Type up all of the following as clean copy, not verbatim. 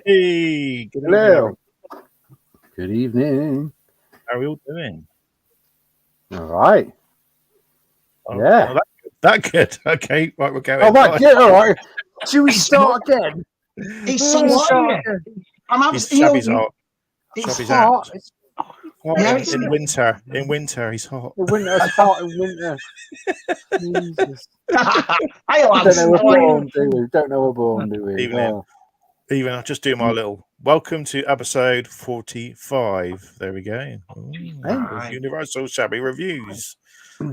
Hey, good evening. Hello. Good evening. How are we all doing? All right. Oh, Yeah. oh, that good. Okay, right, we're going. Oh, that good. All right. Should we start again? It's so hot. Shabby's hot. It's Shabby's hot. out. It's Hot Yeah, in, in winter. In winter, he's hot. the winter. It's hot in winter. Jesus. I Don't know we're born, do we? Don't know we're born, do we? Evening. Even I'll just do my little welcome to episode 45. There we go. Right. Universal Shabby reviews.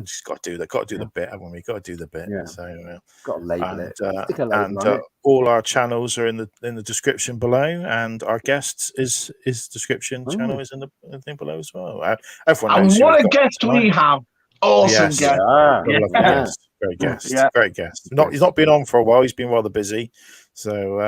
Just got to do the bit, haven't we? Got to do the bit. Yeah. So got to label it. Stick a label and on it. all our channels are in the description below, and our guests is description channel is in the thing below as well. Everyone knows. And what a guest we have! Awesome guest. Lovely guest. Great guest. Yeah. Great guest. He's not been on for a while. He's been rather busy. So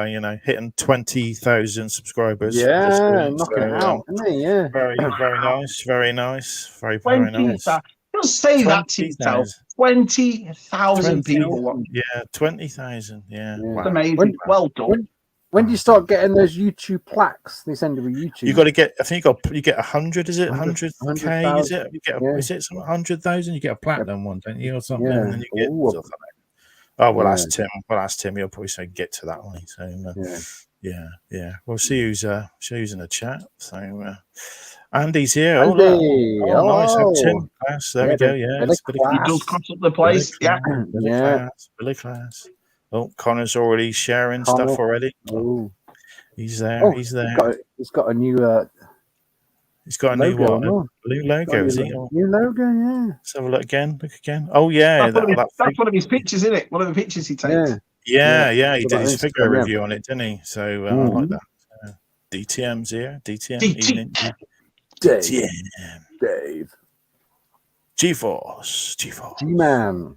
hitting 20,000 subscribers. Yeah, knocking it out, isn't he? Yeah. Very nice. Very nice. Very nice. Just say that to yourself. 20,000 people watch. Yeah, 20,000. Yeah. Wow. Amazing. Well done. When do you start getting those YouTube plaques? They send over YouTube. You got to get. I think you get 100. Is it 100K? Is it? You get. Is it 100,000? You get a platinum one, don't you, or something? Yeah. And then you get. We'll ask Tim. He'll probably say get to that one. So yeah. We'll see who's in the chat. So Andy's here. Andy. Nice. Have Tim class. There we go. Yeah, he does cross up the place. Billy class. Oh, Connor's already sharing stuff already. Oh, he's there. He's there. He's got a new. He's got a new blue logo. Is he? New logo, yeah. Let's have a look again. Oh yeah, that's one of his pictures, isn't it? One of the pictures he takes. Yeah. He did his figure review on it, didn't he? So I like that. DTM's here. DTM. Evening. Dave. G-Force. G-Man.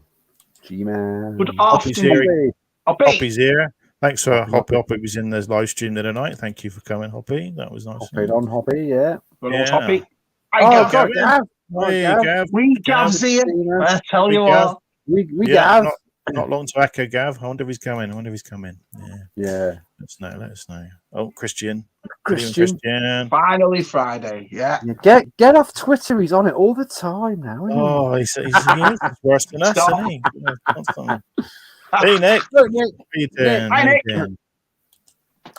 Good afternoon. Hoppy's here. Thanks for Hoppy. Hoppy was in the live stream the other night. Thank you for coming, Hoppy. That was nice. Hoppy, yeah. Good old Hoppy. Gav. We Gav's here. I tell you what. We Gav. Not long to echo, Gav. I wonder if he's coming. Yeah. Let us know. Oh, Christian. Finally Friday. Yeah. Get off Twitter. He's on it all the time now. He's worse than us, isn't he? Hey, Nick. Look, Nick. How you doing? Hi, Nick.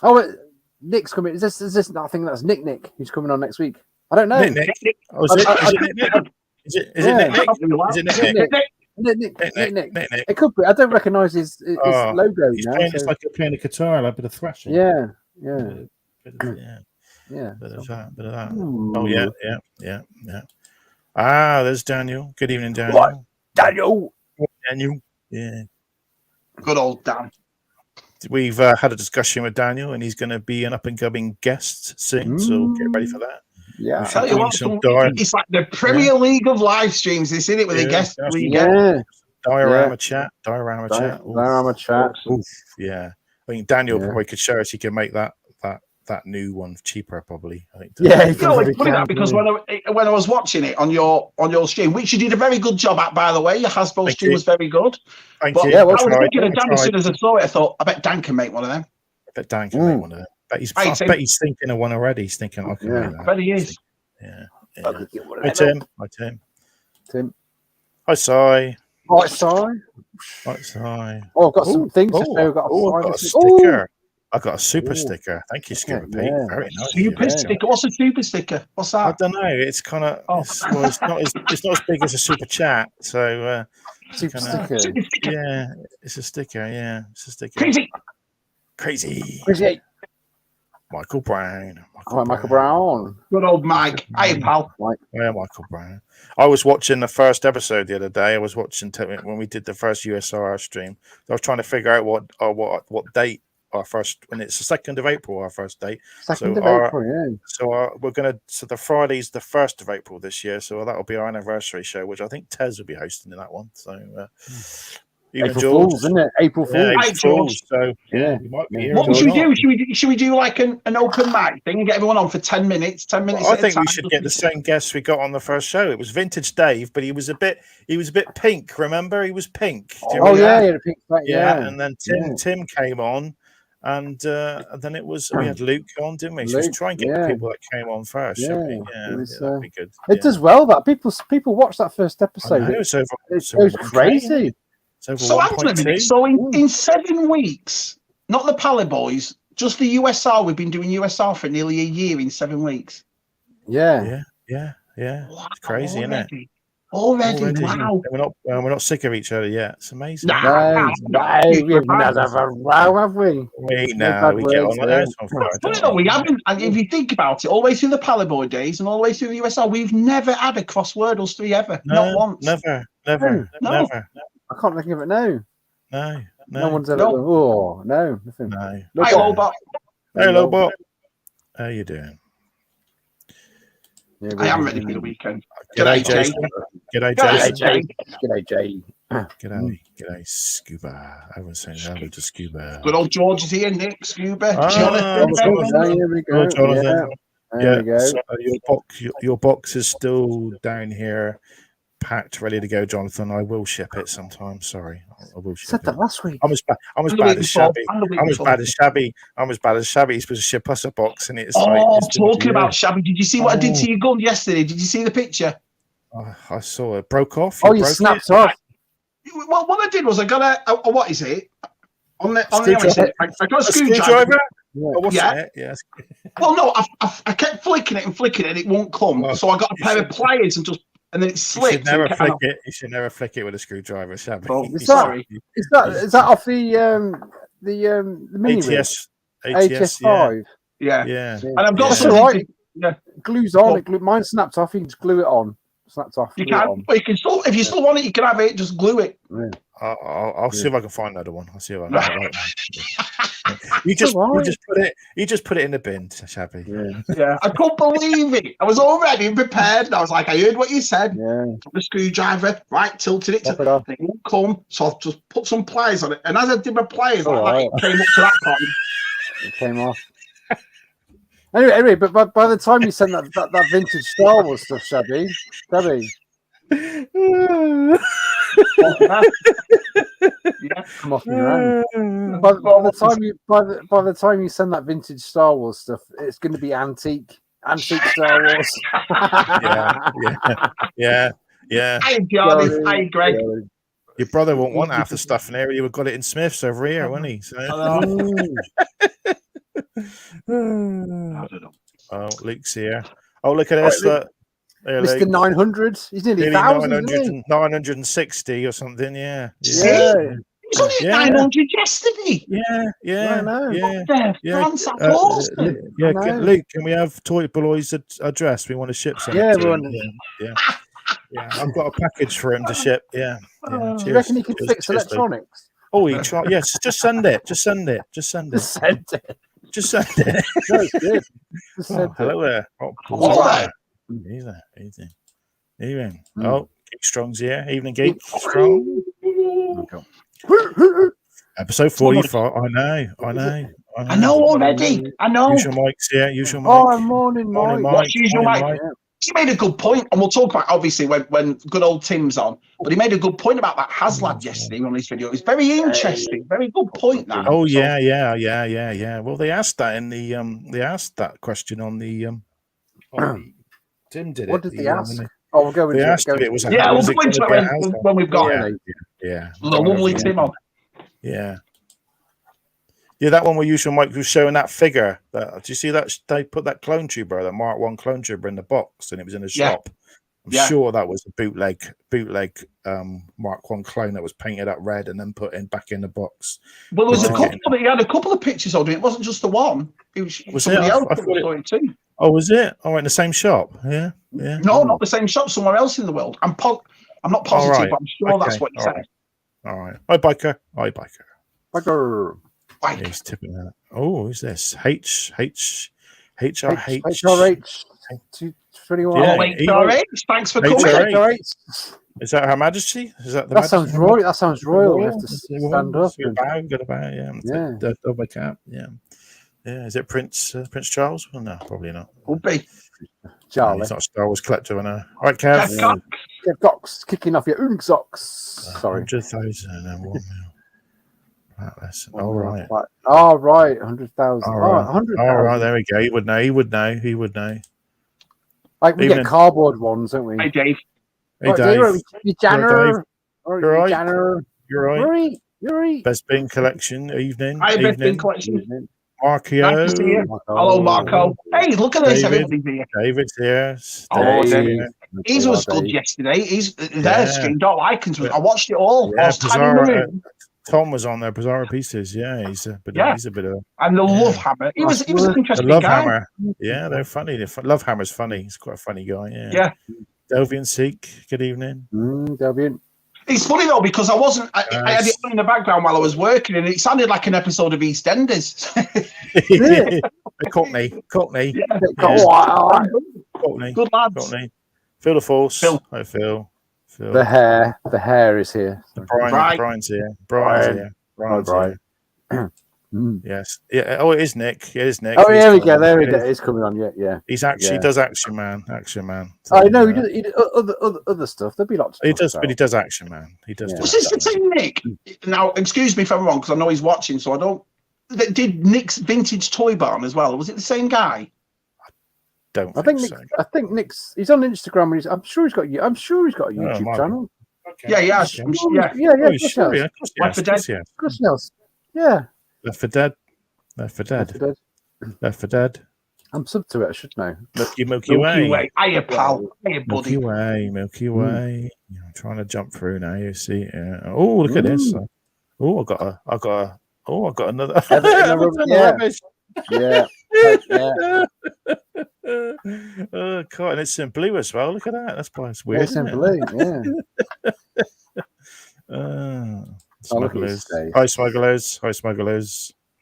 Oh, Nick's coming. Is this? I think that's Nick. Who's coming on next week? I don't know. Nick. Oh, is it Nick? Is it Nick? Nick. It could be. I don't recognise his logo. He's playing. It's like you're playing a guitar, like a bit of thrashing. Yeah. Bit of that. Ooh. Oh yeah. There's Daniel. Good evening, Daniel. What? Daniel. Yeah. Good old Dan. We've had a discussion with Daniel, and he's going to be an up-and-coming guest soon. So get ready for that. Yeah. I tell you what, it's like the Premier League of live streams. This in it with the guests. Diorama chat. Diorama chat. Oof. Yeah. I think Daniel probably could show us he can make that new one cheaper, probably. I think. Yeah, it's funny that because when I was watching it on your stream, which you did a very good job at, by the way, your Hasbro stream was very good. Thank you. Yeah, I was thinking of Dan as soon as I saw it. I thought, I bet Dan can make one of them. I bet Dan can make one of them. I bet he's thinking of one already. He's thinking, I can make that. I bet he is. Yeah. Hi, Tim. Hi, Si. Hi, Si. Oh, I've got some things to show. I've got a sticker. I got a super sticker. Thank you, Skipper Pete. Very nice. Super sticker. What's a super sticker? What's that? I don't know. It's kind of. It's not as big as a super chat. So super sticker. Yeah, it's a sticker. Yeah, it's a sticker. Crazy. Michael Brown. Michael Brown. Good old Mike. Hey, pal. Yeah, Michael Brown. I was watching the first episode the other day. I was watching when we did the first USR stream. I was trying to figure out what date our first, when it's the 2nd of April, our first date. 2nd of April, yeah. So the Friday's the 1st of April this year. So that'll be our anniversary show, which I think Tez will be hosting in that one. So April Fools, isn't it? April Fools. Yeah, April Fools. So we might be here. What should we do? Should we do like an open mic thing and get everyone on for 10 minutes? 10 minutes. I think we should get the same guests we got on the first show. It was Vintage Dave, but he was a bit pink. Remember, he was pink. Oh yeah, he had a pink. Yeah, and then Tim came on. and then it was we had Luke on, didn't we? So Luke, let's try and get the people that came on first, shall we? it was, that'd be good. It does well. That people watch that first I episode. know, It goes crazy. It's over So hang on a minute. 1.2. So in 7 weeks, not the Pally Boys, just the USR. We've been doing USR for nearly a year in 7 weeks. Yeah. Wow, it's crazy, isn't it? Already, wow. We're not sick of each other yet. It's amazing. No, we've never had a row, have we? We get on like that. No, we haven't. And if you think about it, all the way through the Pally Boy days and all the way through the USR, we've never had a crossword us 3 ever. Not once. Never. I can't think of it now. No one's ever. Oh, no, nothing. No. Hi, Lobot. Hey, Lobot. How you doing? Yeah, I am ready for the weekend. G'day, Jason. G'day, Jay. G'day, Scuba. I was saying hello to Scuba. Good old George is here, Nick, Scuba, Jonathan. Here we go. Jonathan. There we go. So your box is still down here, packed, ready to go, Jonathan. I will ship it sometime. Sorry, I will ship Said it. that last week. I'm as bad as Shabby. I'm as bad as Shabby. He's supposed to ship us a box, and it's talking about Shabby. Did you see what I did to your gun yesterday? Did you see the picture? I saw it. Broke off. You snapped off. Well, what I did was I got a what is it? On the I got a screwdriver. Yeah. Yes. Well, no, I kept flicking it and it won't come. So I got a pair of pliers and then it slipped. You should never flick it with a screwdriver, Shabby. Sorry. Is that off the mini ATS 5? Yeah. And I've got some. Right. Yeah. Glue's on. Mine snapped off. You can just glue it on. Snapped off. You can. But you can still, if you still want it, you can have it. Just glue it. Yeah. I'll see if I can find another one. I'll see if I can. You just put it in the bin, Shabby. Yeah. I couldn't believe it. I was all ready and prepared. And I was like, I heard what you said. Yeah. Took the screwdriver, right, tilted it. It won't come. So I've just put some pliers on it. And as I did my pliers, it came up to that point. It came off. Anyway, but by the time you sent that vintage Star Wars stuff, Shabby. Come off your hand. By the time you send that vintage Star Wars stuff, it's going to be antique Star Wars. Yeah. Hi, Johnny. Hi, Greg. Your brother won't want half the stuff in there. He would got it in Smith's over here, wouldn't he? So. I don't know. Oh, Luke's here. Oh, look at this. Mr. 900. He's nearly 1,000. 960 or something. Yeah. He's only 900 yesterday. Yeah. I know. That's awesome. Luke, can we have Toy Boy's address? We want to ship something. Yeah. I've got a package for him to ship. Yeah. Do you reckon he can fix electronics? Oh, he tried. Yes, just send it. Send it. No, it's good. Hello there. Easy. Evening. Oh, Geek Strong's here. Evening, Geek Strong. Episode 44. I know already. I know. Use your mics here. Oh, morning, Mike. What's usual, Mike? He made a good point, and we'll talk about obviously when good old Tim's on. But he made a good point about that HasLab yesterday on his video. It was very interesting, very good point. That. Oh yeah. Well, they asked that in the that question on the Tim did it. What did they ask? Oh, we'll go into it. It was we'll go into it when we've got the lovely Tim on. Yeah, that one where Usual Mike was showing that figure. Do you see that? They put that clone tuber, that Mark 1 clone tuber in the box, and it was in a shop. I'm sure that was a bootleg Mark 1 clone that was painted up red and then put back in the box. Well, there was he had a couple of pictures of it. It wasn't just the one. It was somebody else that saw it too. Oh, was it? Oh, in the same shop? Yeah. No, not the same shop. Somewhere else in the world. I'm not positive, but I'm sure that's what he said. All right. Hi, biker. Biker. He's tipping that. Oh, who's this? HRH 221. HRH. Thanks for coming. HRH. Is that Her Majesty? Is that the That sounds royal. That sounds royal. We have to stand up. Got a bow. Yeah. Double cap. Yeah. Is it Prince Charles? Well, no, probably not. Will be. Charlie. He's not a Star Wars collector, I know. All right, Kev. Kev Cox kicking off your socks. Sorry. 100,000 and 1 mil. All right. Oh, right. 100,000. All Oh, right. 100,000. All right. There we go. He would know. He would know. He would know. Like we Evening. get cardboard ones, don't we? Hey, Dave. Hey, Right, Dave. You Dave. Janner. You're right. Janner. You're right. You're right. Best bin collection. Evening. Hi, Best Bin Evening. Collection. Markio. Nice to see you. Hello, Marco. Hey, look at this. David. Everybody's here. David's here. Oh, Dave's He was good yesterday. Their stream. Don't like him. I watched it all. I was tiny in the room. Tom was on there. Bizarre Pieces. Yeah, he's a bit of. And the Love Hammer. He was an interesting Love guy. Hammer. Yeah, they're funny. Love Hammer's funny. He's quite a funny guy. Yeah. Delvian Seek. Good evening. Delvian. It's funny though because I had it on in the background while I was working, and it sounded like an episode of EastEnders. Cockney. Yeah. Cockney. Good lads. Cockney. Feel the force. Phil. Hi, Phil. The hair is here. Brian's here. Brian. Yes. Yeah. Oh, it is Nick. It is Nick. Oh, here we go. There we go. It's coming on. Yeah. He's actually does Action Man. Action Man. So, I know. He does other stuff. There'll be lots. He does, but he does Action Man. He does. Was this the same Nick? Now, excuse me if I'm wrong, because I know he's watching, so I don't. Did Nick's Vintage Toy Barn as well? Was it the same guy? I think Nick's. He's on Instagram. And I'm sure he's got a YouTube channel. Okay. Yeah. Left 4 Dead. Yeah. Left 4 Dead. Left 4 Dead. I'm sub to it. I should know. Milky Way. Hiya, pal. Hiya, buddy. Milky Way. I'm trying to jump through now. You see. Oh, look at this. Oh, I got another. Yeah. Oh God, and it's in blue as well. Look at that. That's weird. It's in blue. Yeah. Smugglers. Hi, smugglers.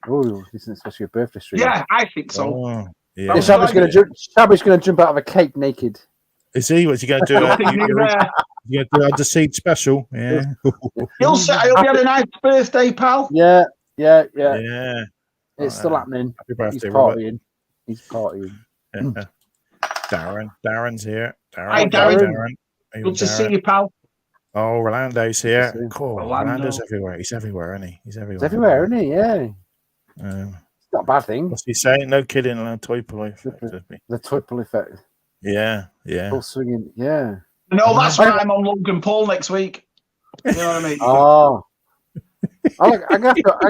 Oh, isn't it supposed to be a birthday stream? Yeah, I think so. Oh, yeah. Shabby's going to jump out of a cake naked. Is he? What's he going to do? You're going to do a Deceit special. Yeah. He'll be had a nice birthday, pal. Yeah. It's still happening. Happy birthday, He's partying. Yeah. Darren's here. Hi, Darren. Good to see you, pal. Oh, Orlando's here. Cool. Orlando's everywhere. He's everywhere, isn't he? He's everywhere, isn't he? Yeah. It's not a bad thing. What's he saying? No kidding. Toy pull effect. The toy pull effect. Yeah. Full swinging. Yeah. No, that's why I'm on Logan Paul next week. You know what I mean? Oh. I'm gonna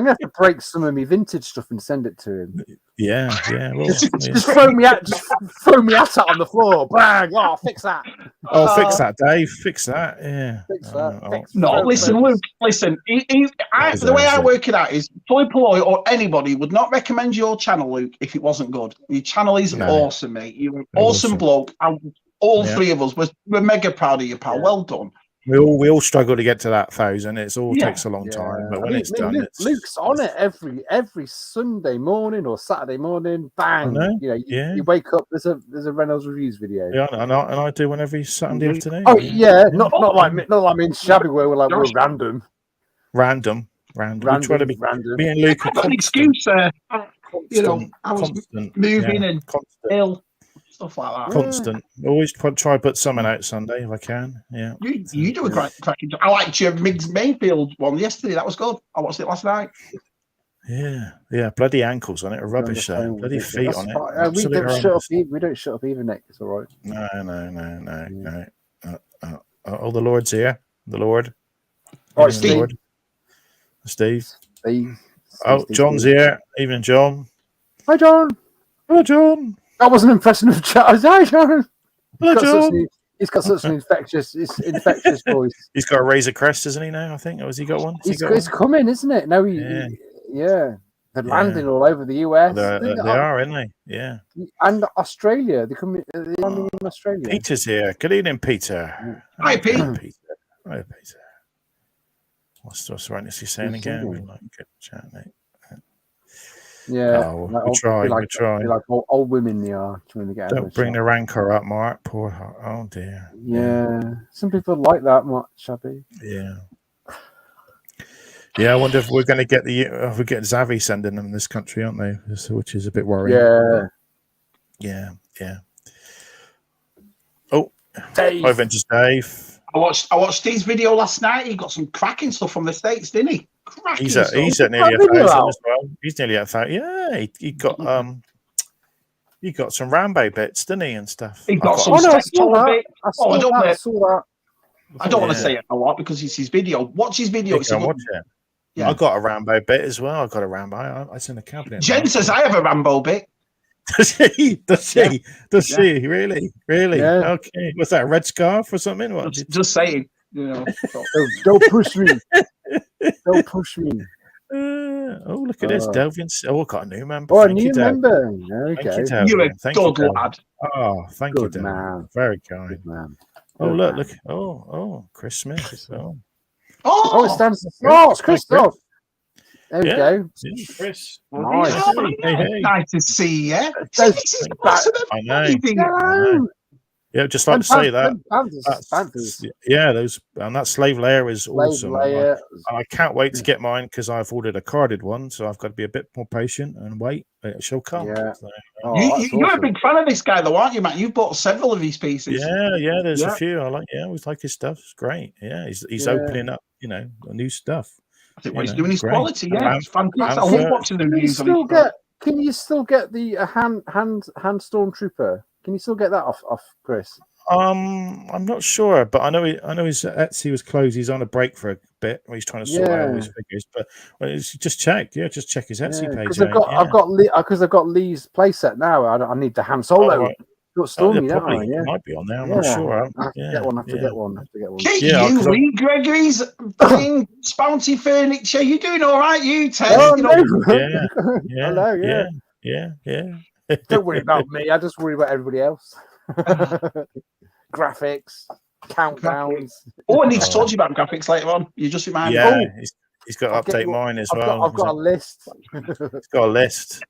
have to break some of my vintage stuff and send it to him. Yeah. Well, just throw me out on the floor. Bang! Oh, fix that. Oh, fix that, Dave. Fix that. Yeah. Fix that. No, listen, Luke. Listen. The way I work it out is Toy Ploy or anybody would not recommend your channel, Luke, if it wasn't good. Your channel is awesome, mate. You're an awesome bloke. And all three of us we're mega proud of you, pal. Well done. We all struggle to get to that 1,000. It all takes a long time, but when it's done, Luke's on it every Sunday morning or Saturday morning. Bang! You wake up. There's a Reynolds Reviews video. Yeah, and I do one every Sunday afternoon. Oh yeah, not like me and Shabby where we're random. Random. We try to be random. Me and Luke. I've got an excuse. I was moving and ill. Stuff like that. Constant. Always try to put something out Sunday if I can. Yeah. You do a cracking job. I liked your Miggs Mayfield one yesterday. That was good. I watched it last night. Yeah. Bloody ankles on it are rubbish though. Bloody feet on it. We don't shut up either, Nick. It's all right. No. Oh, the Lord's here. The Lord. All right, Steve. Steve. Oh, John's here. Evening, John. Hi, John. Hello, John. That wasn't impressive chat. Hi, John. Hello, John. He's got such an infectious voice. He's got a razor crest, isn't he now? I think. Or has he got one? It's coming, isn't it? No, they're landing all over the US. They are, aren't they? Yeah. And Australia. They're landing in Australia. Peter's here. Good evening, Peter. Hi, Pete. Hi, Peter. What's right? Is he saying again? We like good chat, mate. Yeah, we try. Like old women, they are trying to get. Don't bring the rancor up, Mark. Poor heart. Oh dear. Yeah, some people like that much, Shabby. Yeah. I wonder if we're going to get we get Zavi sending them in this country, aren't they? Which is a bit worrying. Yeah. Oh, Dave. hi, Vintage Dave. I watched his video last night. He got some cracking stuff from the States, didn't he? Cracking stuff. He's at nearly 1,000 as well. He's nearly at 1,000. Yeah, he got he got some Rambo bits, didn't he, and stuff. He got some I saw bits. I saw that. I don't want to say it a lot because it's his video. Watch his video. Watch it. Yeah. I got a Rambo bit as well. I got a Rambo. It's in the cabinet. Jen says I have a Rambo bit. Does she? Does she? Does she? Really? Yeah. Okay. Was that a red scarf or something? What? Just saying. You know. Don't push me. Don't push me. Oh, look at this. Delvin. Oh, I got a new member. Oh, a new member. Okay. You're a good lad. Oh, thank you, Delvin. Man. Very kind. Good man. Oh, look. Oh, Chris Smith. Oh, it stands. Oh, it's Christoph. There we go. Yeah, Chris. Nice. Hey. Nice to see you. I know. Yeah, just like to say that. Banthas. Yeah, that slave layer is awesome. Layer. I can't wait to get mine because I've ordered a carded one, so I've got to be a bit more patient and wait. It shall come. Yeah. So, You're awesome. a big fan of this guy, though, aren't you, Matt? You've bought several of his pieces. Yeah. There's a few. I always like his stuff. It's great. Yeah, he's opening up, new stuff. I think what he's doing is quality. Yeah, it's fantastic. I Bantha. love watching the reviews. Can you still get the hand stormtrooper? Can you still get that off Chris? I'm not sure, but I know his Etsy was closed. He's on a break for a bit where he's trying to sort out all his figures. But just check his Etsy page. Because I've got Lee's playset now. I need the Han Solo. Got Stormy, it might be on there. I'm not sure. I have to get one. Lee Gregory's buying bounty furniture. You doing all right, you Ted? Hello, yeah. Don't worry about me. I just worry about everybody else. Graphics, countdowns. Oh, I need to talk to you about graphics later on. You just remind me. Yeah, he's got to update mine as well. I've got a list. He's got a list.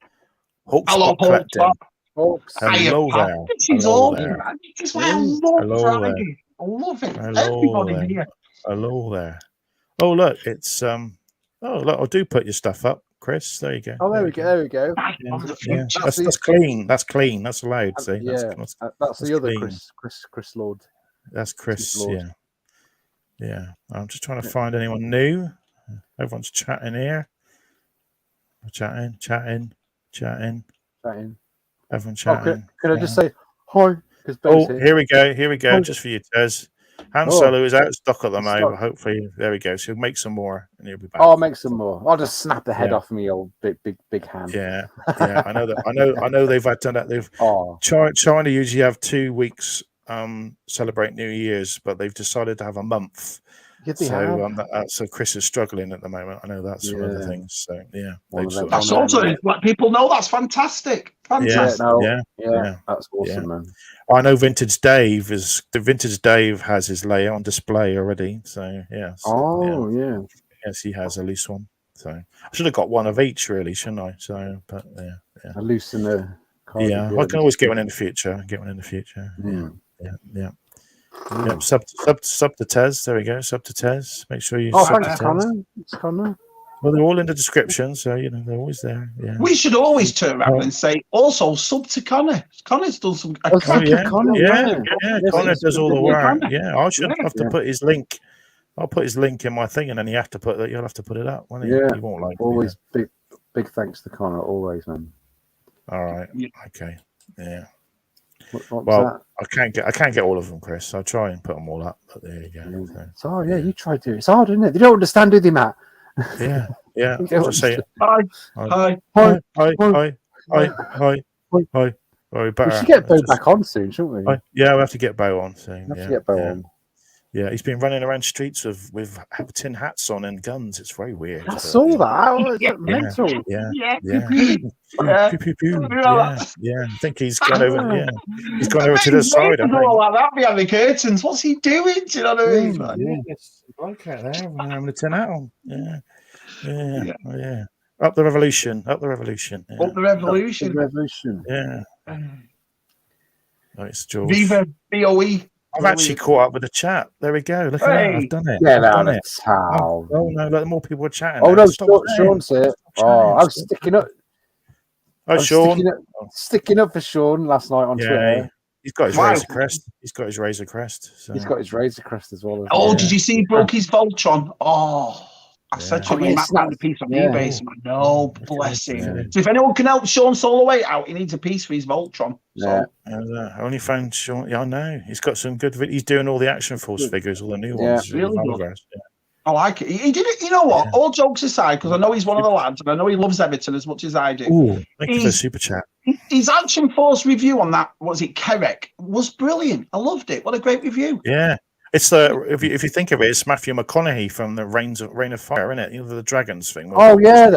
Hawkspot collecting. Hello there. She's all there. I love it. Everybody here. Hello there. Oh look, it's look, I do put your stuff up, Chris. There you go. Oh, there we go. Yeah. That's clean. That's clean. That's allowed. See, that's the other clean. Chris Lord. That's Chris. Lord. Yeah. I'm just trying to find anyone new. Everyone's chatting here. Chatting. Everyone chatting. Can I just say hi? Here we go. Just for you, Tez. Han Solo is out of stock at the moment. Hopefully, there we go. So he'll make some more, and he'll be back. I'll make some more. I'll just snap the head off me old big hand. Yeah. I know that. I know they've done that. They've China usually have 2 weeks celebrate New Year's, but they've decided to have a month. So Chris is struggling at the moment. I know that's one of the things. So that's also let people know. That's fantastic. That's awesome, man. I know Vintage Dave has his layer on display already. So yes. Yes, he has a loose one. So I should have got one of each, really, shouldn't I? So, but a loose and a. I can always get one in the future. Yeah. Yep, sub to Tez. There we go. Sub to Tez. Make sure you. Thanks, Connor. Well, they're all in the description, so they're always there. Yeah. We should always turn around and say, also sub to Connor. Connor's done some. Connor does all the work. Yeah, I should have to put his link. I'll put his link in my thing, and then you'll have to put it up. Won't you? Yeah, he won't like always big thanks to Connor. Always, man. All right. Okay. Yeah. Well, I can't get all of them, Chris. I'll try and put them all up, but there you go. It's hard, you try to. It's hard, isn't it? They don't understand, do they, Matt? Yeah. I'll just say it. Hi. We should get Bo back on soon, shouldn't we? Yeah, we'll have to get Bo on soon. Have to get Bo on. Yeah, he's been running around streets with tin hats on and guns. It's very weird. I saw that. It's mental. Yeah. I think he's gone over. Yeah, he's gone over to the side. All like that behind the curtains. What's he doing? Do you know what I mean? It's like out there having a tin hat on. Yeah. Up the revolution. Yeah. It's George. Viva BOE. I've actually caught up with the chat. There we go. Look at that. I've done it. How? Oh no, look, more people are chatting. Oh no, Sean's it. I was sticking up. Oh, Sean. Sticking up for Sean last night on Twitter. He's got his Wow. Razor Crest. He's got his Razor Crest. So. He's got his Razor Crest as well. Oh, did you see he broke his Voltron? Oh, I said to him, he might find a piece on eBay. So no, bless him. Yeah. So if anyone can help Sean Soloway out, he needs a piece for his Voltron. Yeah. So I only found Sean. Yeah, I know. He's got some good. He's doing all the Action Force figures, all the new ones. really good. Yeah. I like it. He did it. You know what? All jokes aside, because I know he's one of the lads, and I know he loves Everton as much as I do. Ooh, thank you for the super chat. His Action Force review on that, what was it, Kerek, was brilliant. I loved it. What a great review. Yeah. It's the if you think of it, it's Matthew McConaughey from the Reign of Fire, isn't it? You know, the dragons thing. Oh yeah,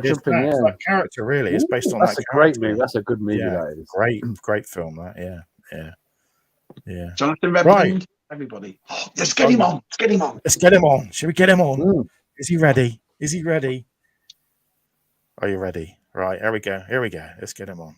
jumping, it's that character really. It's based on that's that. That's a great movie. That's a good movie. Yeah, that is great film. That yeah. Jonathan Redmond, everybody. Let's get him on. Let's get him on. Let's get him on. Should we get him on? Is he ready? Is he ready? Are you ready? Right, here we go. Let's get him on.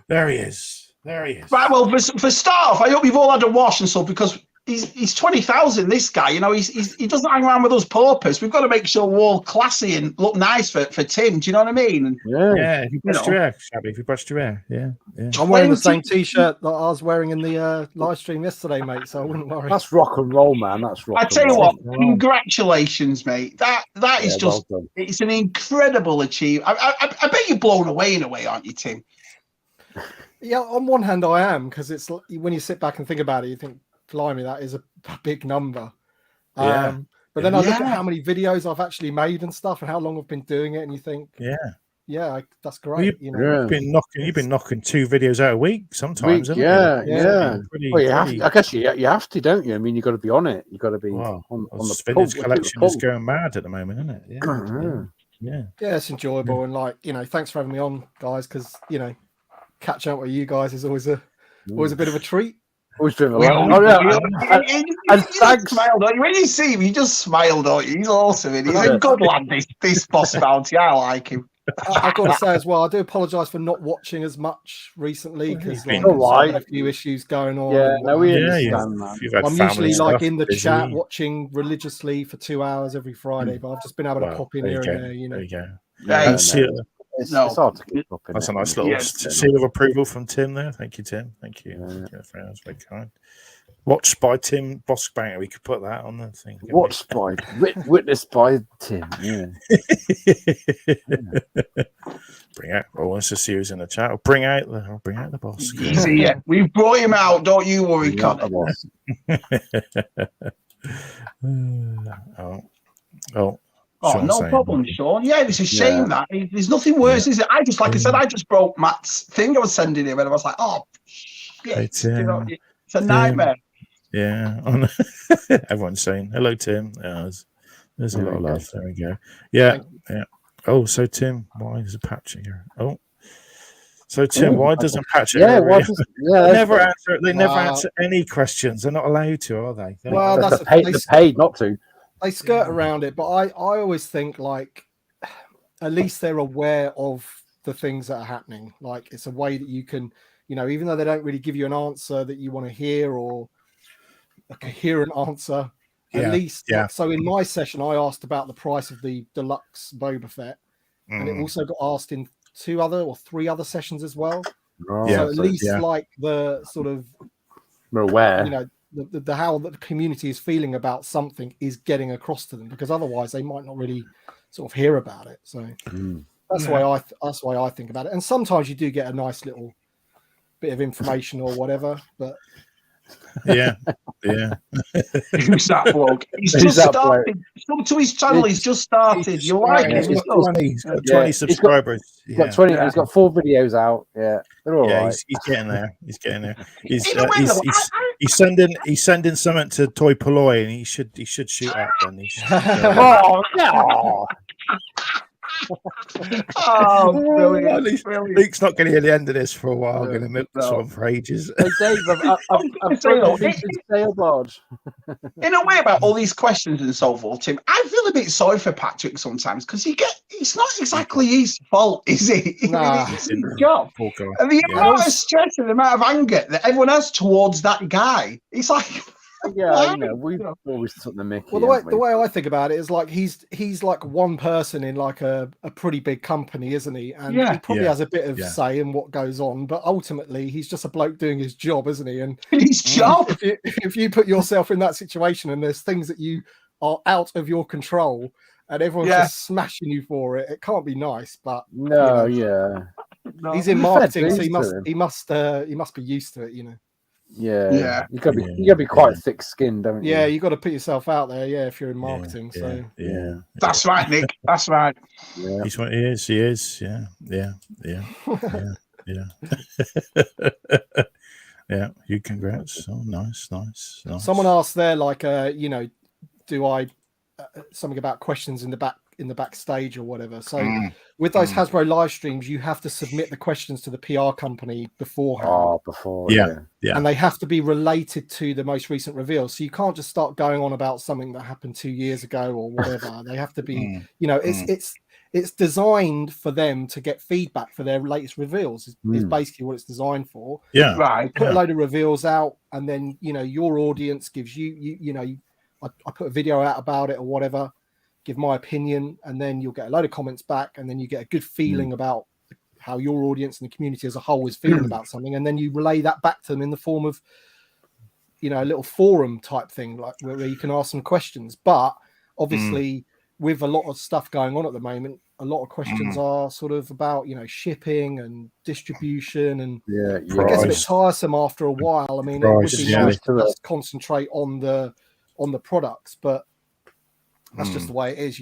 There he is. Right, well, for start off, I hope you've all had a wash and stuff because he's 20,000. This guy, you know, he doesn't hang around with us paupers. We've got to make sure we're all classy and look nice for Tim. Do you know what I mean? And, yeah. If you brushed your hair, Shabby. If you brushed your hair, yeah. I'm wearing the same T-shirt that I was wearing in the live stream yesterday, mate. So I wouldn't worry. That's rock and roll, man. That's rock. I tell you what, congratulations, mate. That is just it's an incredible achievement. I bet you're blown away in a way, aren't you, Tim? Yeah, on one hand, I am because it's when you sit back and think about it, you think, blimey, that is a big number. But then I look at how many videos I've actually made and stuff, and how long I've been doing it, and you think, that's great. You've been knocking 2 videos out a week sometimes. Yeah. I guess you have to, don't you? I mean, you got to be on it. You got to be on the vintage collection is going mad at the moment, isn't it? Yeah, it's enjoyable, and thanks for having me on, guys, because catching up with you guys is always a bit of a treat. Always been a lot. And thanks. Smile, don't you? When you see him, you just smile, don't you? He's awesome. He's a good lad, this Boss Bounty. I like him. I've got to say as well, I do apologise for not watching as much recently because there's a few issues going on. Yeah, no, we understand that. I'm usually in the chat watching religiously for 2 hours every Friday, but I've just been able to pop in here and there. There you go. It's hard to keep up. That's a nice little seal of approval from Tim there. Thank you, Tim. Thank you. That's very kind. Watched by Tim Bossk Banker. We could put that on the thing. Witnessed by Tim. Yeah. Bring out. Oh, let's just see who's in the chat. I'll bring out the boss. Easy, yeah. We've brought him out. Don't you worry, Connor. Oh, no problem, Sean. Yeah, it's a shame that there's nothing worse, is it? I just broke Matt's thing I was sending him, and I was like, oh, shit. It's a nightmare. Yeah, everyone's saying hello, Tim. There's a lot of love. There we go. Yeah. Oh, so Tim, why is a patch here? Oh, so Tim, why doesn't Patrick? They never answer any questions. They're not allowed to, are they? Well, they're paid not to. They skirt around it, but I always think at least they're aware of the things that are happening. Like it's a way that you can, even though they don't really give you an answer that you want to hear or a coherent answer, at least. So in my session, I asked about the price of the deluxe Boba Fett, and it also got asked in 3 other sessions as well. So at least the sort of we're aware. The how the community is feeling about something is getting across to them, because otherwise they might not really sort of hear about it. So that's why I think about it. And sometimes you do get a nice little bit of information or whatever, but yeah. Who's that bloke? He's just started. Come to his channel. He's just started. You like him? He's got 20 subscribers. He's got 20. He's got 4 videos out. Yeah, they're all right. He's getting there. He's sending something to Toy Polloi, and he should shoot up. Then oh no. Brilliant. Luke's not going to hear the end of this for a while. I'm going to milk this one for ages. Hey, Dave, I've sailboard. In a way, about all these questions and so forth, Tim, I feel a bit sorry for Patrick sometimes because it's not exactly his fault, is it? It's his job. And the amount of stress and the amount of anger that everyone has towards that guy, it's like, Yeah, we've always took the mickey. Well, the way I think about it is like he's like one person in like a pretty big company, isn't he? And he probably has a bit of say in what goes on, but ultimately he's just a bloke doing his job, isn't he? And his job. If you put yourself in that situation and there's things that you are out of your control and everyone's just smashing you for it, it can't be nice. But he's in marketing, so he must be used to it, Yeah. You gotta be quite thick-skinned, don't you? Yeah, you got to put yourself out there. Yeah, if you're in marketing, That's right, Nick. That's right. Yeah, he's what he is. He is. Yeah. Yeah. You congrats. Oh, nice. Someone asked there, like, do I something about questions in the backstage or whatever. So with those Hasbro live streams, you have to submit the questions to the PR company beforehand. And they have to be related to the most recent reveal. So you can't just start going on about something that happened 2 years ago or whatever. They have to be, it's designed for them to get feedback for their latest reveals is basically what it's designed for. Yeah. Right. Put a load of reveals out and then, your audience gives I put a video out about it or whatever, give my opinion, and then you'll get a load of comments back, and then you get a good feeling about how your audience and the community as a whole is feeling about something, and then you relay that back to them in the form of a little forum type thing, like where you can ask some questions. But obviously with a lot of stuff going on at the moment, a lot of questions are sort of about shipping and distribution, and it gets a bit tiresome after a while. I mean, it would be nice to just concentrate on the products, but that's just the way it is,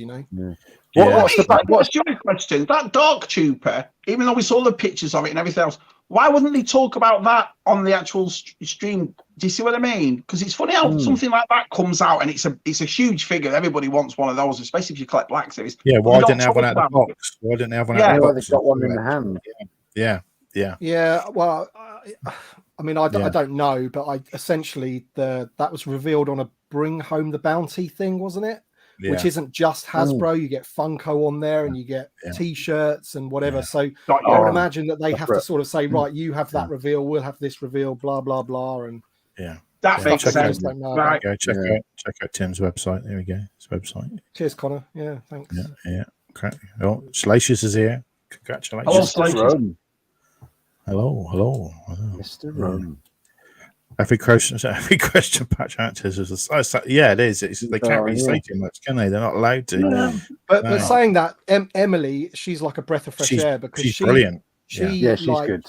What's your question? That Dark Trooper, even though we saw the pictures of it and everything else, why wouldn't they talk about that on the actual stream? Do you see what I mean? Because it's funny how something like that comes out and it's a huge figure. Everybody wants one of those, especially if you collect Black Series. Yeah, why didn't they have one out of the box? Why didn't they have one out of the box? They've got one in the hand. Yeah. Well, I mean, I don't know, but essentially that was revealed on a Bring Home the Bounty thing, wasn't it? Yeah. Which isn't just Hasbro. You get Funko on there, and you get T-shirts and whatever. So I would imagine that they have to sort of say, right, you have that reveal, we'll have this reveal, blah blah blah, and that makes sense. Right. Go check out Tim's website. There we go. His website. Cheers, Connor. Yeah, thanks. Yeah. Oh, Salacious is here. Congratulations. Hello, Mr. Rome. Every question patch answers it is. They can't really say too much, can they? They're not allowed to. No. But saying that, Emily, she's like a breath of fresh air because she's brilliant. She's good.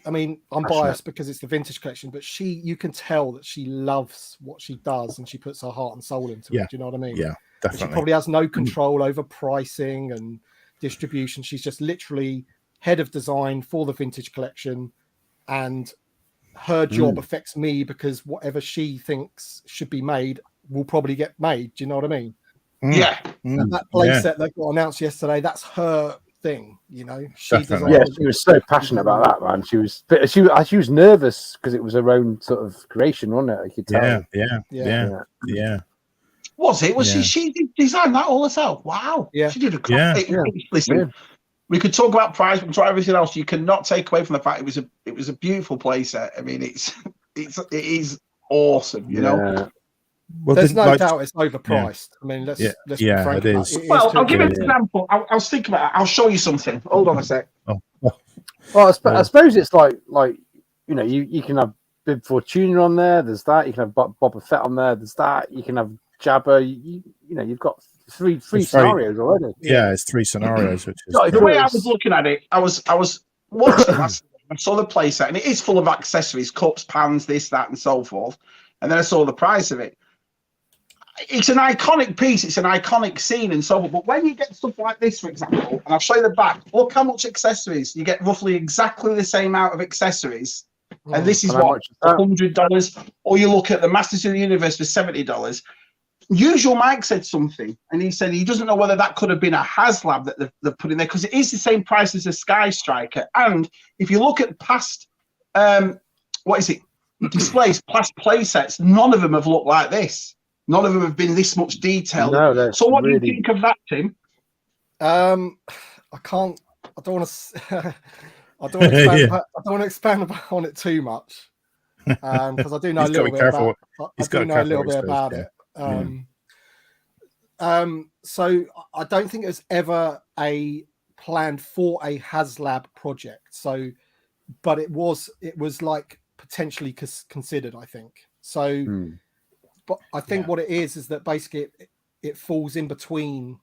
I mean, I'm biased because it's the vintage collection, but you can tell that she loves what she does and she puts her heart and soul into it. Do you know what I mean? Yeah, definitely. She probably has no control over pricing and distribution. She's just literally head of design for the vintage collection, and her job affects me because whatever she thinks should be made will probably get made. Do you know what I mean? Yeah. And that playset that got announced yesterday, that's her thing. She was so passionate about that, man. She was nervous because it was her own sort of creation, wasn't it? I could tell. Yeah. Was it? She designed that all herself? Wow. Yeah. She did a Listen. We could talk about price, we could talk everything else. You cannot take away from the fact it was a beautiful playset. I mean, it is awesome, Well, there's no doubt it's overpriced. I mean, let's be frank. It is. I'll give you an example. I was thinking about it. I'll show you something. Hold on a sec. Well, I suppose it's like you can have Bib Fortuna on there. There's that. You can have Boba Fett on there. There's that. You can have Jabba. You've got three scenarios already. Yeah, it's 3 scenarios. Which is the way I was looking at it, I was watching last night. I saw the playset, and it is full of accessories, cups, pans, this, that, and so forth. And then I saw the price of it. It's an iconic piece. It's an iconic scene and so forth. But when you get stuff like this, for example, and I'll show you the back, look how much accessories. You get roughly exactly the same amount of accessories. And this is what, $100. Or you look at the Masters of the Universe for $70. Usual Mike said something, and he said he doesn't know whether that could have been a HasLab that they've put in there, because it is the same price as a Sky Striker. And if you look at past, displays, past play sets, none of them have looked like this. None of them have been this much detailed. No, so what do you think of that, Tim? I don't want to expand on it too much. because I do know a He's got to little be bit careful. about. I do know a little bit about it. So I don't think it was ever a planned for a HasLab project. So, but it was like potentially considered, I think. So, but I think what it is that basically it falls in between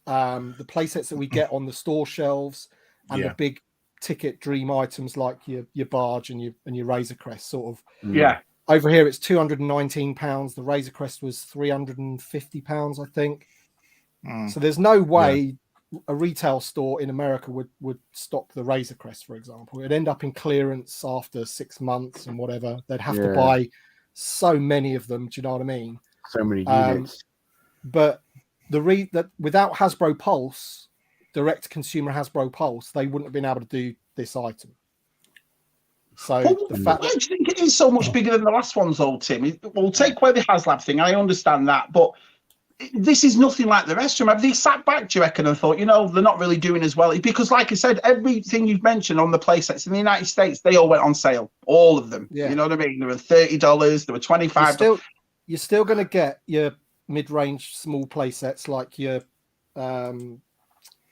the playsets that we get on the store shelves and the big ticket dream items like your barge and your Razor Crest sort of. Yeah. Over here it's £219. The Razor Crest was £350, I think. So there's no way a retail store in America would stock the Razor Crest, for example. It'd end up in clearance after 6 months and whatever. They'd have to buy so many of them. Do you know what I mean? So many units. But that without Hasbro Pulse, direct consumer Hasbro Pulse, they wouldn't have been able to do this item. So the fact I just think it is so much bigger than the last ones, though, Tim. We'll take away the HasLab thing. I understand that, but this is nothing like the rest of them. Have they sat back, do you reckon, and thought, they're not really doing as well? Because, like I said, everything you've mentioned on the playsets in the United States, they all went on sale. All of them. Yeah. You know what I mean? They were $30. They were $25. You're still going to get your mid-range small playsets like your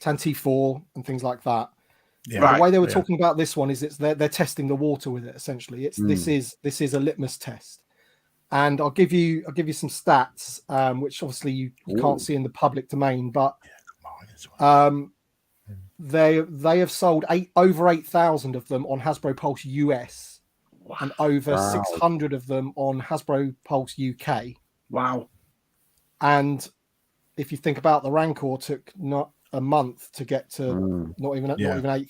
Tanti 4 and things like that. Yeah. The way they were talking about this one is they're testing the water with it. Essentially, this is a litmus test. And I'll give you some stats, which obviously you can't see in the public domain, but they have sold over 8,000 of them on Hasbro Pulse US, and over 600 of them on Hasbro Pulse UK. Wow! And if you think about the Rancor, took not a month to get to not even 8,000.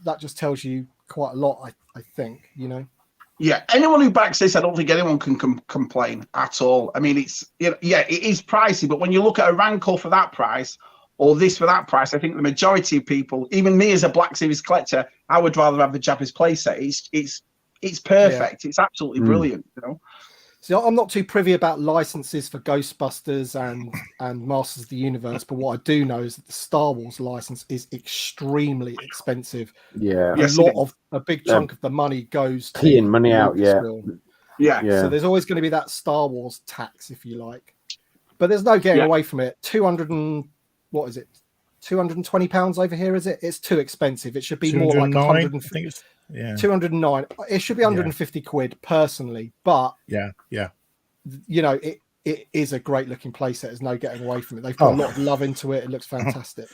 That just tells you quite a lot, I think. Yeah, anyone who backs this, I don't think anyone can complain at all. I mean, it is pricey, but when you look at a Rancor for that price or this for that price, I think the majority of people, even me as a Black Series collector, I would rather have the Jabba's playset. It's perfect. It's absolutely brilliant. So I'm not too privy about licenses for Ghostbusters and Masters of the Universe, but what I do know is that the Star Wars license is extremely expensive. Yeah, a big chunk of the money goes to peeing money out. Yeah. So there's always going to be that Star Wars tax, if you like, but there's no getting away from it. £220 over here, is it? It's too expensive. It should be more like 150. 209. It should be 150 quid personally, but it is a great looking playset. There's no getting away from it. They've put a lot of love into it. It looks fantastic.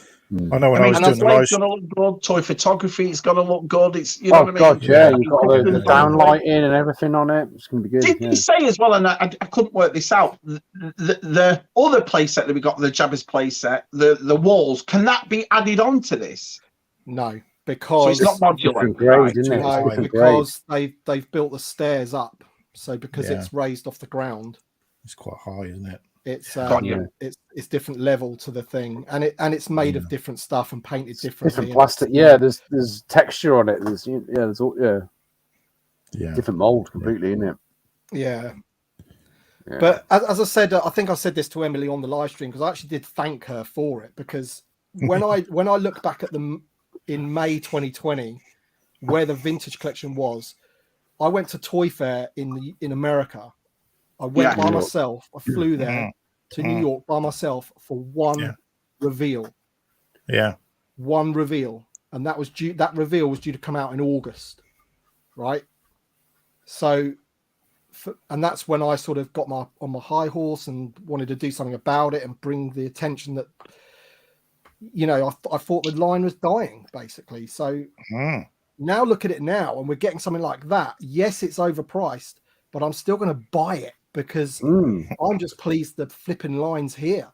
I know when I was doing the it's gonna look good. Toy photography, it's gonna look good. It's what I mean. God, yeah, you've got the downlighting and everything on it. It's gonna be good. Did you say as well? And I couldn't work this out. The other playset that we got, the Jabba's playset, the walls, can that be added on to this? No. Because so it's not modular, grade, isn't it? No, because they've built the stairs up. So because it's raised off the ground, it's quite high, isn't it? It's different level to the thing, and it's made of different stuff and painted differently. Different plastic, There's texture on it. There's different mold completely, isn't it? Yeah. But as I said, I think I said this to Emily on the live stream because I actually did thank her for it because when I look back at them in May 2020, where the vintage collection was, I went to Toy Fair in America. I went by myself. I flew there to New York by myself for one reveal. Yeah, one reveal, and that reveal was due to come out in August, right? So, and that's when I sort of got on my high horse and wanted to do something about it and bring the attention that. I thought the line was dying, basically. So now look at it now, and we're getting something like that. Yes, it's overpriced, but I'm still going to buy it because I'm just pleased the flipping line's here.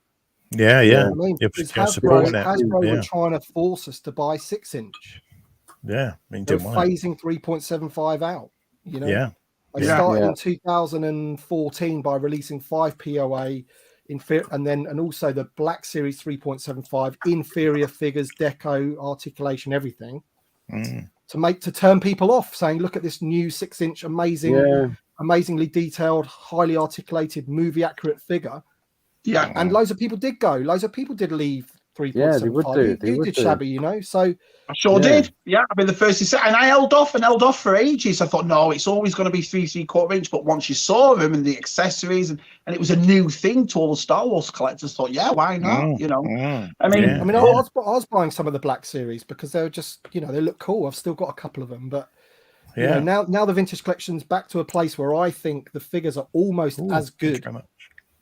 Yeah. You know what I mean? Because Hasbro were trying to force us to buy 6-inch. Yeah, I mean, they're phasing 3.75 out. They started in 2014 by releasing 5 POA. And also the Black Series 3.75 inferior figures, deco, articulation, everything to turn people off, saying, "Look at this new 6-inch, amazingly detailed, highly articulated, movie accurate figure." Yeah, and loads of people did go. Loads of people did leave Yeah, they would 3.75. do. They You would did do. Shabby, you know. So I sure did. Yeah, I've been the first to say, and I held off for ages. I thought, no, it's always going to be 3/3/4 inch. But once you saw them and the accessories, and it was a new thing to all the Star Wars collectors, thought, yeah, why not? You know, I mean, I was buying some of the Black Series because they were just, you know, they look cool. I've still got a couple of them, but you know, now the vintage collection's back to a place where I think the figures are almost as good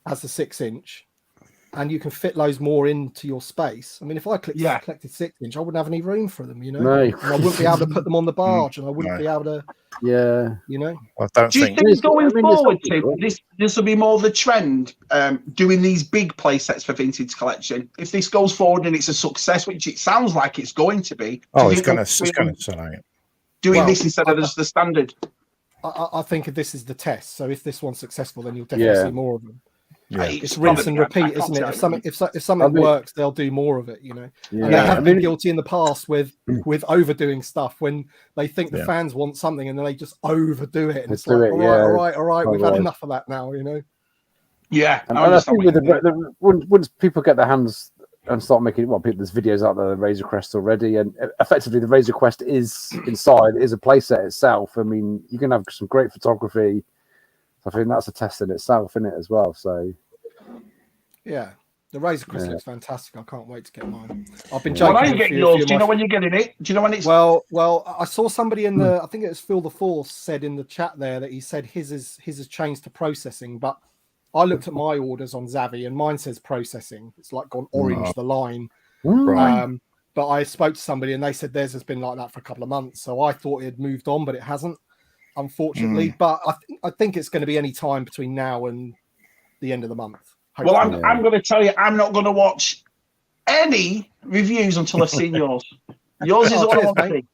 as the 6-inch. And you can fit loads more into your space. I mean, if I collected 6-inch, I wouldn't have any room for them, you know. No. And I wouldn't be able to put them on the barge, and I wouldn't be able to. Yeah. You know. I don't Do you think. think going forward, Tim, this will be more the trend, doing these big play sets for vintage collection? If this goes forward and it's a success, which it sounds like it's going to be, it's going to sell out. Doing this instead of just the standard. I think this is the test. So if this one's successful, then you'll definitely see more of them. Yeah. It's rinse and repeat, isn't it? If something works, they'll do more of it, you know. Yeah. And they have been guilty in the past with overdoing stuff when they think the fans want something and then they just overdo it, and it's like, all right, we've had enough of that now, you know. Yeah, and I think with once people get their hands and start making, there's videos out there, the Razor Crest already, and effectively the Razor Crest is inside, is a playset itself. I mean, you can have some great photography. I think that's a test in itself, isn't it, as well? So, yeah, the Razor Crest looks fantastic. I can't wait to get mine. I've been joking. When are you getting yours? Do you know when you're getting it? Do you know when it's? Well, I saw somebody in the, I think it was Phil the Force said in the chat there that he said his has changed to processing, but I looked at my orders on Zavvi and mine says processing. It's like gone orange, the line. But I spoke to somebody and they said theirs has been like that for a couple of months. So I thought it had moved on, but it hasn't, unfortunately. But I think it's going to be any time between now and the end of the month. Hopefully. Well, I'm going to tell you, I'm not going to watch any reviews until I've seen yours. Yours is what I want to see.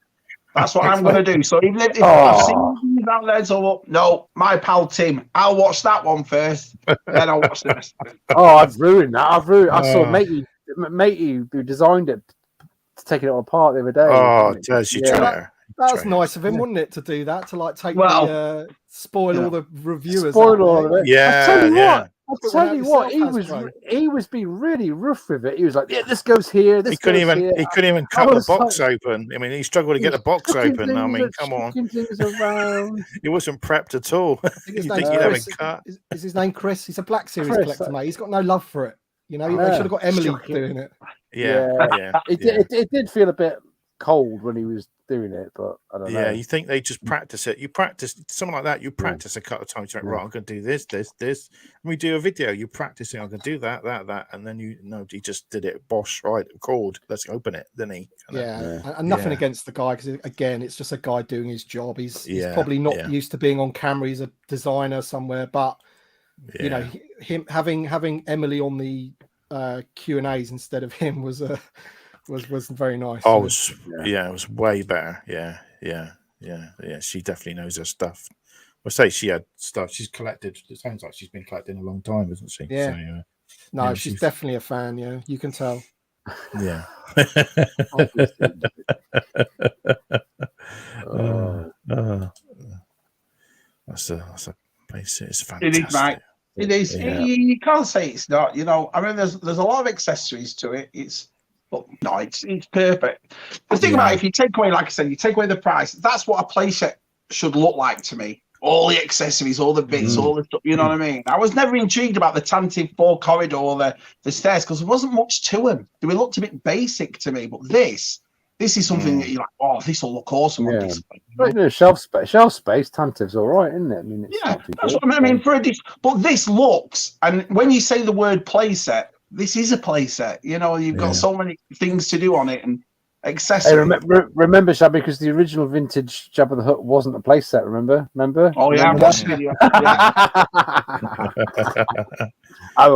That's what I'm going to do. So even if I've seen these out there, so no, my pal Tim, I'll watch that one first, then I'll watch the rest. I've ruined that. I saw matey who designed it taking it apart the other day. That's nice of him, wouldn't it, to do that, to like take spoil all the reviewers. Spoil all of it. Yeah, I'll tell you what, he was being really rough with it. He was like, "Yeah, this goes here. He couldn't even cut the box open. I mean, he struggled to get the box open. I mean, come on, he wasn't prepped at all. You think he'd have it cut? Is his name Chris? He's a Black Series collector, mate. He's got no love for it. You know, they should have got Emily doing it. Yeah. It did feel a bit cold when he was doing it, but I don't know. Yeah, you think they just practice it. You practice something like that. You practice a couple of times. You're like, right, I'm going to do this. When we do a video, you practice it. I'm going to do that, and then he just did it. Bosh, right? Called. Let's open it. Didn't he? And nothing against the guy, because again, it's just a guy doing his job. He's probably not used to being on camera. He's a designer somewhere, but you know, him having Emily on the Q&As instead of him was very nice. Oh, it was way better. Yeah. She definitely knows her stuff. I say she had stuff. She's collected. It sounds like she's been collecting a long time, isn't she? Yeah. So, she's definitely a fan. Yeah, you can tell. Yeah. That's a place. It's fantastic. It is, mate. It is. Yeah. You can't say it's not. You know, I mean, there's a lot of accessories to it. It's perfect. The thing about it, if you take away, like I said, you take away the price, that's what a playset should look like to me. All the accessories, all the bits, all the stuff, you know what I mean? I was never intrigued about the Tantive 4 corridor or the stairs because there wasn't much to them. They looked a bit basic to me, but this is something that you're like, oh, this will look awesome on display. You know? Shelf space, Tantive's all right, isn't it? I mean, that's what I mean. But this looks, and when you say the word playset, this is a playset. You know, you've got so many things to do on it and accessories. Hey, remember, Shabby, because the original vintage Jabba the Hutt wasn't a playset. Remember? Oh yeah, I'm watching it.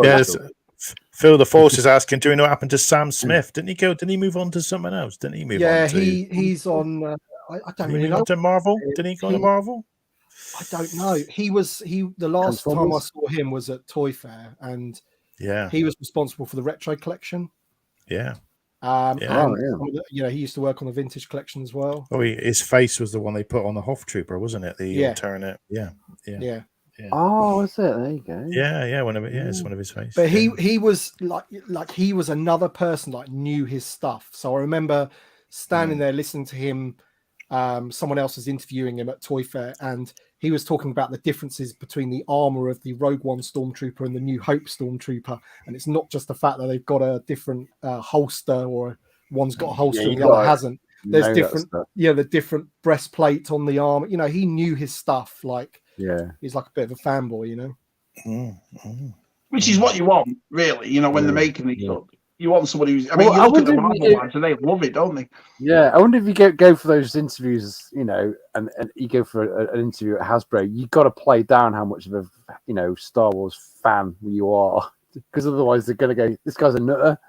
Yes. Phil the Force is asking, do we know what happened to Sam Smith? Didn't he move on to something else? Didn't he move on to... he's on I don't really know. To Marvel? Didn't he go to Marvel? I don't know. The last time I saw him was at Toy Fair, and he was responsible for the retro collection. Yeah. He used to work on the vintage collection as well. Oh, his face was the one they put on the Hoff Trooper, wasn't it? The turn it. Yeah. Yeah. Oh, is it? There you go. Yeah. One of it. Yeah, it's one of his faces. But he was like he was another person like knew his stuff. So I remember standing there listening to him. Someone else was interviewing him at Toy Fair, and he was talking about the differences between the armor of the Rogue One Stormtrooper and the New Hope Stormtrooper. And it's not just the fact that they've got a different holster, or one's got a holster and the other hasn't. There's different, the different breastplate on the armor. You know, he knew his stuff. Like, he's like a bit of a fanboy, you know. Which is what you want, really. You know, when they're making these stuff. You want somebody who's. I mean, you look at the Marvel ones, and they love it, don't they? Yeah, I wonder if you go for those interviews, you know, and you go for an interview at Hasbro, you got to play down how much of a Star Wars fan you are, because otherwise they're going to go, "This guy's a nutter,"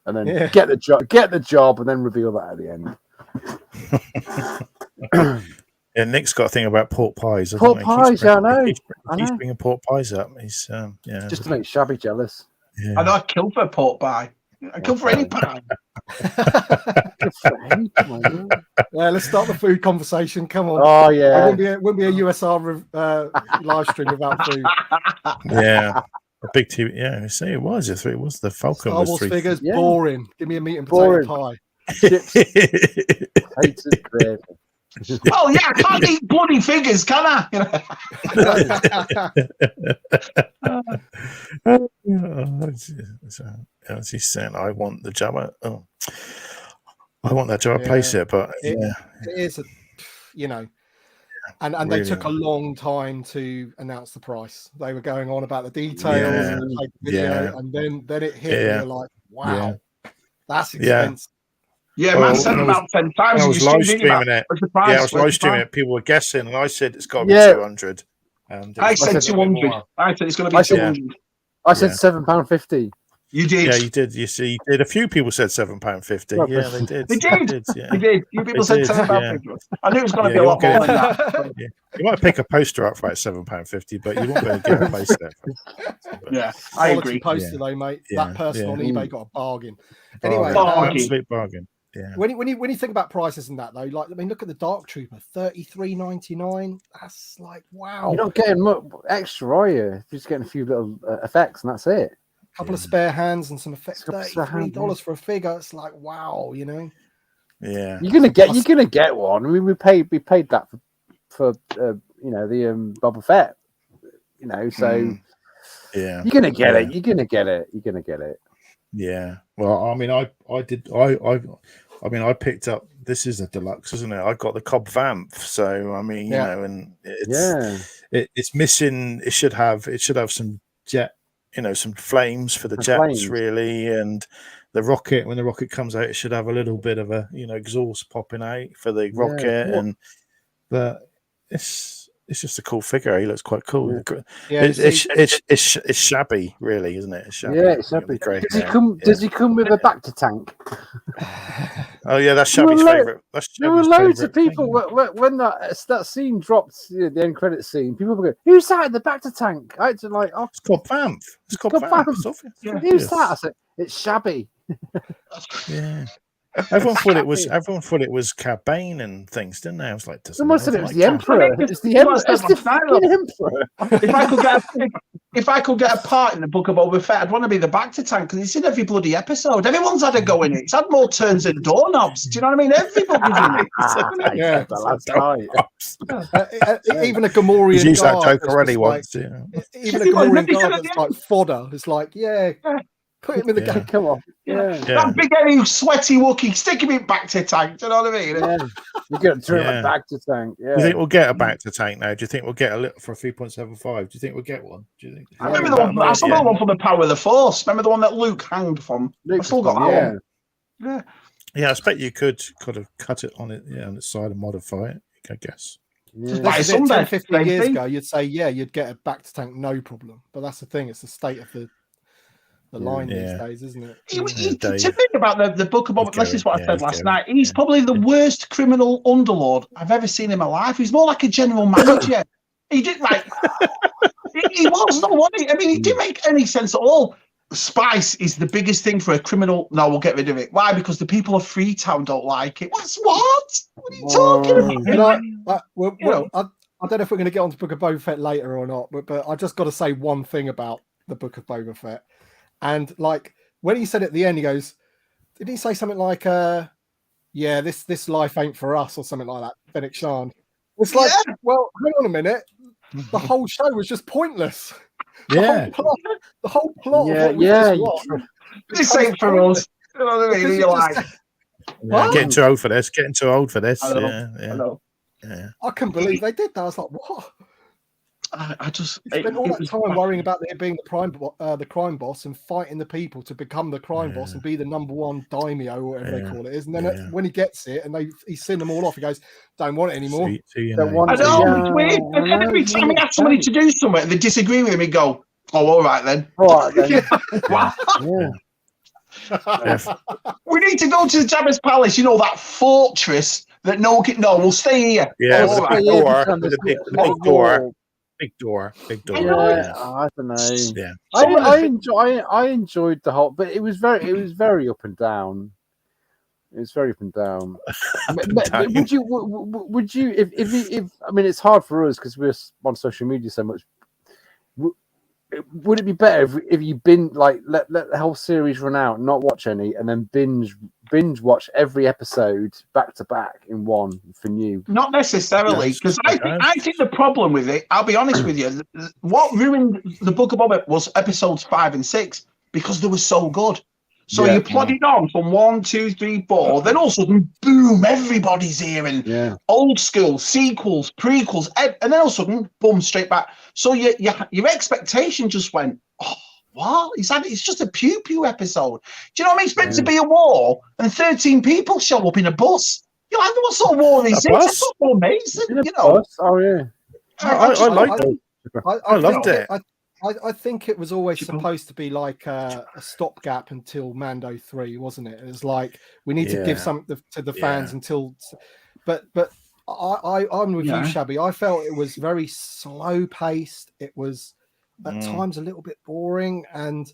and then get the job, and then reveal that at the end. Yeah, Nick's got a thing about pork pies. Pork pies, I know. He's bringing pork pies up. He's just to make Shabby jealous. Yeah. I know I'd kill for a pork pie. I kill for any pie. Yeah, let's start the food conversation. Come on. Oh yeah. It wouldn't be a USR live stream without food. Yeah. A big TV. Yeah, see, it was. It was the Falcon. Star Wars figures, boring. Give me a meat and potato pie. Oh yeah, I can't eat bloody figures, can I? As he's saying, I want the Jabba. Oh, I want that Jabba playset, but it is, and really they took a long time to announce the price. They were going on about the details and the video, and then it hit, and you're like, wow, that's expensive. Yeah, man said about 10 times. I was live streaming it. I was live streaming it. People were guessing, and I said it's got to be 200. I said 200. I said it's going to be 200. I said £7.50. You did. Yeah, you did. You see, you did. A few people said £7.50. Yeah, they did. They did. They did. You people said £7.50. I knew it was going to be a lot more than that. You might pick a poster up for like £7.50, but you won't be able to get a playset. Yeah, I agree. Poster though, mate. That person on eBay got a bargain. Anyway, absolute bargain. Yeah. When you think about prices and that though, like I mean, look at the Dark Trooper, $33.99. That's like wow. You're not getting much extra, are you? You're just getting a few little effects, and that's it. A couple of spare hands and some effects. $33 for a figure. It's like wow, you know. Yeah. You're gonna get one. I mean, we paid that for the Boba Fett. You know, so yeah, you're gonna get it. You're gonna get it. Yeah. Well, I mean, I picked up. This is a deluxe, isn't it? I got the Cobb Vamp, so I mean, you know, and it's missing. It should have some jet, some flames for the jets, really, and the rocket. When the rocket comes out, it should have a little bit of a exhaust popping out for the rocket, but it's just a cool figure. He looks quite cool. Yeah, it's shabby, really, isn't it? It's shabby. Yeah, it's shabby. Does he come with a Bacta tank? Oh yeah, that's Shabby's favorite. There were loads of people when that scene dropped, the end credit scene. People were going, "Who's that in the Bacta tank?" I had to it's called Vamp. It's called Vamp. Who's that? I said, "It's Shabby." Yeah. Everyone thought it was Cad Bane and things, didn't they? I was like, someone said it was the Emperor. It's the Emperor. It's the fucking Emperor. If I could get a part in the Book of Boba Fett, I'd want to be the Bacta tank because it's in every bloody episode. Everyone's had a go in it. It's had more turns than doorknobs. Do you know what I mean? Everybody's in it. Even a Gamorrean guard. Used that joke already once. Even a Gamorrean guard that's like fodder. It's like, put him in the game. Come on. That big heavy sweaty Wookiee, stick him in Bacta tank. Do you know what I mean? You get to a Bacta tank. Do you think we'll get a Bacta tank now? Do you think we'll get a little for 3.75? Do you think we'll get one? Do you think? I remember the one. I saw the one from the Power of the Force. Remember the one that Luke hanged from? I still got that one. Yeah, I expect you could have cut it on on its side and modify it. I guess. By 10, 15 years ago, you'd say you'd get a Bacta tank, no problem. But that's the thing; it's the state of the line these days, isn't it? To think about the Book of Boba, this is what I said last night. He's probably the worst criminal underlord I've ever seen in my life. He's more like a general manager. He did he was not one. I mean, he didn't make any sense at all. Spice is the biggest thing for a criminal. No, we'll get rid of it. Why? Because the people of Freetown don't like it. What? What are you talking about? I I don't know if we're going to get on to Book of Boba Fett later or not, but I just got to say one thing about the Book of Boba Fett. And like when he said at the end, he goes, did he say something like, yeah, this life ain't for us or something like that, Fennec Shand? It's like, well, hang on a minute. The whole show was just pointless. The whole plot of what we just watched. This ain't for us. You know what I mean? You're like, getting too old for this. Getting too old for this. I know. I couldn't believe they did that. I was like, what? I just spent all that time worrying about there being the crime boss and fighting the people to become the crime boss and be the #1 daimyo or whatever they call it is. And then when he gets it and he's seen them all off, he goes, "Don't want it anymore." I know, it's weird. And every time he asks somebody to do something, and they disagree with him, he go, "Oh, all right then." We need to go to the Jabba's palace. You know that fortress that no one can. No, we'll stay here. Yeah, the big door. Big door. Yeah, I don't know. Yeah, I enjoyed the whole, but it was very up and down. It was very up and down. Would you if I mean it's hard for us because we're on social media so much. Would it be better if you let the whole series run out, not watch any, and then binge watch every episode back to back in one for new? Not necessarily, because I think the problem with it, I'll be honest with you, what ruined the Book of Boba was episodes 5 and 6 because they were so good. So you plodded on from 1, 2, 3, 4, then all of a sudden, boom, everybody's here, and old school, sequels, prequels, and then all of a sudden, boom, straight back. So your expectation just went, oh, what? It's just a pew-pew episode. Do you know what I mean? It's meant to be a war, and 13 people show up in a bus. You're like, what sort of war is this? That's so amazing, you know? Bus? Oh, yeah. I liked it. I loved it. I think it was always supposed to be like a stopgap until Mando 3, wasn't it? It was like we need to give something to the fans until. But I'm with you, Shabby. I felt it was very slow paced. It was at times a little bit boring, and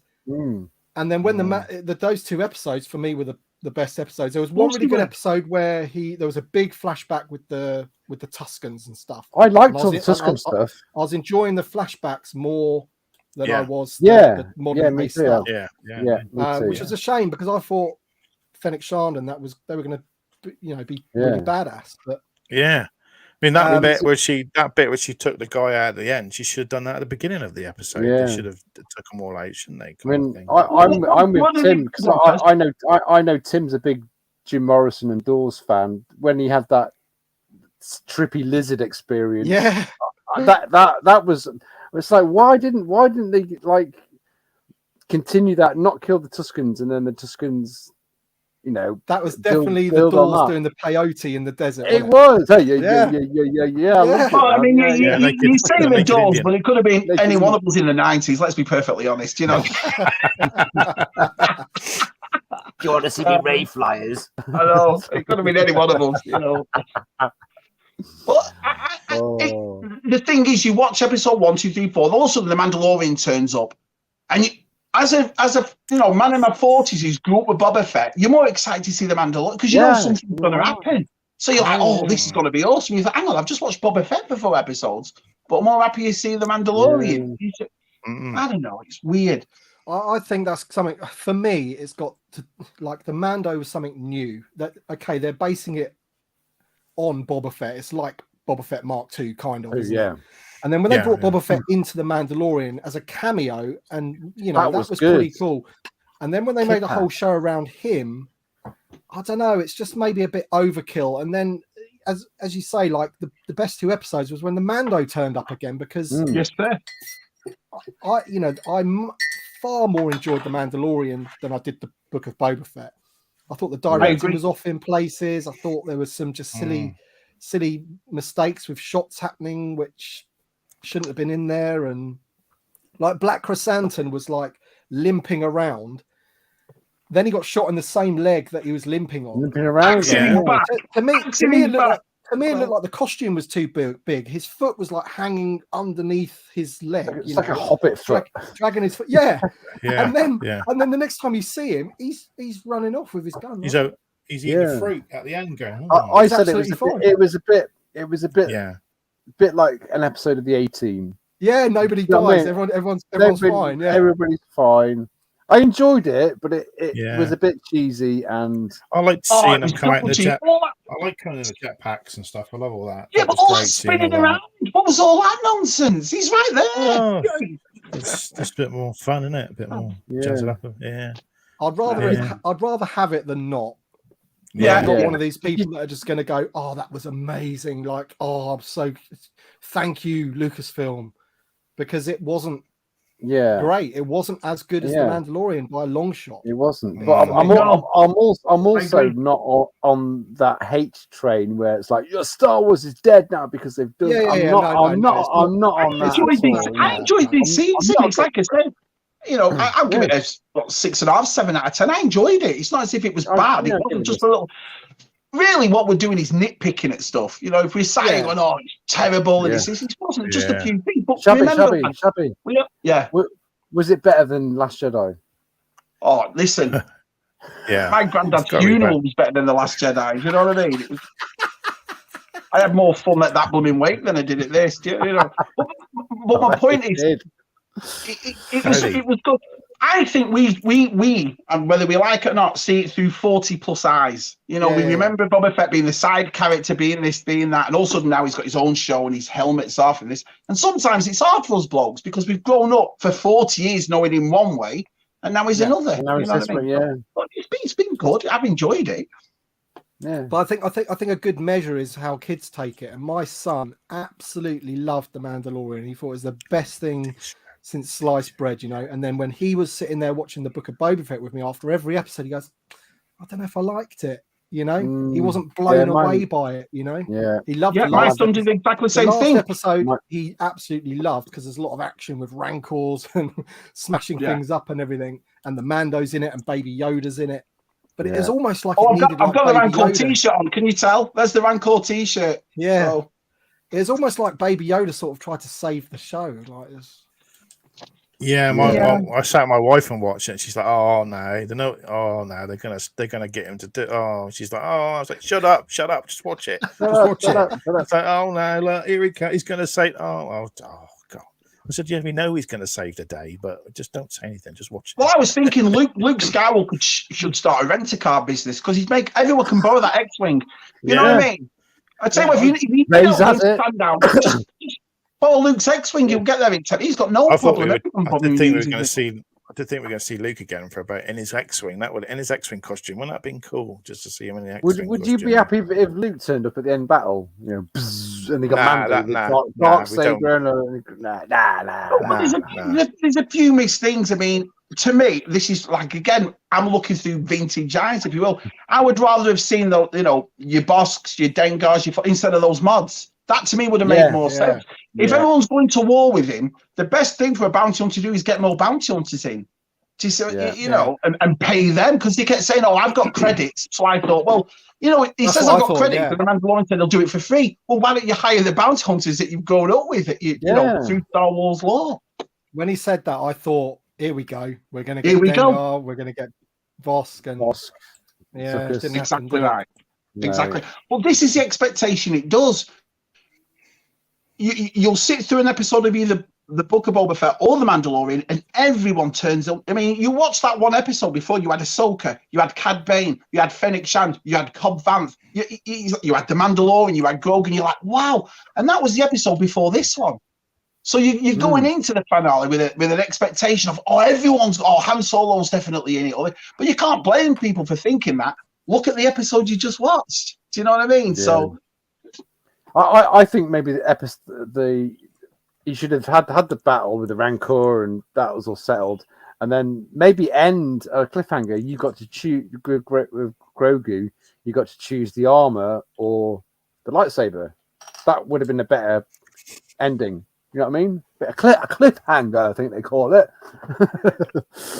then when those 2 episodes for me were the best episodes. There was one really good episode where there was a big flashback with the Tuskens and stuff. I liked all the Tusken stuff. I was enjoying the flashbacks more than I was the modern day stuff. Which was a shame because I thought Fennec Shand and they were going to, be really badass. But I mean that bit where she took the guy out at the end, she should have done that at the beginning of the episode. They should have took them all out, shouldn't they? I mean, I'm with Tim because I know Tim's a big Jim Morrison and Dawes fan. When he had that trippy lizard experience, that was. It's like why didn't they continue that, not kill the Tuskens, and then the Tuskens, that was definitely the Dawes doing the peyote in the desert. It was. Hey, yeah. I mean, you say the Dawes, but it could have been any one of us in the 90s. Let's be perfectly honest, you know. Do you want to see me ray flyers? I know it could have been any one of us, you know. But the thing is, you watch episode 1, 2, 3, 4, and all of a sudden the Mandalorian turns up, and as a man in my 40s who's grew up with Boba Fett, you're more excited to see the Mandalorian because you know something's going to happen. So you're like, oh, this is going to be awesome. You think, hang on, I've just watched Boba Fett for 4 episodes, but I'm more happy to see the Mandalorian. I don't know, it's weird. I think that's something for me. It's got to the Mando was something new. That they're basing it on Boba Fett. It's like Boba Fett Mark II, kind of. And then when they brought Boba Fett into the Mandalorian as a cameo, and that was pretty cool. And then when they made a whole show around him, I don't know. It's just maybe a bit overkill. And then, as you say, the best 2 episodes was when the Mando turned up again because I far more enjoyed the Mandalorian than I did the Book of Boba Fett. I thought the directing was off in places. I thought there was some just silly mistakes with shots happening which shouldn't have been in there, and Black Chrysanthemum was limping around. Then he got shot in the same leg that he was limping on. Limping around. To me, it looked like the costume was too big. His foot was hanging underneath his leg. It's like a hobbit foot. Dragging his foot. And then the next time you see him, he's running off with his gun. He's eating fruit at the end. Going, I said it was a bit bit like an episode of the A-Team. Yeah, nobody You know what I dies. mean? Everyone's fine. Yeah, Everybody's fine. I enjoyed it, but it Yeah. was a bit cheesy, and I like Oh, seeing it them was come out in the dodgy. jet. All that- I like coming in the jetpacks and stuff. I love all that. Yeah, That but was all that great seeing spinning all that. around. What was all that nonsense? He's right there. Oh, it's just a bit more fun, isn't it? A bit more jazz it up. Yeah. I'd rather have it than not. Yeah. I'm not Yeah. one of these people that are just going to go, "Oh, that was amazing!" Like, "Oh, I'm so thank you, Lucasfilm," because it wasn't great. It wasn't as good as The Mandalorian by a long shot. It wasn't. But I'm also not on that hate train where it's like, your Star Wars is dead now because they've done. I'm not on that. I enjoyed this season. It's like I said, I'll give it a 6.5, 7 out of 10. I enjoyed it. It's not as if it was bad. It wasn't just a little. Really, what we're doing is nitpicking at stuff. If we're saying, "Oh, it's terrible," and it wasn't just a few things. But remember, Shabby. Yeah. Was it better than Last Jedi? Oh, listen. My granddad's funeral was better than The Last Jedi. You know what I mean? I had more fun at that blooming wake than I did at this. But my point is, it was good. I think we and whether we like it or not, see it through 40+ eyes. We remember Boba Fett being the side character, being this, being that, and all of a sudden now he's got his own show and his helmet's off and this. And sometimes it's hard for us blokes because we've grown up for 40 years knowing him one way, and now he's another. And now he's this way, But it's been good. I've enjoyed it. Yeah. But I think a good measure is how kids take it. And my son absolutely loved The Mandalorian. He thought it was the best thing since sliced bread, and then when he was sitting there watching the Book of Boba Fett with me after every episode, he goes, "I don't know if I liked it." He wasn't blown away by it. He loved it. My son did exactly the same thing. Episode he absolutely loved because there's a lot of action with rancors and smashing things up and everything, and the Mando's in it and Baby Yoda's in it. But it is almost like I've got the Rancor T-shirt on. Can you tell? There's the Rancor T-shirt. Yeah, so. It's almost like Baby Yoda sort of tried to save the show. Like this. Yeah, I sat with my wife and watched it. And she's like, "Oh no, they're gonna get him to do." Oh, she's like, "Oh," I was like, "Shut up, just watch it, just watch it." It's like, "Oh no, look, here he comes. He's gonna say, oh god." I said, "Yeah, we know he's gonna save the day, but just don't say anything. Just watch it." Well, I was thinking Luke Skywalker should start a rent-a-car business because everyone can borrow that X-wing. You know what I mean? I'd say, if you stand down. Follow Luke's X-wing, you'll get there in 10. He's got no problem. I did think we were going to see Luke again for in his X-wing. In his X-wing costume. Wouldn't that have been cool just to see him in the X-wing? Would you be happy if Luke turned up at the end battle? And he got dark saber There's a few missed things. I mean, to me, this is like, again, I'm looking through vintage eyes, if you will. I would rather have seen your Bosks, your Dengars, instead of those mods. That to me would have made more sense. If everyone's going to war with him, the best thing for a bounty hunter to do is get more bounty hunters in. And pay them, because they kept saying, "Oh, I've got credits." So I thought, well, he says I've got credits, and the Mandalorian said they'll do it for free. Well, why don't you hire the bounty hunters that you've grown up with, through Star Wars lore? When he said that, I thought, here we go. We're going to get Dengar, we're going to get Bossk. Yeah, didn't exactly right. No. Exactly. Well, this is the expectation. It does. You'll sit through an episode of either the Book of Boba Fett or the Mandalorian, and everyone turns up. I mean, you watched that one episode before. You had Ahsoka, you had Cad Bane, you had Fennec Shand, you had Cobb Vanth, you had the Mandalorian, you had Grogu. You're like, wow! And that was the episode before this one. So you're going into the finale with an expectation of, Han Solo's definitely in it, but you can't blame people for thinking that. Look at the episode you just watched. Do you know what I mean? Yeah. So. I think maybe he should have had the battle with the Rancor, and that was all settled, and then maybe end a cliffhanger. You got to choose with Grogu. You got to choose the armor or the lightsaber. That would have been a better ending. You know what I mean? A cliffhanger, I think they call it.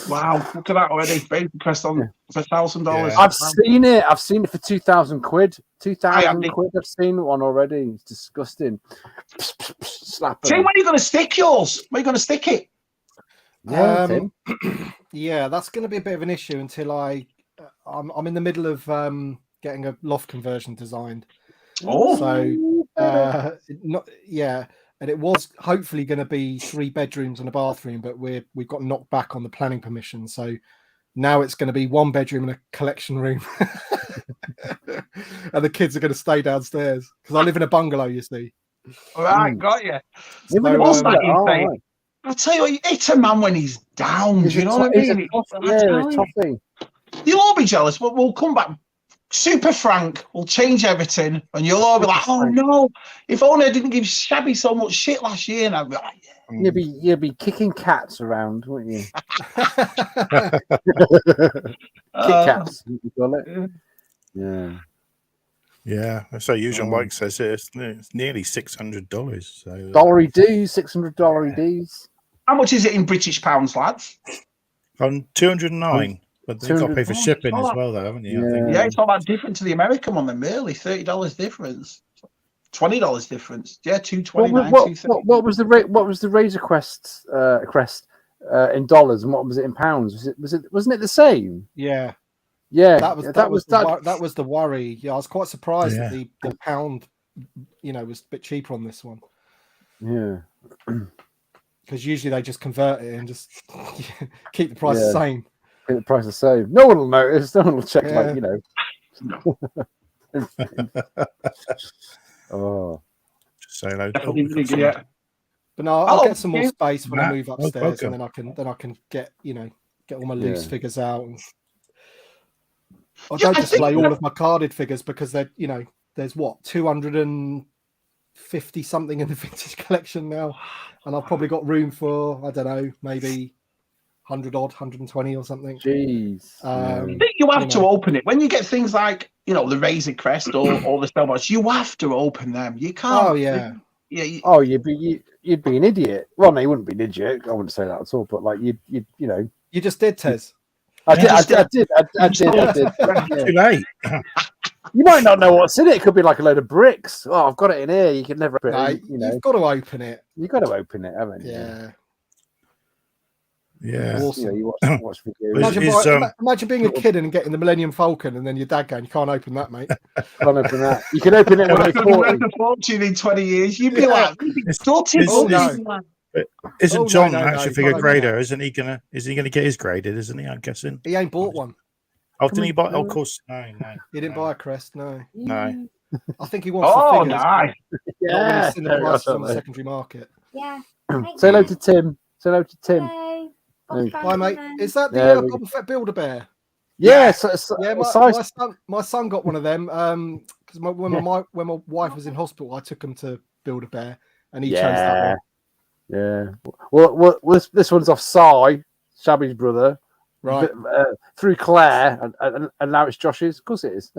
Wow, look at that already. Baby pressed on for $1,000. I've seen it. I've seen it for 2,000 quid. 2,000 quid. I've seen one already. It's disgusting. Slap. Tim, when are you going to stick yours? Where are you going to stick it? Yeah, that's going to be a bit of an issue until I'm in the middle of getting a loft conversion designed. Oh, so and it was hopefully going to be 3 bedrooms and a bathroom, but we've got knocked back on the planning permission, so now it's going to be 1 bedroom and a collection room. And the kids are going to stay downstairs because I live in a bungalow, you see. Right, got you. So, I'll tell you what, it's a man when he's down. Do you know what I mean? It's toughy. You'll all be jealous, but we'll come back super frank. We'll change everything, and you'll all be like, "Oh no! If only I didn't give Shabby so much shit last year." And I'd be like, You'd be kicking cats around, wouldn't you? Kick cats, you call it. Yeah. Yeah, so usual. Mike says it's nearly $600. So $600 dues. how much is it in British pounds, lads? on 209, but you've got to pay for shipping as well, though, haven't you? I think. Yeah, it's not that different to the American one. Then really, $30 difference, $20 difference. Yeah, $229. What was the rate? What was the Razor Crest in dollars, and what was it in pounds? Wasn't it the same? Yeah. Yeah, that was the worry. Yeah, I was quite surprised that the pound, was a bit cheaper on this one. Yeah, because usually they just convert it and just keep the price the same. Keep the price the same. No one will notice. No one will check. Oh, just say hello. But no, I'll get some more space when I move upstairs, and then I can get all my loose figures out. And I don't display all of my carded figures because they're, there's 250 something in the vintage collection now, and I've probably got room for, I don't know, maybe 100 odd, 120 or something. Jeez. I think you have to open it when you get things like the Razor Crest or the Spellbox. You have to open them. You can't. Oh yeah. Yeah. You'd be an idiot. Well, no, you wouldn't be an idiot. I wouldn't say that at all. But like you just did, Tez. I did. Too late. You might not know what's in it. It could be like a load of bricks. Oh, I've got it in here. You can never. You've got to open it. You've got to open it, haven't you? Yeah. Yeah. Awesome. You watch videos. Imagine being a kid and getting the Millennium Falcon, and then your dad going, "You can't open that, mate." Can't open that. You can open it when you're 40. A fortune in 20 years. You'd be like, Isn't John action figure grader? Isn't he gonna? Is he gonna get his graded? Isn't he? I'm guessing. He ain't bought one. Oh, didn't he buy? Oh, of course, no. He didn't buy a crest. No. I think he wants. Oh, the nice. Yeah. In the prices on the secondary market. Yeah. Say hello to Tim. Say hello to Tim. Hi, mate. Is that the Boba Fett Build-A-Bear? Yeah. My son got one of them. Because when my wife was in hospital, I took him to Build-A-Bear, and he chose that one. Yeah. Well, this one's off Shabby's brother, right? Through Claire, and now it's Josh's. Of course it is.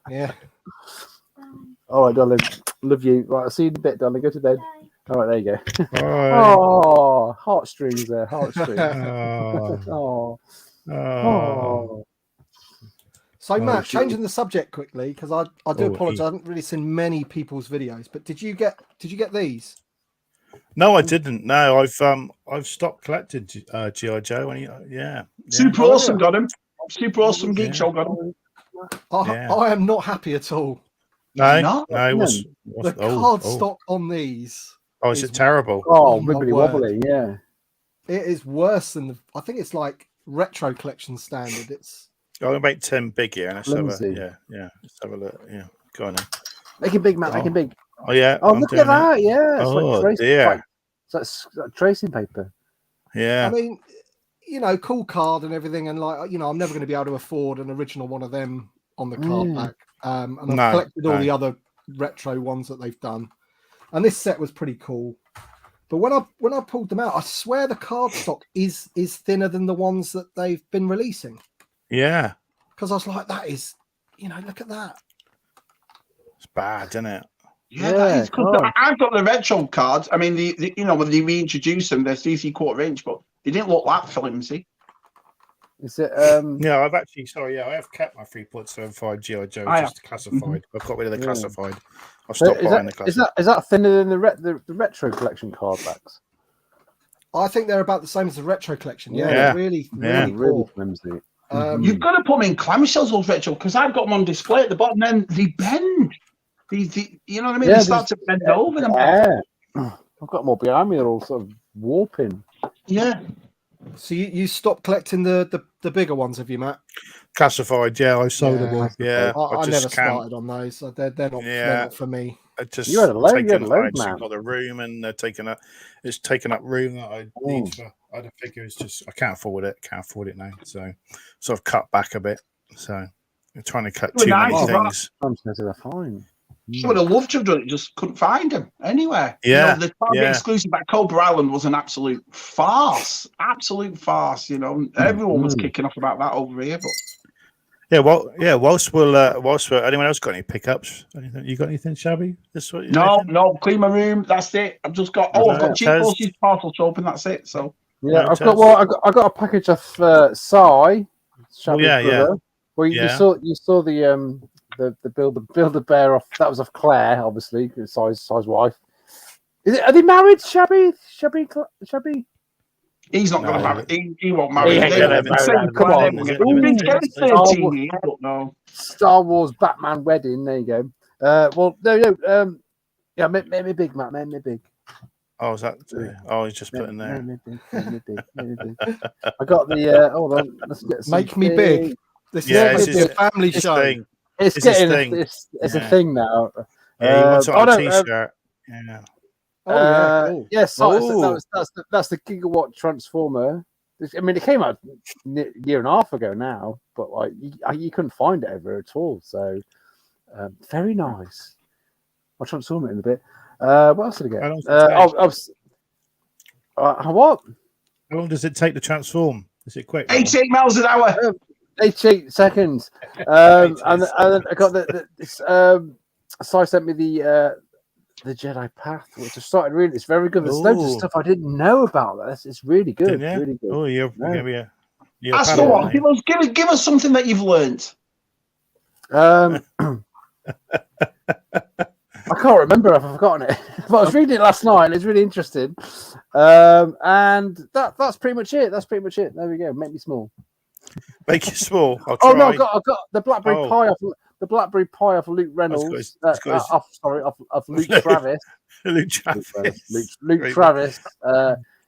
Yeah. All right, darling. Love you. Right, I'll see you in a bit, darling. Go to bed. All right, there you go. Bye. Oh, heartstrings there. Heartstrings. So, Matt, changing the subject quickly because I do apologise. I haven't really seen many people's videos, but did you get these? No, I didn't. No, I've stopped collecting G.I.joe. Super awesome. Got him. Super awesome. Geek Show got him. I am not happy at all. No. The card stock on these. Oh, is it terrible? Oh, wibbly wobbly, yeah. It is worse than I think it's like retro collection standard. It's. I'm gonna make Tim big here. Let's have a Let's have a look. Yeah, go on. Then. Make it big, Matt. Make it big. Oh yeah. Oh, look at that. Yeah. It's like it's like tracing paper. Yeah. I mean, cool card and everything, and like I'm never going to be able to afford an original one of them on the card back. And I've collected all the other retro ones that they've done. And this set was pretty cool. But when I pulled them out, I swear the card stock is thinner than the ones that they've been releasing. Yeah. Because I was like, that is, look at that. It's bad, isn't it? Yeah, that is cool. I've got the retro cards. I mean, when they reintroduced them, they're CC 1/4 inch, but they didn't look that flimsy. Is it? Yeah, I've actually. Sorry, I have kept my 3.75 G.I.joe just classified. Mm-hmm. I've got rid of the classified. I've stopped buying the classified. Is that thinner than the retro collection card backs? I think they're about the same as the retro collection. Yeah. Really flimsy. You've got to put them in clamshells, those retro, because I've got them on display at the bottom. Then they bend. You know what I mean? Yeah, They start to bend over them. Yeah. I've got more behind me. They're all sort of warping. Yeah. So you stopped collecting the bigger ones, have you, Matt? Classified, yeah, I sold them all. Yeah, I never just can't. started on those. So they're not for me. I just You had a load, I just man. got the room, and they're taking up. It's taking up room that I need for other figures. Just I can't afford it. Can't afford it now. So sort of cut back a bit. So I'm trying to cut too many things. They're fine. I would have loved to have done it, just couldn't find them anywhere. Yeah, the Target exclusive at Cobra Island was an absolute farce. Absolute farce, Everyone was kicking off about that over here. But whilst anyone else got any pickups? Anything? You got anything, Shabby? No, clean my room. That's it. I've just got I've got cheap horses parcel to open. That's it. So yeah, I got a package of Shabby's brother. Well, you saw the build a bear off. That was off Claire, obviously, size wife. Are they married, Shabby? He's not going to marry. He won't marry. Come on, no. Star Wars Batman wedding. There you go. Well, no. Yeah, make me big, Matt. Make me big. Oh, is that? Oh, he's just putting there. Make me big. I got the. Hold on. Let's get some Make me big. This is a family show. It's getting. It's a thing now. Yeah, he wants it on a t-shirt. Yeah. Cool. Yes, that's the gigawatt transformer. I mean, it came out a year and a half ago now, but like you couldn't find it ever at all. So very nice. I'll transform it in a bit. What else did I get? What? How long does it take to transform? Is it quick? 88 miles an hour. 88 seconds. And I got this. Sai sent me the Jedi Path, which I started reading. It's very good. There's loads of stuff I didn't know about. It's really good. Really good. Oh, you're going to be Ask for what? Give us something that you've learnt. I can't remember. I've forgotten it. But I was reading it last night, and it's really interesting. And that's pretty much it. There we go. Make me small. Make it small. I'll try. Oh no, I got the blackberry pie off. The blackberry pie off Luke Reynolds. Off Luke Travis. Luke Travis. Luke Travis.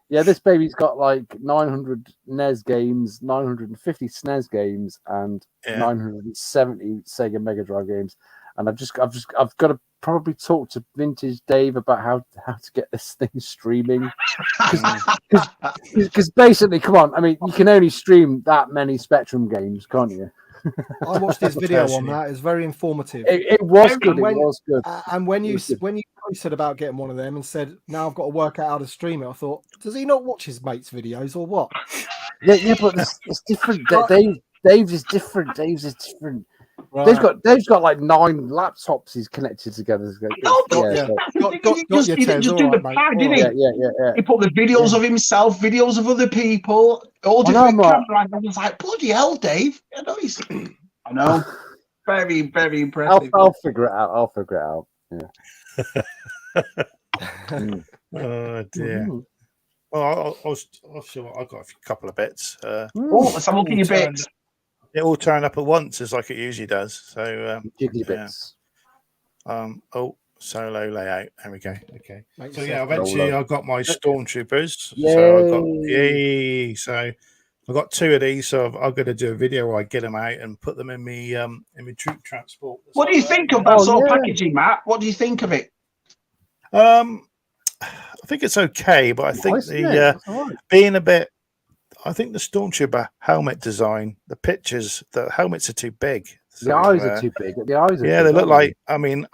Yeah, this baby's got like 900 NES games, 950 SNES games, and 970 Sega Mega Drive games. And I've got to probably talk to Vintage Dave about how to get this thing streaming. Because basically, come on, I mean, you can only stream that many Spectrum games, can't you? I watched his video on that. It's very informative. It was good. It was good. And when you said about getting one of them and said, now I've got to work out how to stream it, I thought, does he not watch his mates' videos or what? Yeah, but it's different. Dave's is different. Right. Dave's got like 9 laptops he's connected together. Got your Tez, all right, mate. Yeah. He put the videos of himself, videos of other people, all different cameras. I was like, bloody hell, Dave. I know. Very, very impressive. I'll figure it out. Yeah. Oh dear. Well, I'll show. I've got a couple of bits. Let's have a look at your bits. It all turned up at once, as like it usually does. So jiggly bits. Solo layout. There we go. Okay. Make so eventually I got my stormtroopers. Yay. So I got 2 of these. So I'm going to do a video where I get them out and put them in my troop transport. What do you think of that sort of packaging, Matt? What do you think of it? I think it's okay, but I think being a bit. I think the Stormtrooper helmet design, the pictures, the helmets are too big. So, the eyes are too big. The eyes are they look like. I mean,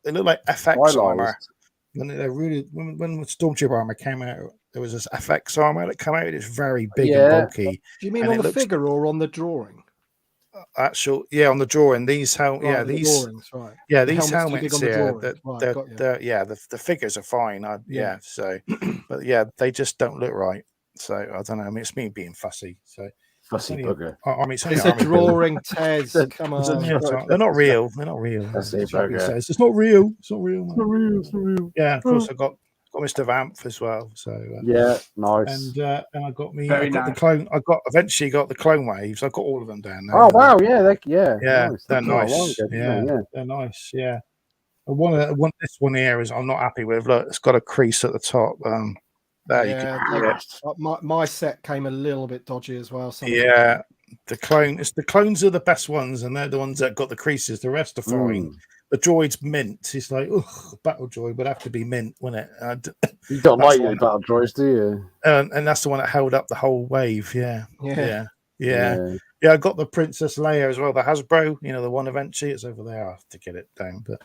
they look like FX armor. When when Stormtrooper armor came out, there was this FX armor that came out. It's very big and bulky. Do you mean on the figure or on the drawing? On the drawing. These these drawings, right? Yeah, these helmets here. The figures are fine. So, but they just don't look right. So I don't know. I mean, it's me being fussy. So fussy bugger. I mean, it's a drawing, Tez. Come on, they're not real. They're not real. That's it's not real. It's not real. It's not real. Yeah, of course I got Mr. Vamp as well. So nice. And I got the clone. I eventually got the clone waves. I got all of them down there. Oh wow, yeah, nice. They're nice. Yeah, they're nice. Yeah. want this one here is I'm not happy with. Look, it's got a crease at the top. There you can. My set came a little bit dodgy as well. Yeah, the clones are the best ones, and they're the ones that got the creases. The rest are fine. The droid's mint. It's like, battle droid would have to be mint, wouldn't it? You don't like your battle droids, do you? And that's the one that held up the whole wave. Yeah. I got the Princess Leia as well, the Hasbro. You know, the one eventually. It's over there. I have to get it down, but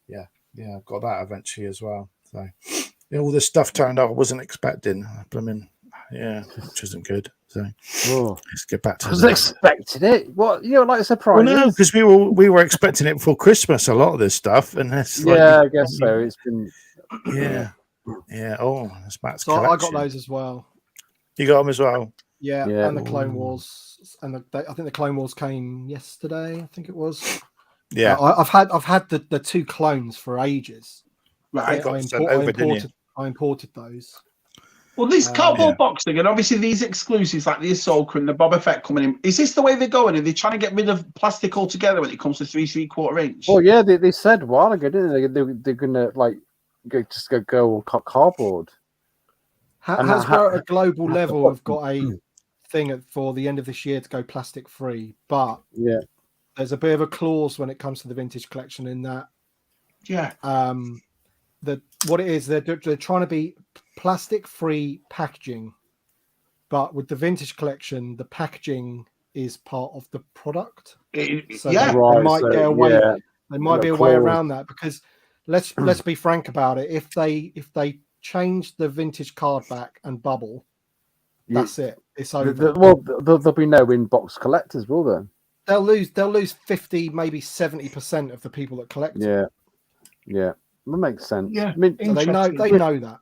yeah, I got that eventually as well. So all this stuff turned out I wasn't expecting. Which isn't good. So let's get back to. I was expecting it. What, like a surprise? Well, no, because we were expecting it before Christmas. A lot of this stuff, and it's I guess so. It's been Oh, it's Matt's so collection. I got those as well. You got them as well. Yeah. And the Clone Wars, and I think the Clone Wars came yesterday. I think it was. Yeah, I've had the two clones for ages. Right, I imported those. Well, this cardboard box thing, and obviously these exclusives like the Ahsoka and the Boba Fett coming in. Is this the way they're going? Are they trying to get rid of plastic altogether when it comes to 3 3/4 inch? Oh yeah, they said a while ago, didn't they? They're gonna go all cardboard. Hasbro at a global level have got a thing for the end of this year to go plastic free, but there's a bit of a clause when it comes to the vintage collection in that. What it is, they're trying to be plastic free packaging, but with the vintage collection, the packaging is part of the product. They might get away. They might be a way around that, because let's be frank about it. If they change the vintage card back and bubble, that's it. It's over. There'll be no in-box collectors, will there? They'll lose 50, maybe 70% of the people that collect it. Yeah. That makes sense. Yeah, I mean, they know that.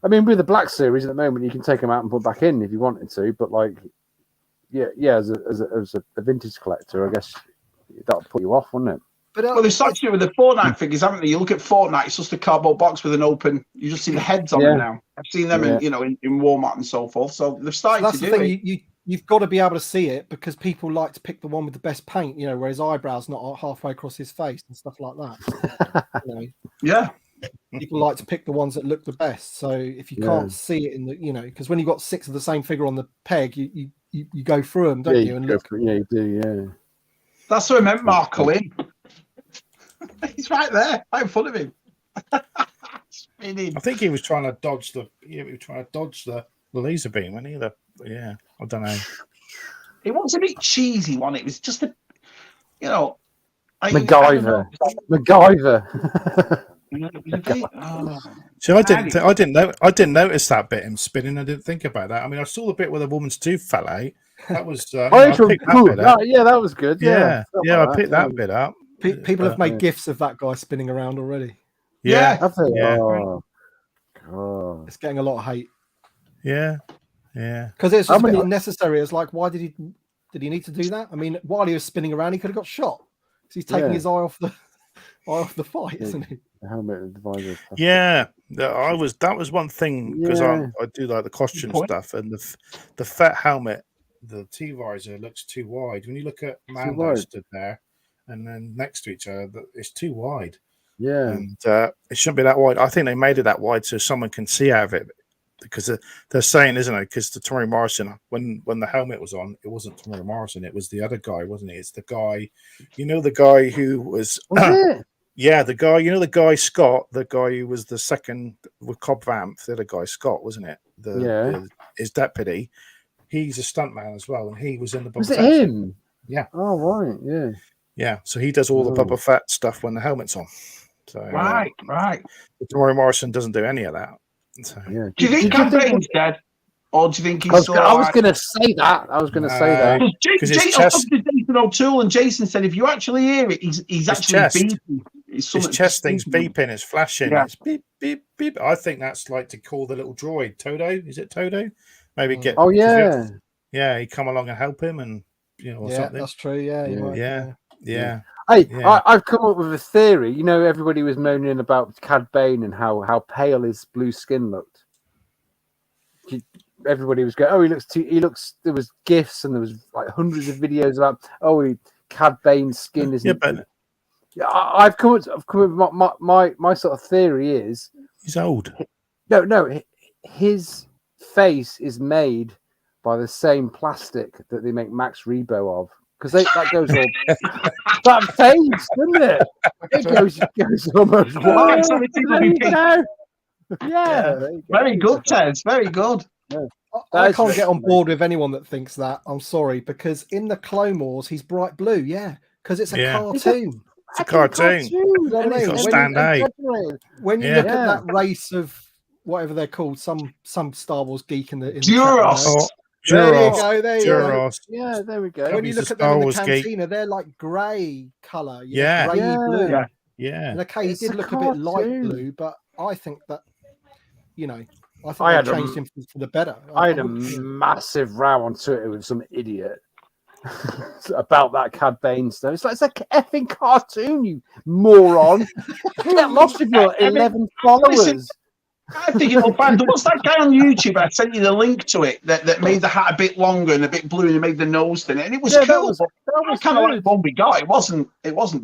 I mean, with the Black Series at the moment, you can take them out and put back in if you wanted to. But as a vintage collector, I guess that'll put you off, wouldn't it? But they started to do with the Fortnite figures, haven't they? You look at Fortnite; it's just a cardboard box with an open. You just see the heads on them now. I've seen them in Walmart and so forth. So they've started to do it. You've got to be able to see it, because people like to pick the one with the best paint, where his eyebrows not halfway across his face and stuff like that. Yeah. People like to pick the ones that look the best. So if you can't see it in the, because when you've got 6 of the same figure on the peg, you go through them, don't you? And look. You do, yeah. That's what I meant, Marco. He's right there, right in front of him. I think he was trying to dodge the laser beam, wasn't he? I don't know. It was a bit cheesy one. It was just MacGyver. So I didn't notice that bit, him spinning. I didn't think about that. I mean, I saw the bit where the woman's tooth fell out. That was that was good. I picked that bit up. People have made gifs of that guy spinning around already. Oh, God. It's getting a lot of hate. Yeah. Because it's just a bit unnecessary. It's like, why did he need to do that? I mean, while he was spinning around, he could have got shot. So he's taking his eye off the fight, isn't he? The helmet and the visor. That was one thing, because I do like the costume stuff, and the Fett helmet, the T-visor looks too wide. When you look at Mando stood there and then next to each other, it's too wide. Yeah. And it shouldn't be that wide. I think they made it that wide so someone can see out of it, because they're saying, isn't it? Because the Tamari Morrison, when the helmet was on, it wasn't Tamari Morrison, it was the other guy, wasn't it? It's the guy, the guy who was it? Yeah, the guy, the guy Scott, the guy who was the second with Cobb Vanth, the other guy Scott, wasn't it? His deputy. He's a stuntman as well, and he was in the Boba Fett. Was it him? Yeah. Oh, right, yeah. Yeah, so he does all the Boba Fett stuff when the helmet's on. So right. Tamari Morrison doesn't do any of that. So. Yeah. Do you think Campaign's dead? Or do you think he's I was going to say that. Because Jason O'Toole, and Jason said if you actually hear it, he's actually beeping. His chest thing's beeping, it's flashing, it's beep, beep, beep. I think that's like to call the little droid. Toto? Is it Toto? Maybe get. Oh, yeah. Yeah, he'd come along and help him, and or something. That's true. Yeah. Hey, I've come up with a theory. Everybody was moaning about Cad Bane and how pale his blue skin looked. Everybody was going, he looks. There was gifs and there was like hundreds of videos about, Cad Bane's skin isn't. Yeah, Yeah, I've come with my sort of theory is He's old. no, his face is made by the same plastic that they make Max Rebo of, because that goes all that fades, doesn't it? It goes almost white. So it's There you go. Yeah, there you go. Very good, Tez. Very good. Yeah. I can't get on board with anyone that thinks that. I'm sorry, because in the Clone Wars, he's bright blue. Yeah, because it's a cartoon. It's a cartoon. You know what I mean? Stand out. When you look at that race of whatever they're called, some Star Wars geek in the Duros. There you go. There you go. Yeah, there we go. When you look at them in the cantina, they're like grey colour. Grey blue. Yeah. And okay, he did look a bit light blue, but I think that, I think I they changed him for the better. I had a massive row on Twitter with some idiot about that Cad Bane stuff. It's like a effing cartoon, you moron. Get lost with your 11 followers. I think it'll find. What's that guy on YouTube? I sent you the link to it that made the hat a bit longer and a bit blue and made the nose thin, and it was cool. That was kind of like one we got. It wasn't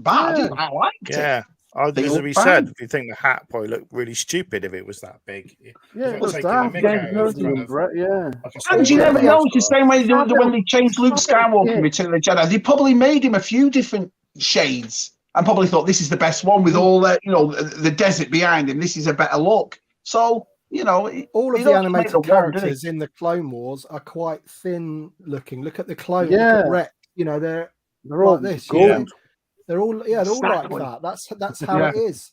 bad. Yeah. I liked it. Yeah. As we said, if you think the hat probably looked really stupid if it was that big. Yeah, it was taking that. the mick And you never know. It's the same way when they changed Luke Skywalker in Return of the Jedi. They probably made him a few different shades and probably thought this is the best one with all the the desert behind him. This is a better look. So all of the animated characters in the Clone Wars are quite thin looking. Look at the clone. Look at Rex. They're all like this. Gold. They're all like that. That's how it is.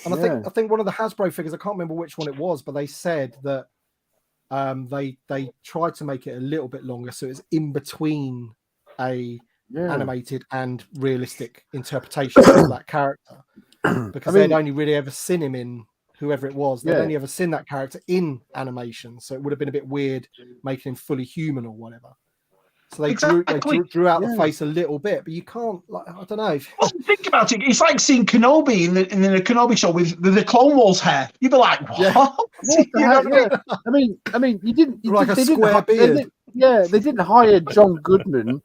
And I think one of the Hasbro figures, I can't remember which one it was, but they said that they tried to make it a little bit longer, so it's in between a animated and realistic interpretation of that character, because they'd only really ever seen him in whoever it was. They'd only ever seen that character in animation, so it would have been a bit weird making him fully human or whatever. So they drew out the face a little bit, but you can't. I don't know. Well, think about it. It's like seeing Kenobi in the Kenobi show with the Clone Wars hair. You'd be like, "What?" I mean, you didn't like a square beard. They didn't hire John Goodman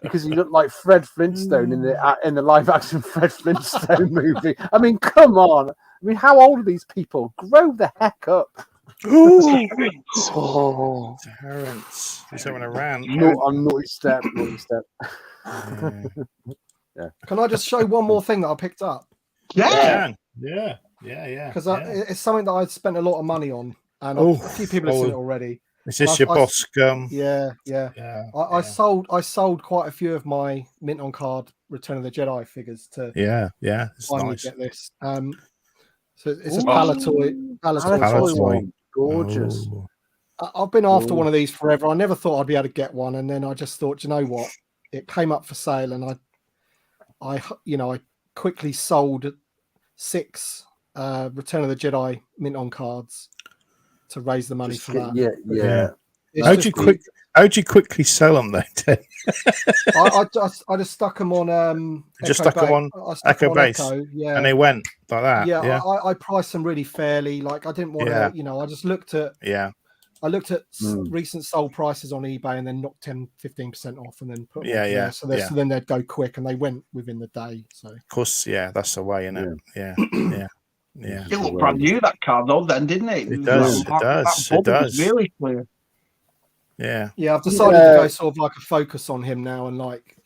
because he looked like Fred Flintstone in the live action Fred Flintstone movie. I mean, come on. I mean, how old are these people? Grow the heck up. Terrence. He's having a rant. Naughty step. Yeah. Can I just show one more thing that I picked up? Yeah. Because it's something that I spent a lot of money on, and a few people have seen it already. Is this your Bossk? I sold quite a few of my mint on card Return of the Jedi figures to it's finally nice. get this. So it's a Palatoy one. Gorgeous. I've been after one of these forever. I never thought I'd be able to get one, and then I just thought, you know what? It came up for sale, and I quickly sold 6 Return of the Jedi mint on cards to raise the money for that. Yeah. How'd you quickly sell them though, Ted? I just stuck them on Echo Base, and they went like that. I priced them really fairly. Like I didn't want to, I just looked at recent sold prices on eBay and then knocked 10-15% off and then put them there. So then they'd go quick, and they went within the day. So of course, that's the way, isn't it? Yeah. It looked brand new, that card though, then, didn't it? It does. It does. Really clear. Yeah. I've decided to go sort of like a focus on him now, and like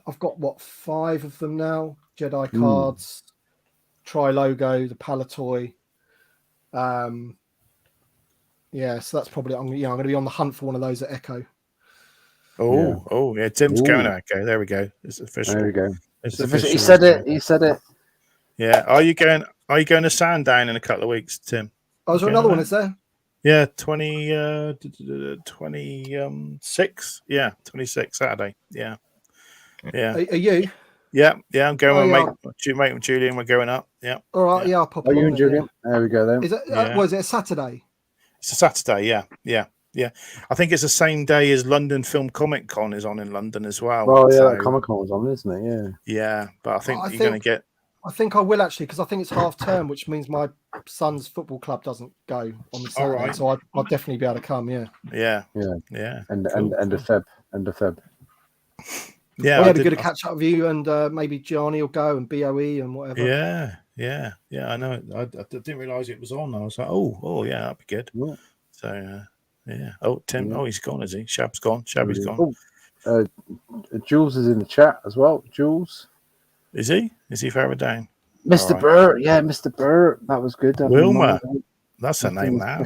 I've got 5 of them now: Jedi cards, Tri Logo, the Palatoy. So that's probably I'm going to be on the hunt for one of those at Echo. Tim's going to Echo. There we go. It's official. There we go. It's official. He said it. Yeah. Are you going to Sandown in a couple of weeks, Tim? Oh, is there another one? Is there? Yeah, 26. Yeah, 26 Saturday. Yeah. Are you? Yeah. I'm going with mate Julian. We're going up. Yeah. All right. Yeah, I'll pop. Are you and Julian? There we go. Then is it? Was it a Saturday? It's a Saturday. Yeah. I think it's the same day as London Film Comic Con is on in London as well. Oh yeah, Comic Con was on, isn't it? Yeah, but I think you're going to get. I think I will actually, because I think it's half term, which means my son's football club doesn't go on the Saturday, right. So I'll definitely be able to come. Yeah. End of Feb. Yeah, it'd be good to catch up with you, and maybe Johnny will go, and BOE and whatever. Yeah. I know. I didn't realize it was on. I was like, oh, yeah, that'd be good. Yeah. So, yeah. Oh, Tim. Yeah. Oh, he's gone, is he? Shab's gone. Shabby's gone. Oh, Jules is in the chat as well. Jules, Is he? Is he further down? Mr. Right. Burr. Yeah, Mr. Burr. That was good. Wilma. That's a name now.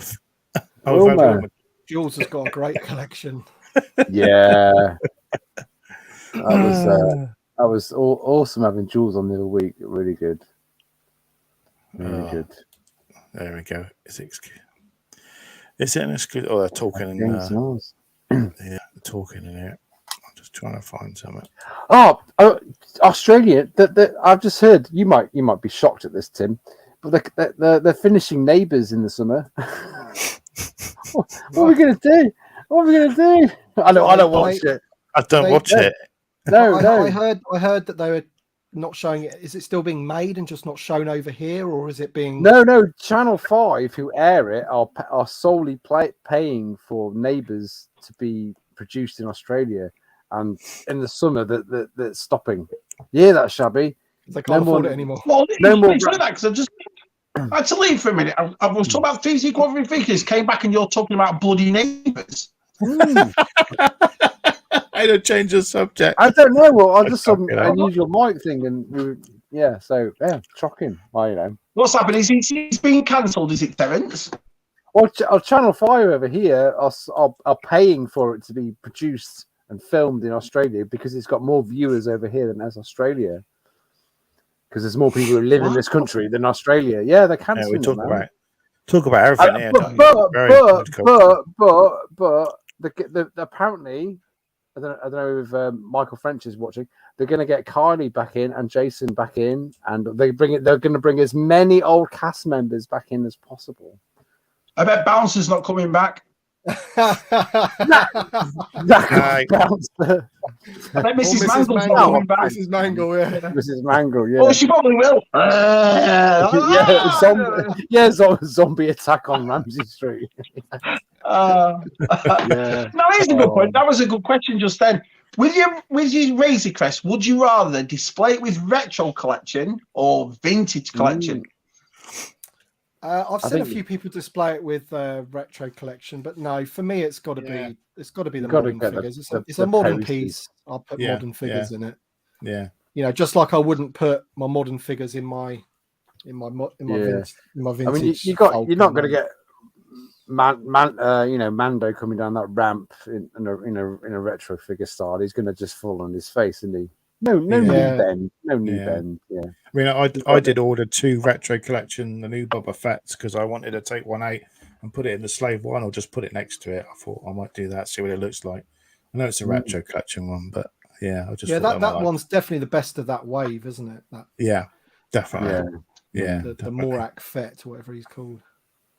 Wilma. Jules has got a great collection. Yeah. That was awesome having Jules on the other week. Really good. Really good. There we go. Is it an excuse? Oh, they're talking in yeah, talking in here. I'm just trying to find something. Oh, Australia. I've just heard. You might be shocked at this, Tim, but they're finishing Neighbours in the summer. What are we gonna do? What are we gonna do? I don't watch it. I don't watch it. No. I heard that they were not showing it. Is it still being made and just not shown over here, or is it being? No. Channel 5, who air it, are solely paying for Neighbours to be produced in Australia, and in the summer that's stopping. Yeah, that's Shabby. They can't afford it anymore. Well, no more. That because I had to leave for a minute. I was talking about 3D quadric figures, came back, and you're talking about bloody Neighbours. I don't change the subject. I don't know. Well, I just saw an unusual mic thing, and shocking. Well, you know. What's happened? Is he's being cancelled? Is it Terence? Well, Channel 5 over here are paying for it to be produced and filmed in Australia because it's got more viewers over here than as Australia. Because there's more people who live in this country than Australia. Yeah, they're cancelling we talk it, about everything here. But apparently, I don't know if Michael French is watching. They're going to get Kylie back in and Jason back in, and they're going to bring as many old cast members back in as possible. I bet Bouncer's not coming back. Bouncer. I bet Mrs. Mangle's not coming back. Mrs. Mangle, yeah. Mrs. Mangle, yeah. Oh, she probably will. Zombie attack on Ramsey Street. No, here's a good point. That was a good question just then. With your Razor Crest, would you rather display it with retro collection or vintage collection? I've seen a few people display it with retro collection, but no, for me it's got to be the modern figures. It's a modern piece. I'll put modern figures in it. Yeah, you know, just like I wouldn't put my modern figures in my vintage. I mean, you're not going to get Mando coming down that ramp in a retro figure style. He's going to just fall on his face, isn't he? No knee bend. Yeah. I mean, I did order 2 retro collection, the new Boba Fett's, because I wanted to take one out and put it in the Slave One or just put it next to it. I thought I might do that, see what it looks like. I know it's a retro collection one, but I just that one's definitely the best of that wave, isn't it? Definitely. Yeah. The Morak Fett, whatever he's called.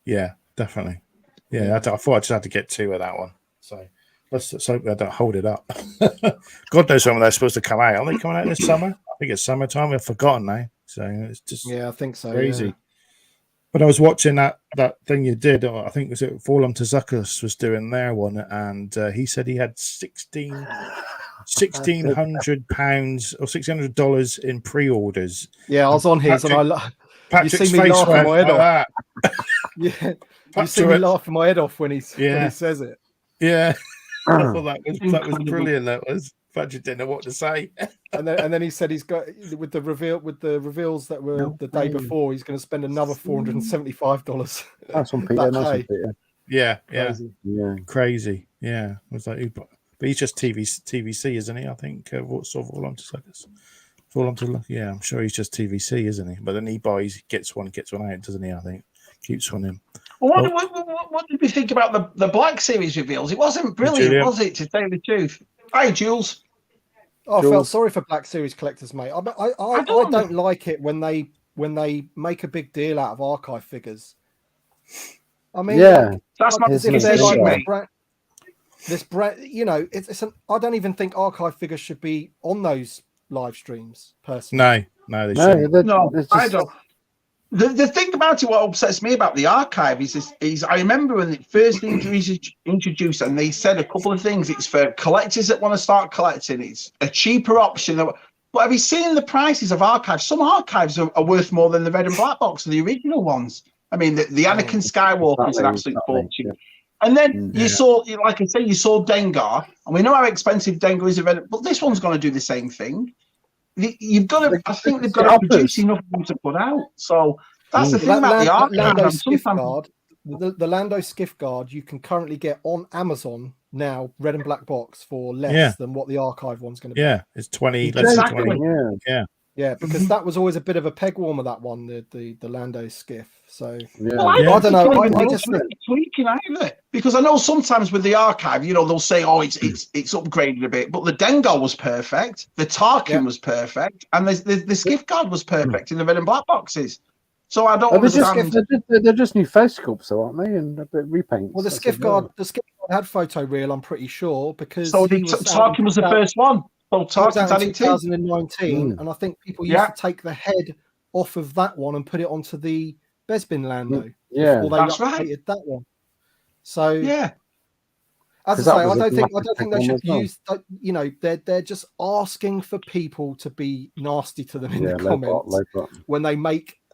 Yeah, definitely. Yeah, I thought I just had to get 2 of that one. So let's hope I don't hold it up. God knows when they're supposed to come out. Are they coming out this summer? I think it's summertime. I've forgotten now. So it's just I think so. Crazy. Yeah. But I was watching that thing you did. I think was it Forlum to Zuckus was doing their one, and he said he had £1,600 or $1,600 in pre-orders. Yeah, I was on his, and you see me laughing my head off. Yeah, you see me laughing my head off when he says it. Yeah, I thought that was brilliant. That was. Patrick didn't know what to say. and then he said he's got with the reveals that were the day before, he's going to spend another $475. That's on Peter. Yeah, crazy. Yeah, it was like, but he's just TVC, isn't he? I think what sort of all on to suckers. Yeah, I'm sure he's just TVC, isn't he? But then he gets one out, doesn't he? I think keeps one in. Well, what did we think about the Black Series reveals? It wasn't brilliant, was it? To tell the truth. Hi, Jules. I felt sorry for Black Series collectors, mate. I don't like it when they make a big deal out of archive figures. I mean, that's my position, mate. This brand, you know, I don't even think archive figures should be on those live streams. Personally, no, they shouldn't. No, I don't. The thing about it, what upsets me about the archive is I remember when it first introduced, and they said a couple of things. It's for collectors that want to start collecting. It's a cheaper option. But have you seen the prices of archives? Some archives are worth more than the red and black box, the original ones. I mean, the Anakin Skywalker is an absolute fortune. Yeah. And then you saw, like I say, you saw Dengar, and we know how expensive Dengar is, but this one's going to do the same thing. You've got to. I think they've got to produce enough of them to put out. So that's the thing about the archive. Lando Skiff Guard, the Lando Skiff Guard, you can currently get on Amazon now, red and black box for less than what the archive one's going to be. Yeah, it's 20. Exactly. 20. Yeah, because that was always a bit of a peg warmer, that one, the Lando Skiff. So I don't know. I just tweaking either, because I know sometimes with the archive, they'll say, "Oh, it's upgraded a bit," but the Dengar was perfect, the Tarkin was perfect, and the Skiff Guard was perfect in the red and black boxes. So I don't understand. They're just new face sculpts, aren't they? And a bit repaints. Well, the Skiff Guard had photo real, I'm pretty sure, because Tarkin was the first one. So Tarkin's had it too. 2019, and I think people used to take the head off of that one and put it onto the Bespin Lando. Yeah, that's right. That one. So yeah, as I say, I don't think they should use. They're just asking for people to be nasty to them in the comments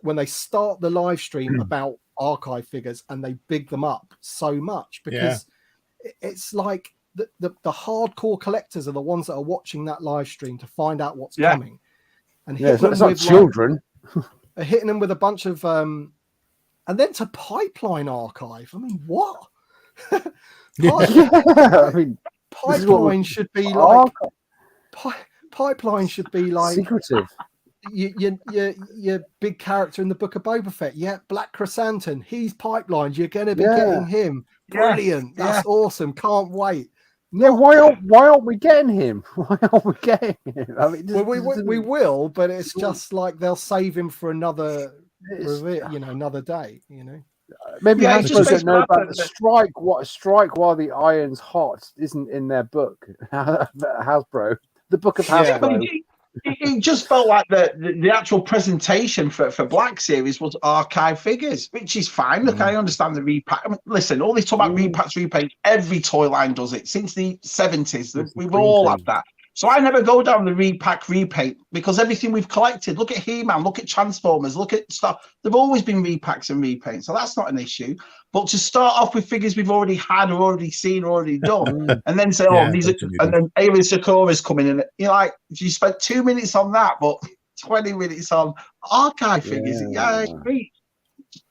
when they start the live stream about archive figures and they big them up so much, because it's like the hardcore collectors are the ones that are watching that live stream to find out what's coming, and it's not children. Hitting them with a bunch of and then to pipeline archive. I mean, what? I mean, pipeline should be like pipeline should be like secretive. Your big character in the Book of Boba Fett. Yeah, Black Chrysanthemum. He's pipelined. You're going to be getting him. Brilliant. That's awesome. Can't wait. Yeah, why aren't we getting him? Why aren't we getting him? I mean, we will, but it's just like they'll save him for another day. Maybe Hasbro don't know about the strike. What strike while the iron's hot isn't in their book. Hasbro, the Book of Hasbro. It just felt like the actual presentation for Black Series was archive figures, which is fine. Look, I understand the repack. I mean, listen, all this talk about repacks, repaint, every toy line does it since the 70s. We've all had that. So I never go down the repack, repaint, because everything we've collected, look at He-Man, look at Transformers, look at stuff. They've always been repacks and repaints, so that's not an issue. But to start off with figures we've already had, or already seen, or already done, and then say, these are, and then Alien Sokora's coming in, you're like, you spent 2 minutes on that, but 20 minutes on archive figures. I agree.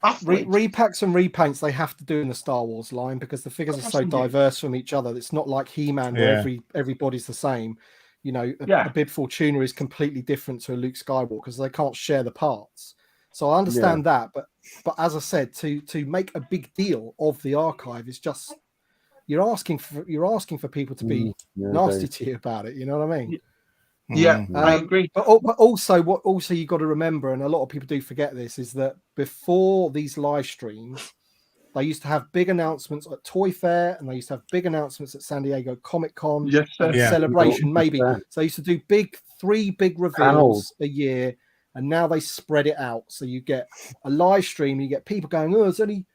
Repacks and repaints they have to do in the Star Wars line, because the figures are so diverse from each other. It's not like He-Man where everybody's the same. A Bib Fortuna is completely different to a Luke Skywalker because they can't share the parts. So I understand that, but as I said, to make a big deal of the archive is just you're asking for people to be nasty to you about it. You know what I mean? Yeah, I agree. But also you got to remember, and a lot of people do forget this, is that before these live streams, they used to have big announcements at Toy Fair, and they used to have big announcements at San Diego Comic-Con, Celebration, maybe. So they used to do three big reveals a year, and now they spread it out. So you get a live stream, and you get people going, there's only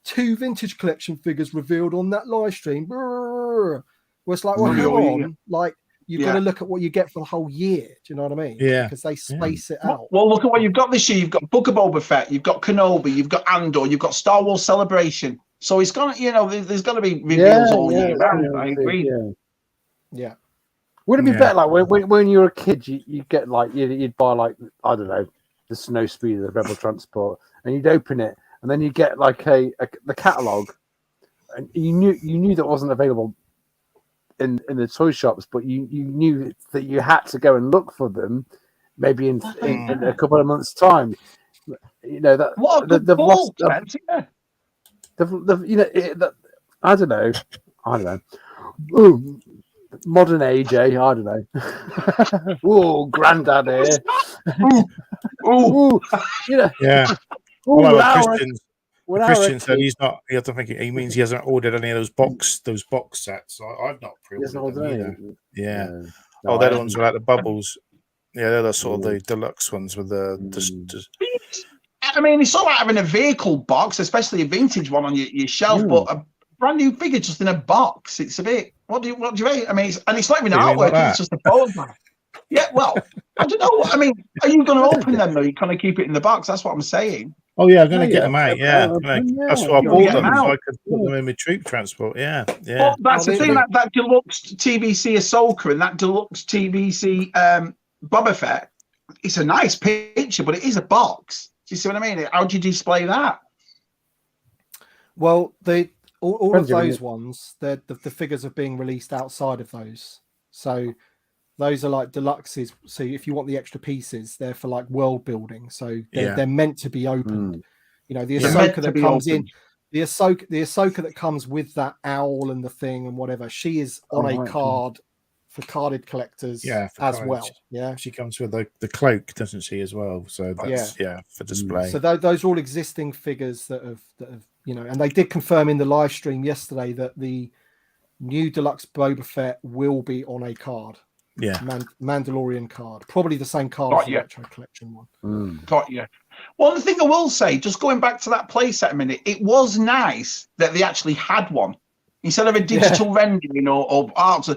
2 vintage collection figures revealed on that live stream. Well, it's like, well, hang on, like, you've got to look at what you get for the whole year. Do you know what I mean? Yeah. Because they space it out. Well, look at what you've got this year. You've got Book of Boba Fett, you've got Kenobi, you've got Andor, you've got Star Wars Celebration. So it's gonna, there's gonna be reveals all year round. I agree. Yeah. Would it be better like when you were a kid, you get like you'd buy like, I don't know, the Snow Speeder, the Rebel Transport, and you'd open it, and then you get like the catalogue, and you knew that wasn't available in the toy shops, but you knew that you had to go and look for them, maybe in a couple of months' time. That they've lost. I don't know. Ooh, modern age, I don't know. Oh, granddad here. Ooh, yeah. Ooh, Christian said he's not. You have to think he means he hasn't ordered any of those box sets. I've not pre-ordered them either. Yeah. No, they're the ones with like the bubbles. Yeah, they're the sort of the deluxe ones with the. I mean, it's all like having a vehicle box, especially a vintage one on your shelf, but a brand new figure just in a box. It's a bit. What do you mean? I mean, it's not even artwork. It's just a photograph. Yeah, well, I don't know. I mean, are you going to open them or are you going to keep it in the box? That's what I'm saying. Oh yeah, I'm going to get them out. Yeah, that's why I bought them. So I could put them in my troop transport. Yeah. But that's the thing. That deluxe TBC Ahsoka and that deluxe TBC Boba Fett. It's a nice picture, but it is a box. Do you see what I mean? How do you display that? Well, all of those ones, the figures are being released outside of those. So those are like deluxes. So if you want the extra pieces, they're for like world building. So they're meant to be opened. You know, the Ahsoka that comes in, the Ahsoka that comes with that owl and the thing and whatever, she is on a card for carded collectors as well. Yeah, she comes with the cloak, doesn't she, as well? So that's for display. So those are all existing figures that have you know, and they did confirm in the live stream yesterday that the new deluxe Boba Fett will be on a card. Yeah, Mandalorian card, probably the same card as the retro collection one. Got you. Well, the thing I will say, just going back to that playset a minute, it was nice that they actually had one instead of a digital rendering or art. I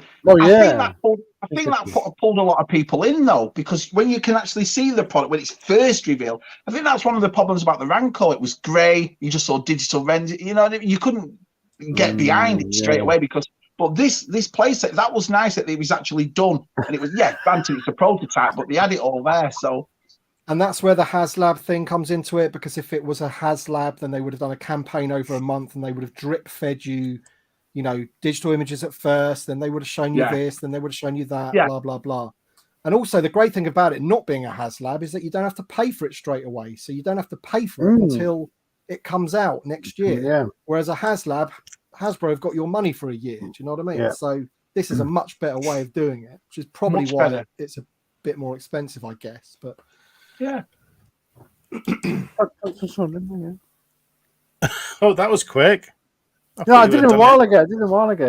think that pulled a lot of people in though, because when you can actually see the product when it's first revealed, I think that's one of the problems about the Ranco. It was grey. You just saw digital render. You know, you couldn't get behind it straight away because. But this playset, that was nice that it was actually done, and it was granted it's a prototype, but they had it all there. So, and that's where the HasLab thing comes into it, because if it was a HasLab, then they would have done a campaign over a month, and they would have drip fed you, you know, digital images at first, then they would have shown you this, then they would have shown you that, blah blah blah. And also the great thing about it not being a HasLab is that you don't have to pay for it straight away, so you don't have to pay for it until it comes out next year. Yeah. Whereas a HasLab, Hasbro have got your money for a year. Do you know what I mean? Yeah. So this is a much better way of doing it, which is probably why it's a bit more expensive, I guess. But yeah. Oh, that was quick. I did it a while ago.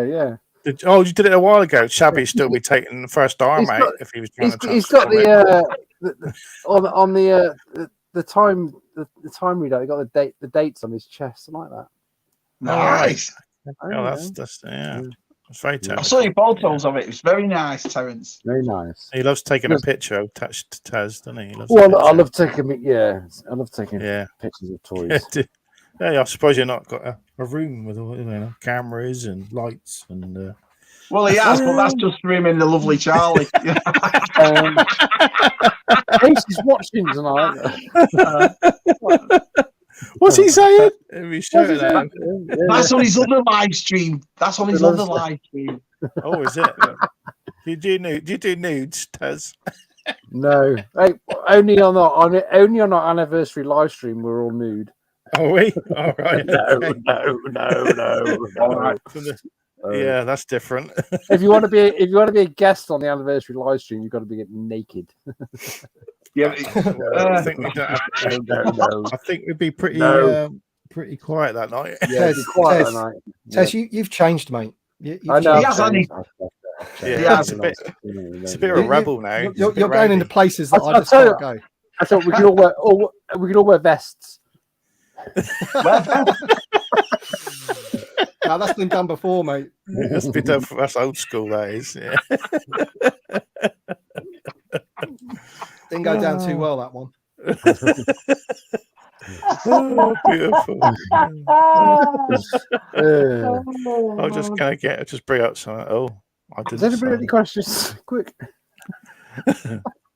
Yeah. You did it a while ago. Shabby still be taking the first arm out if he was trying to. He's got on the time reader. He got the dates on his chest, something like that. Nice. That's It's very I saw your photos of it. It's very nice, Terence. Very nice. He loves taking a picture attached to Taz, doesn't he? I love taking pictures of toys. Yeah, I suppose you've not got a room with all cameras and lights and. Well, he has, but that's just for him in the lovely Charlie. Casey's watching tonight. What's he saying? That's on his other live stream. Oh, is it? Do you do nudes, Taz? No, only on our anniversary live stream. We're all nude. Are we? All right. No. All right. Yeah, that's different. If you want to be a guest on the anniversary live stream, you've got to be getting naked. Yeah, I think I think we'd be pretty quiet that night. Yeah, quiet that night. Tess, you've changed, mate. I know. It's a bit of a rebel now. You're going into places that I just can't go. I thought we could all wear vests. Now that's been done before, mate. That's old school, that is. Yeah. Didn't go down too well, that one. Oh, beautiful. I'm just gonna just bring up something. Does anybody have any questions? Quick.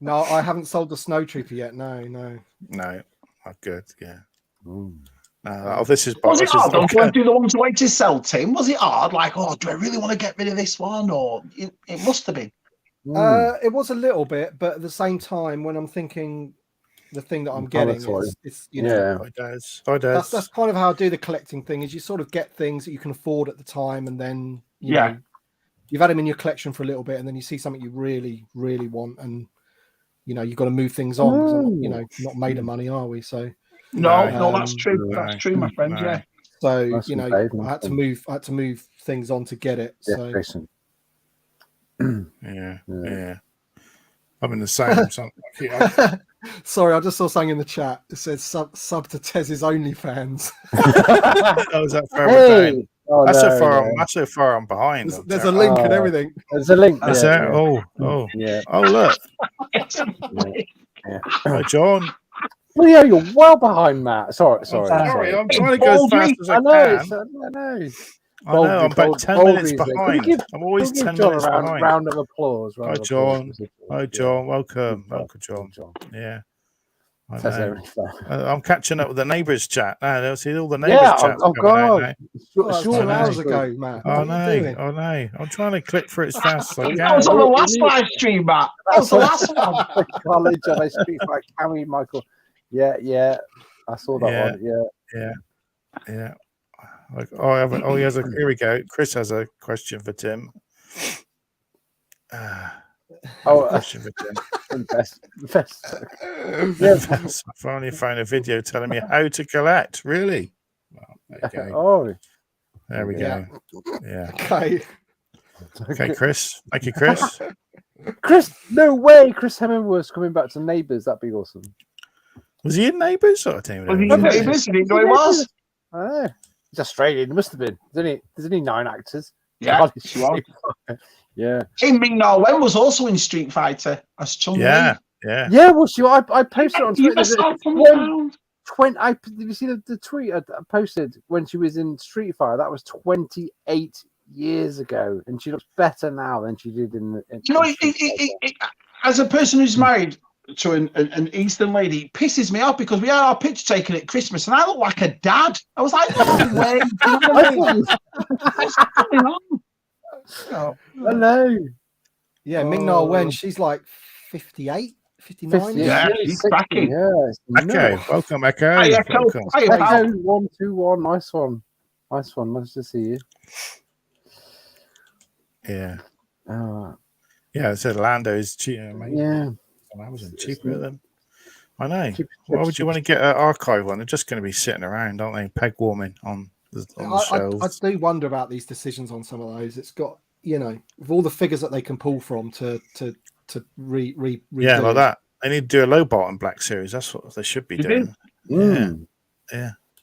No, I haven't sold the Snow Trooper yet. No. Oh, good. Yeah. Was it hard? Going through the ones waiting to sell, Tim? Was it hard? Like, do I really want to get rid of this one? Or it must have been. It was a little bit, but at the same time, when I'm thinking the thing that I'm getting is that's kind of how I do the collecting thing. Is you sort of get things that you can afford at the time, and then you know, you've had them in your collection for a little bit, and then you see something you really, really want, and you know you've got to move things on. Because not made of money, are we? So. No, that's true. That's true, my friend. No. Yeah. So I had to move things on to get it. Yeah. I'm in the same. Sorry, I just saw something in the chat. It says sub to Tez's OnlyFans. Oh, is that further down? Oh, That's no, so far. no. That's so far. I'm behind. There's a link and everything. There's a link. Is Yeah, there? yeah. Oh, Yeah. oh, look. Yeah. Hi, John. Well, yeah, you're well behind, Matt. Sorry. I'm trying to go as fast as I know. can. I know. I'm about 10 minutes behind. I'm always 10 minutes behind. Round of applause. Hi, John. Hi, John. Welcome. Welcome, John. Yeah. I'm catching up with the neighbours chat now. They'll see all the neighbours chat. Oh, God. Short hours ago, Matt. Oh, no. I'm trying to click for it as fast as I can. That was on the last live stream, Matt. That was the last one. College and I speak like Cammy Michael. Yeah. I saw that one. Yeah. Like, here we go. Chris has a question for Tim. Question for Tim. Best. I finally found a video telling me how to collect. Really? Well, there we go. Yeah. Okay, Chris. Thank you, Chris. Chris, no way. Chris Hemingway's coming back to Neighbours. That'd be awesome. Was he in Neighbours? Was he in Neighbours? You didn't know he was? I know. He's Australian. He must have been. There's only 9 actors. Yeah. Yeah. Hey, M.a.s.k was also in Street Fighter as Chun-Li. Yeah. Well, I posted on Twitter. Have you seen the tweet I posted when she was in Street Fighter? That was 28 years ago, and she looks better now than she did in. As a person who's married to an Eastern lady, it pisses me off because we had our picture taken at Christmas, and I look like a dad. I was like, no way. What's going on? Hello. Yeah, M.a.s.k, she's like 58, 59. Yeah, she's cracking. Yeah, Echo, welcome, Echo. Hi, Echo. Echo 121. Nice one. Nice to see you. Yeah. Yeah, I said Lando's cheaper, mate. Yeah. On Amazon, cheaper than them. I know. Why would you want to get an archive one? They're just going to be sitting around, aren't they? Peg warming on the shelves. I do wonder about these decisions on some of those. It's got, with all the figures that they can pull from to re yeah, like that. They need to do a low bottom Black Series. That's what they should be doing. Yeah.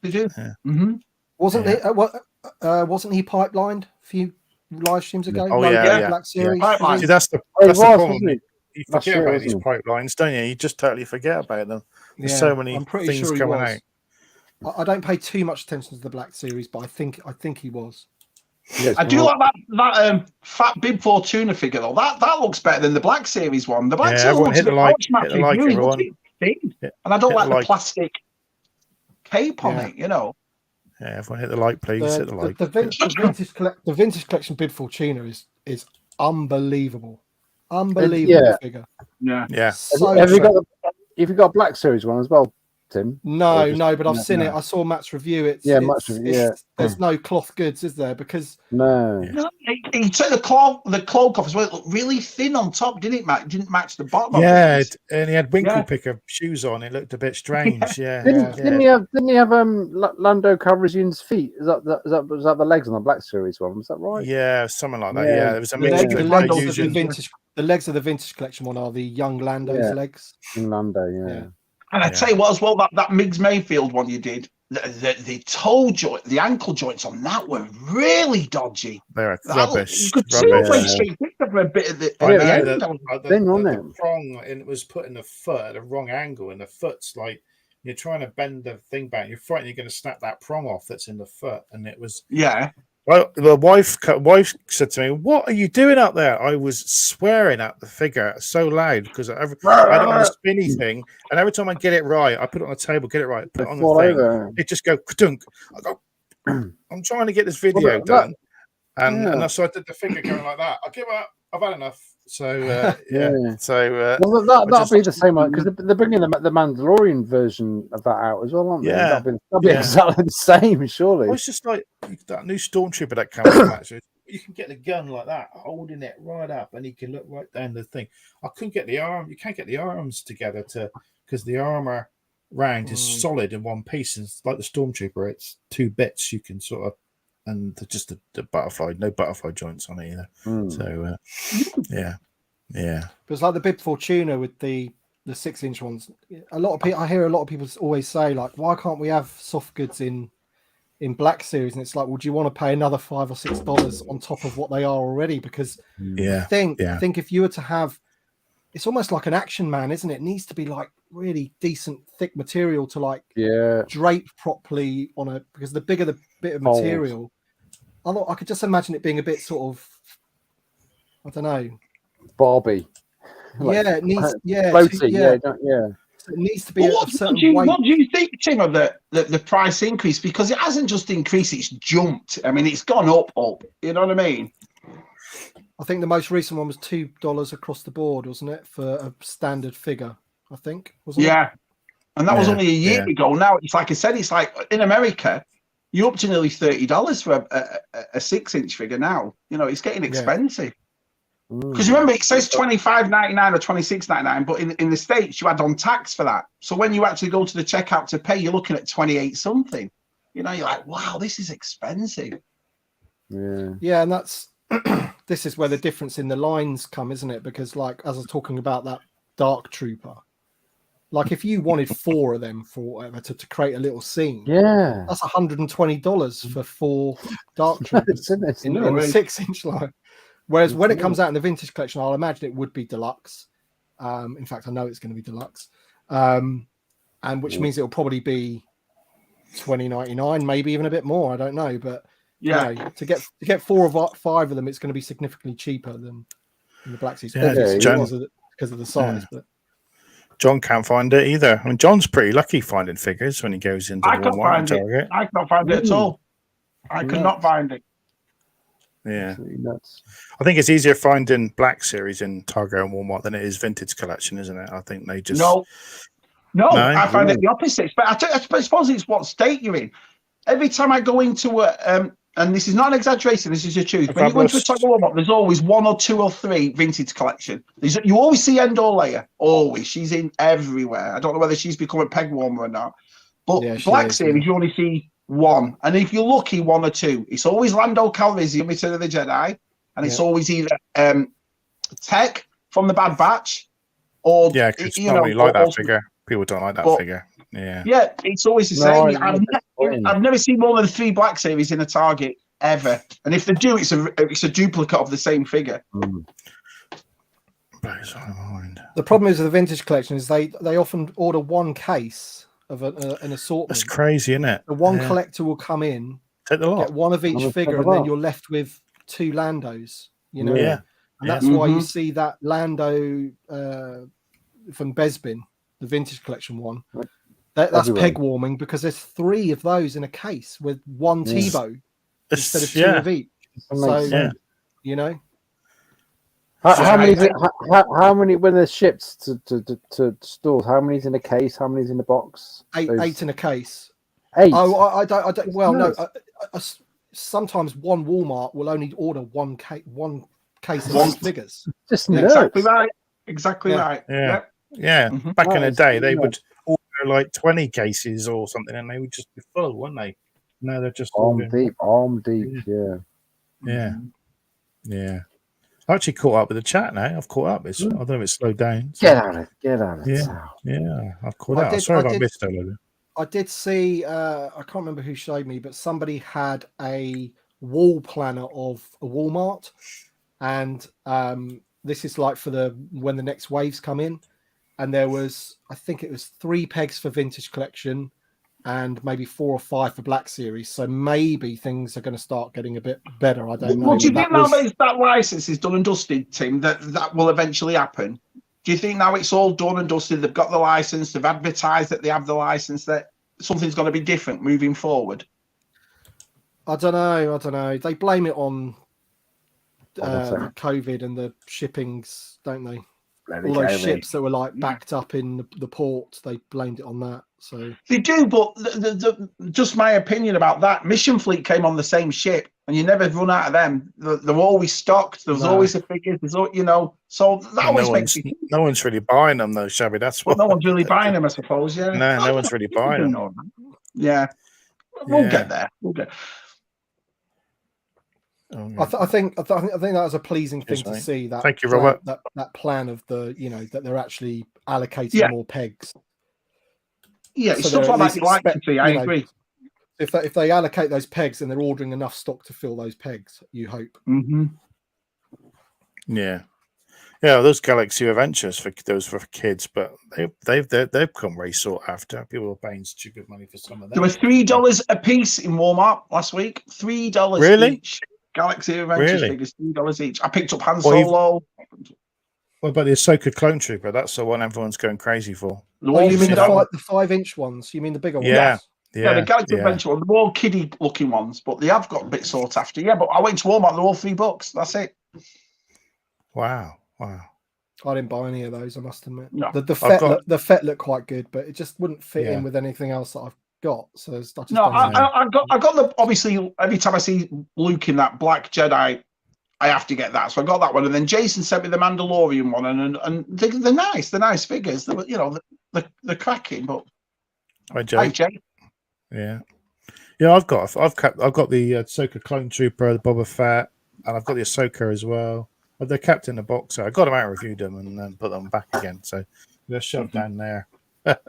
They do. Yeah. Mm-hmm. Wasn't he pipelined a few live streams ago? Oh, yeah. Black Series. Yeah. See, that's the problem. You forget about these pipelines, don't you? You just totally forget about them. There's so many things coming out. I don't pay too much attention to the Black Series, but I think he was. Yes, I do like that Fat Bib Fortuna figure though. That looks better than the Black Series one. The Black Series looks a bit thin, and I don't like the plastic cape on it. Yeah, everyone hit the like, please. Hit the like. The vintage collection Bib Fortuna is unbelievable. Unbelievable figure. Yeah. Have you got a Black Series one as well, Tim? No, but I've seen it. I saw Matt's review. There's no cloth goods, is there? Because he took the cloak off as well. It looked really thin on top, didn't it, Matt? It didn't match the bottom. Yeah, and he had winkle picker shoes on. It looked a bit strange. Yeah. Didn't he have Lando Calrissian's feet? Was that the legs on the Black Series one? Was that right? Yeah, something like that. Yeah, there was a mixture. The legs of the vintage collection one are the young Lando's legs. Lando, yeah. And I tell you what, as well, that Miggs Mayfield one you did, the toe joint, the ankle joints on that were really dodgy. They're rubbish. You could see a bit of the prong, and it was put in the foot at the wrong angle, and the foot's like you're trying to bend the thing back. You're frightened you're going to snap that prong off that's in the foot, and it was Well, the wife said to me, "What are you doing up there?" I was swearing at the figure so loud because I had it on a spinny thing, and every time I get it right, I put it on the table, get it right, put it on the thing, it just go ka-dunk. I go, I'm trying to get this video done, and so I did the finger going like that. I give up. I've had enough. So that'll be the same one because they're bringing the Mandalorian version of that out as well, aren't they? Yeah, that'll be exactly the same, surely. It's just like that new Stormtrooper that comes out. So you can get the gun like that, holding it right up, and you can look right down the thing. I couldn't get the arm. You can't get the arms together because the armor round is solid in one piece, and it's like the Stormtrooper. It's 2 bits. You can sort of. And just the butterfly, no butterfly joints on it either. So, yeah. But it's like the Bib Fortuna with the the 6-inch ones. A lot of people, I hear a lot of people always say like, why can't we have soft goods in Black Series? And it's like, well, do you want to pay another $5 or $6 on top of what they are already? Because I think if you were to have, it's almost like an Action Man, isn't it? It needs to be like really decent, thick material to like drape properly on a, because the bigger the bit of material, I could just imagine it being a bit sort of, I don't know, Barbie. Like, it needs, floaty, So it needs to be what do you think, Tim, of the price increase? Because it hasn't just increased; it's jumped. I mean, it's gone up. You know what I mean? I think the most recent one was $2 across the board, wasn't it, for a standard figure? I think, wasn't it? Yeah, and that was only a year ago. Now it's like I said, it's like in America, you're up to nearly $30 for a 6-inch figure. Now it's getting expensive. Because remember, it says $25.99 or $26.99, but in the States you add on tax for that. So when you actually go to the checkout to pay, you're looking at 28 something. You're like, wow, this is expensive. Yeah, and that's this is where the difference in the lines come, isn't it? Because like as I was talking about that Dark Trooper, like if you wanted 4 of them for whatever to create a little scene, that's $120 for 4 Dark Troopers in the 6-inch line. Whereas when it comes out in the vintage collection, I'll imagine it would be deluxe. In fact, I know it's going to be deluxe, and which means it'll probably be $20.99, maybe even a bit more. I don't know, but to get 4 or 5 of them, it's going to be significantly cheaper than in the Black Series, because of the size. But John can't find it either. I mean, John's pretty lucky finding figures when he goes into Walmart and Target. I can't find it at all. I could not find it. Yeah, nuts. I think it's easier finding Black Series in Target and Walmart than it is vintage collection, isn't it? I think they just no. I find it the opposite. But I suppose it's what state you're in. Every time I go into and this is not an exaggeration, this is the truth. When you go into a Target Walmart, there's always 1 or 2 or 3 vintage collection. You always see Endor Leia. Always, she's in everywhere. I don't know whether she's become a peg warmer or not. But Black Series, you only see 1, and if you're lucky, 1 or 2. It's always Lando Calrissian, Return of the Jedi, and it's always either Tech from the Bad Batch, or because nobody like that figure. People don't like that figure. Yeah, it's always the same. I've never seen more than 3 Black Series in a Target ever, and if they do, it's a duplicate of the same figure. The problem is with the vintage collection is they often order 1 case of an assortment. That's crazy, isn't it? The one collector will come in, take the lot, get 1 of each figure, and then you're left with 2 Landos. And that's why you see that Lando from Bespin, the vintage collection one. That's peg warming because there's 3 of those in a case with 1 Tebow instead of 2 of each. So How many when they're shipped to stores? How many's in a case? How many's in a box? 8 in a case. 8. Oh, I don't. Well, no. Sometimes one Walmart will only order 1 case of figures. Just exactly right. Yeah. Back in the day, they would order like 20 cases or something, and they would just be full, wouldn't they? No, they're just arm deep. Yeah. I actually caught up with the chat now. I've caught up. I don't know if it's slowed down. So. Get out of it. Yeah. I've caught up. Sorry if I missed a little. I did see, I can't remember who showed me, but somebody had a wall planner of a Walmart. And this is like for when the next waves come in. And there was, I think it was 3 pegs for vintage collection and maybe 4 or 5 for Black Series. So maybe things are going to start getting a bit better. I don't know. Well, do you think now that license is done and dusted, Tim, that will eventually happen? Do you think now it's all done and dusted? They've got the license, they've advertised that they have the license, that something's going to be different moving forward? I don't know. They blame it on COVID and the shippings, don't they? All those ships that were like backed up in the port, they blamed it on that. So they do, but just my opinion about that. Mission Fleet came on the same ship, and you never run out of them. They're always stocked. There's always a figure. So that always makes me. No one's really buying them though, Shabby. That's what. No one's really buying them, I suppose. Yeah. No one's really buying them. Yeah, we'll get there. We'll get. I think that was a pleasing thing to see. That thank you, Robert. That plan of that they're actually allocating more pegs. Yeah, it's So stuff they're like at that you like to least see. I agree. If they allocate those pegs, then they're ordering enough stock to fill those pegs. You hope. Mm-hmm. Yeah. Yeah, those Galaxy Adventures for kids, but they've become very sought after. People are paying stupid money for some of them. There were $3 a piece in Walmart last week. $3 Really? each. Galaxy Adventures Really? figures, $3 each. I picked up Han Solo. What about the Ahsoka Clone Trooper? That's the one everyone's going crazy for. Oh, you mean $3. the 5-inch ones? You mean the bigger ones? Yeah. Yeah, the Galaxy Adventure one, the more kiddie looking ones, but they have got a bit sought after. Yeah, but I went to Walmart, they're all $3. That's it. Wow. I didn't buy any of those, I must admit. No. The Fett looked quite good, but it just wouldn't fit in with anything else that I've got. So I just I got the, obviously, every time I see Luke in that black Jedi, I have to get that. So I got that one. And then Jason sent me the Mandalorian one, and they're nice. They're nice figures. They're cracking, but Hi, Jay. Yeah. Yeah, I've got the Ahsoka Clone Trooper, the Boba Fett, and I've got the Ahsoka as well. But they're kept in the box. So I got them out, reviewed them, and then put them back again. So they're shoved down there. But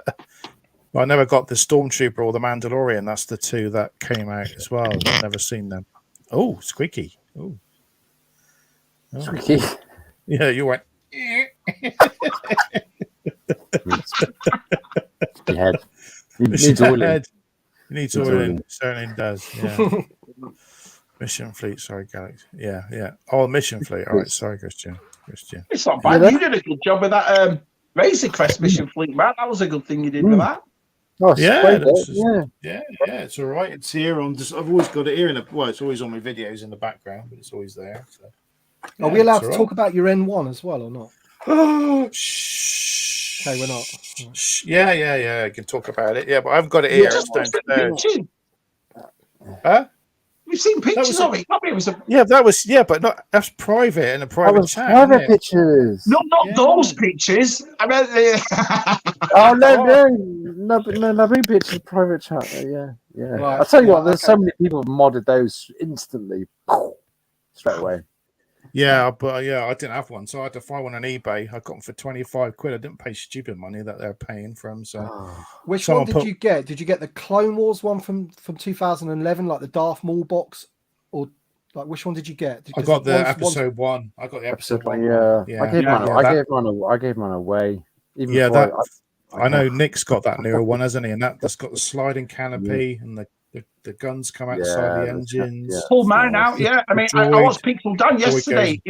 I never got the Stormtrooper or the Mandalorian. That's the two that came out as well. I've never seen them. Oh, squeaky. Oh. Squeaky. Yeah, you went. Your head. It It's needs your oiling. head. It needs oiling. It certainly does. Yeah. Mission Fleet, sorry, Galaxy. Yeah. Oh, Mission Fleet. All right, sorry, Christian. It's not bad. You did a good job with that Razor Crest Mission Fleet, man. That was a good thing you did with that. Oh, yeah, yeah, it's all right. It's here on. I've always got it here it's always on my videos in the background, but it's always there. So. Are we allowed to talk about your N1 as well or not? Oh, shh. Okay, we're not. Yeah. I can talk about it. Yeah, but I haven't got it here. It's downstairs. Huh? We've seen pictures of it. But that's private in a private chat. Private pictures. Not those pictures. I mean, no, big pictures, private chat. Yeah. Right. I'll tell you what. There's so many people modded those instantly, straight away. Yeah, but I didn't have one, so I had to find one on eBay. I got them for £25. I didn't pay stupid money that they're paying for them. So, which one did you get? Did you get the Clone Wars one from 2011, like the Darth Maul box, or like which one did you get? I got the episode 1. I got the episode 1. Yeah. I gave mine away. I know Nick's got that newer one, hasn't he? And that's got the sliding canopy and the guns come outside the engines. Pulled mine out, yeah. I mean, I watched Pixel Dan yesterday.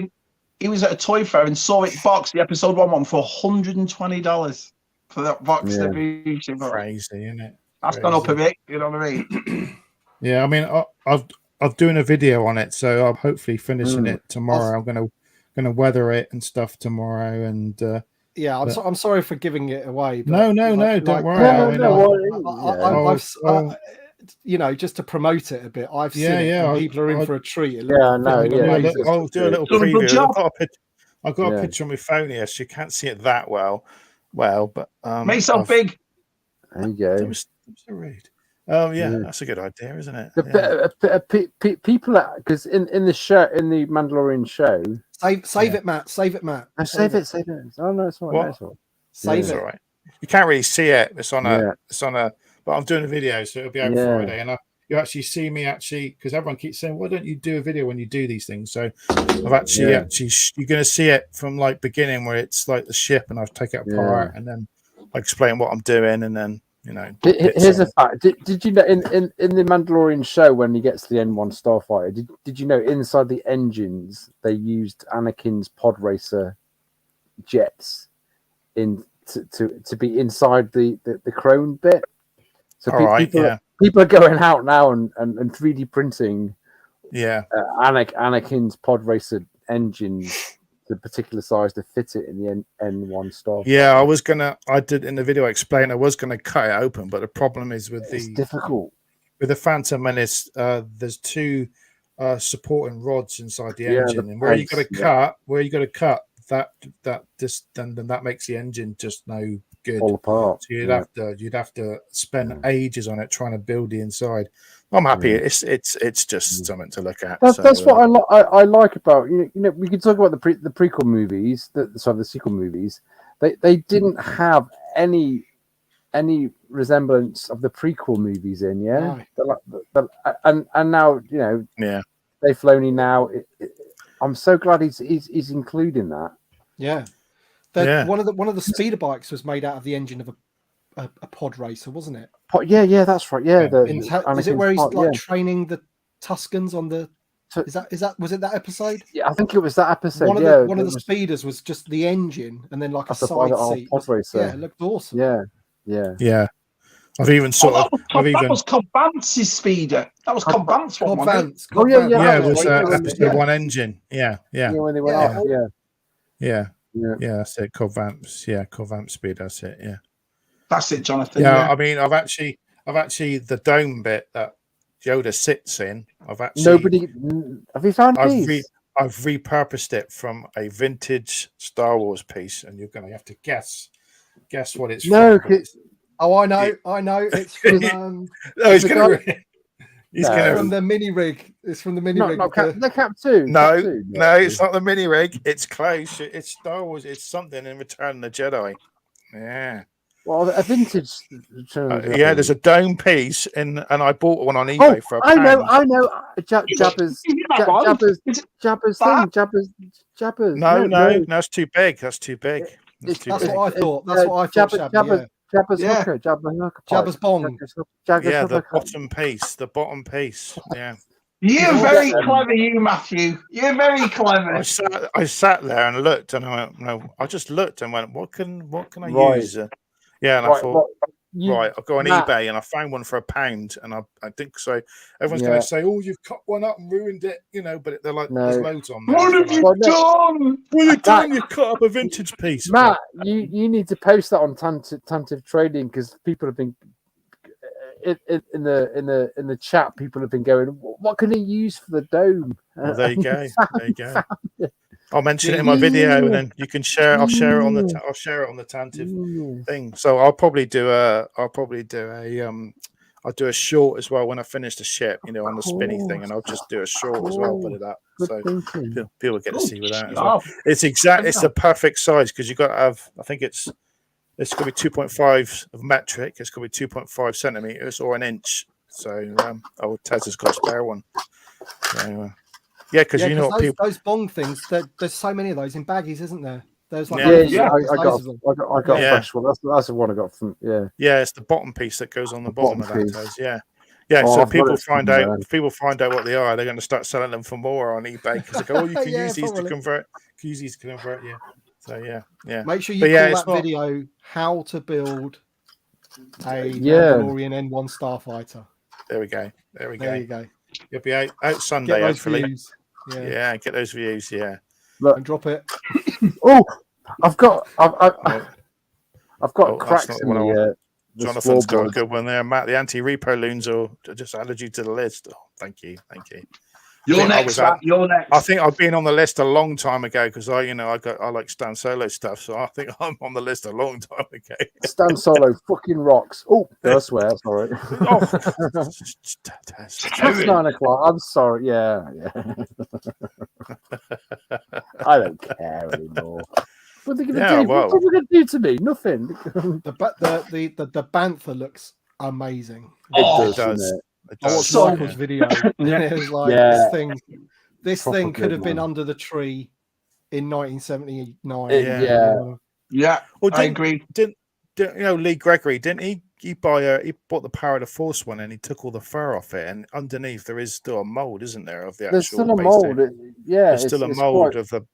He was at a toy fair and saw it boxed, the episode 1 for $120 for that box. Crazy, isn't it? That's gone up a bit, you know what I mean? Yeah, I mean, I'm doing a video on it, so I'm hopefully finishing it tomorrow. I'm gonna weather it and stuff tomorrow, and I'm sorry for giving it away. But no, don't worry. Just to promote it a bit. I've seen it, and people are in for a treat. I'll do a little preview. I've got a picture on my phone here, so you can't see it that well. But make yourself big. There you go. That was a read. Oh yeah, that's a good idea, isn't it? People, because in the show, in the Mandalorian show, save it, Matt. Save it. Oh no, it's all right. Save it. All right. You can't really see it. It's on a. But I'm doing a video, so it'll be out Friday, and you actually see me because everyone keeps saying, "Why don't you do a video when you do these things?" So I've actually you're going to see it from like beginning where it's like the ship, and I've taken it apart, and then I explain what I'm doing, and then. Here's a fact. Did you know in the Mandalorian show when he gets to the N1 starfighter? Did you know inside the engines they used Anakin's pod racer jets to be inside the crone bit? So people are going out now and 3D printing. Anakin's pod racer engines. The particular size to fit it in the N1 Star. Yeah, I did in the video explain I was gonna cut it open, but the problem is it's difficult. With the Phantom Menace, there's two supporting rods inside the engine, and where you got to cut that makes the engine just no good. Fall apart. So you'd have to spend ages on it trying to build the inside. I'm happy. It's just something to look at. That's what I like about we can talk about the prequel movies, the sequel movies, They didn't have any resemblance of the prequel movies in, yeah. And now Dave Filoni now. I'm so glad he's including that. Yeah. One of the speeder bikes was made out of the engine of a pod racer, wasn't it? Yeah, that's right. Yeah, is it where he's training the Tuscans on the? Was it that episode? Yeah, I think it was that episode. One of the speeders was just the engine, and then like a side seat. Pod racer. Yeah, it looked awesome. Yeah. I've even that was Cobb Vance's speeder. That was Cobb Vance one. Yeah, it was episode 1 engine. Yeah. When they went off. Yeah, that's it. Cobb Vance. Yeah, Cobb Vance speed. That's it. Yeah. That's it, Jonathan. Yeah, I mean, I've actually the dome bit that Yoda sits in. Have you found these? I've repurposed it from a vintage Star Wars piece, and you're going to have to guess what it's from. Oh, I know. It's from. He's from the mini rig. It's from the mini rig. The Cap 2. No, it's not the mini rig. It's close. It's Star Wars. It's something in Return of the Jedi. Yeah. Well, a vintage. There's a dome piece, and I bought one on eBay for £1. I know. Jabba's thing. No, that's too big. That's what I thought. That's what I thought. Shabby, Jabba's hooker, Jabba's bong. The bottom piece. Yeah. You're very clever, Matthew. You're very clever. I sat there and looked, and I went, no, I just looked and went, what can I use? Yeah, and I thought, I'll go on eBay, and I found one for £1, and I think so. Everyone's going to say, "Oh, you've cut one up and ruined it," but they're like, there's loads on there. What have you done? What have you done? You cut up a vintage piece, Matt. You need to post that on Tantive Trading, because people have been in the chat. People have been going, "What can he use for the dome?" Well, there you go. There you go. I'll mention it in my video, and then you can share. I'll share it on the Tantive thing. So I'll do a short as well when I finish the ship, on the spinny thing, and I'll just do a short as well. Put it up, so people get to see with that as well. It's It's the perfect size, because you've got to have. I think it's going to be 2.5 of metric. It's going to be 2.5 centimeters or an inch. So Taz has got a spare one. So, yeah, because those bong things. There's so many of those in baggies, isn't there? There's like I got a fresh one. That's the one I got from. Yeah, it's the bottom piece that goes on the bottom of that. So people find out what they are. They're going to start selling them for more on eBay, because they go, you can use these to convert. Yeah. So yeah. Make sure you call that video "How to Build a Mandalorian N1 Starfighter." There we go. There you go. You'll be out Sunday, hopefully. Yeah, get those views. Yeah. Look, and drop it. I've got cracks in the. Jonathan's got a good one there, Matt. The anti-repo loons just added you to the list. Oh, thank you. You're next, Matt. You're next. I think I've been on the list a long time ago, because I like Stan Solo stuff, so I think I'm on the list a long time ago. Stan Solo fucking rocks. Oh, I swear, sorry. It's 9 o'clock. I'm sorry. Yeah. I don't care anymore. What are they going to do? What are they going to do to me? Nothing. The Bantha looks amazing. It does. I watched Michael's video, and it was like, this thing could have been under the tree in 1979. Yeah. Well, I agree. Didn't Lee Gregory? Didn't he? He bought the Power of the Force one, and he took all the fur off it. And underneath there is still a mold, isn't there? Of the there's still a mold. There's still a mold of the.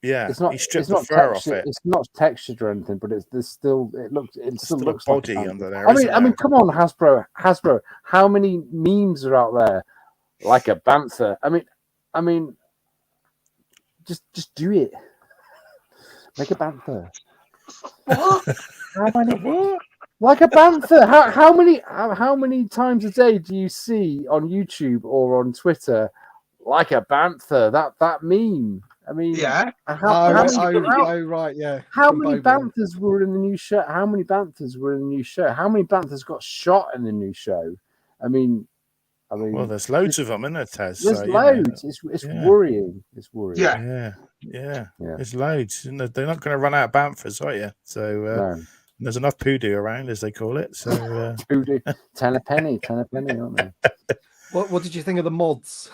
Yeah, he stripped the fur off it. It's not textured or anything, but it still looks body like under there. I mean, come on, Hasbro. How many memes are out there like a Bantha? I mean, just do it. Make a Bantha. What? How many? What? Like a Bantha. How many times a day do you see on YouTube or on Twitter like a Bantha? That meme. I mean, How many Banthas were in the new show? How many Banthas were in the new show? How many Banthas got shot in the new show? I mean, well, there's loads of them, isn't there, Taz? There's loads. It's worrying. It's worrying. Yeah. Yeah, Yeah. there's loads. And they're not going to run out of Banthas, are you? So No. there's enough poodoo around, as they call it. So Voodoo. 10 a penny, aren't they? What did you think of the mods?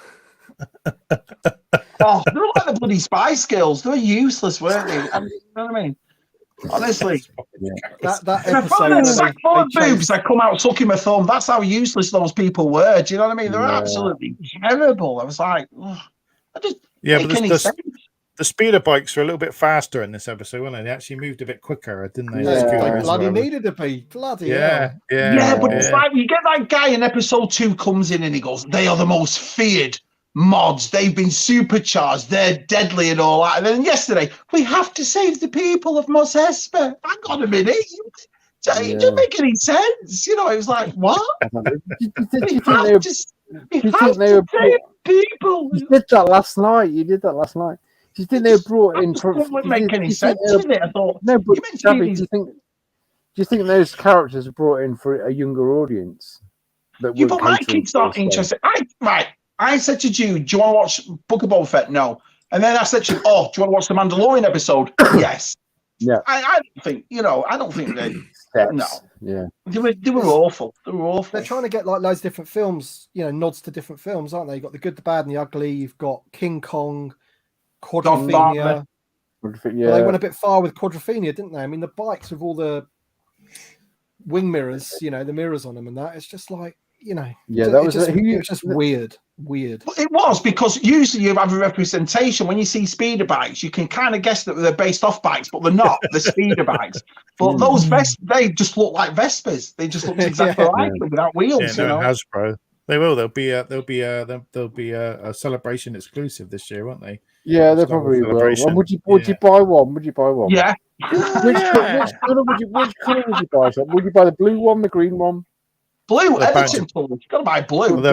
Oh, they're like the bloody Spice Girls. They were useless, weren't they? I mean, you know what I mean? Honestly. That If I episode found a where sack full of boobs, chased- I come out sucking my thumb. That's how useless those people were. Do you know what I mean? They're absolutely terrible. I was like, ugh, I just make any sense. The speeder bikes were a little bit faster in this episode, weren't they? They actually moved a bit quicker, didn't they? Yeah. They bloody needed to be. Bloody hell. Yeah, but it's like you get that guy in episode 2 comes in and he goes, they are the most feared mods. They've been supercharged. They're deadly and all that. And then yesterday, we have to save the people of m.a.s.k. Hang on a minute. It didn't make any sense. You know, it was like, what? You have to save people. You did that last night. Do you think they were brought in for? Doesn't make any sense, did it? I thought. No, but Shabby, do you think those characters are brought in for a younger audience? But my kids aren't interested. I said to Jude, do you want to watch Book of Boba Fett? No. And then I said to him, oh, do you want to watch the Mandalorian episode? Yes. Yeah. I don't think, I don't think they. No. Yeah. They were awful. They were awful. They're trying to get like loads of different films, nods to different films, aren't they? You've got The Good, the Bad, and the Ugly. You've got King Kong, Quadrophenia. Well, they went a bit far with Quadrophenia, didn't they? I mean, the bikes with all the wing mirrors, the mirrors on them and that. It's just like, Yeah, that was it was just weird. It was, because usually you have a representation. When you see speeder bikes, you can kind of guess that they're based off bikes, but they're not. They're speeder bikes. But those they just look like Vespers. They just look exactly like them without wheels. Hasbro. They will. There'll be a celebration exclusive this year, won't they? Yeah, they probably will. And would you buy one? Yeah. Which color would you buy? Would you buy the blue one, the green one? Blue, Everton blue. You've got to buy blue.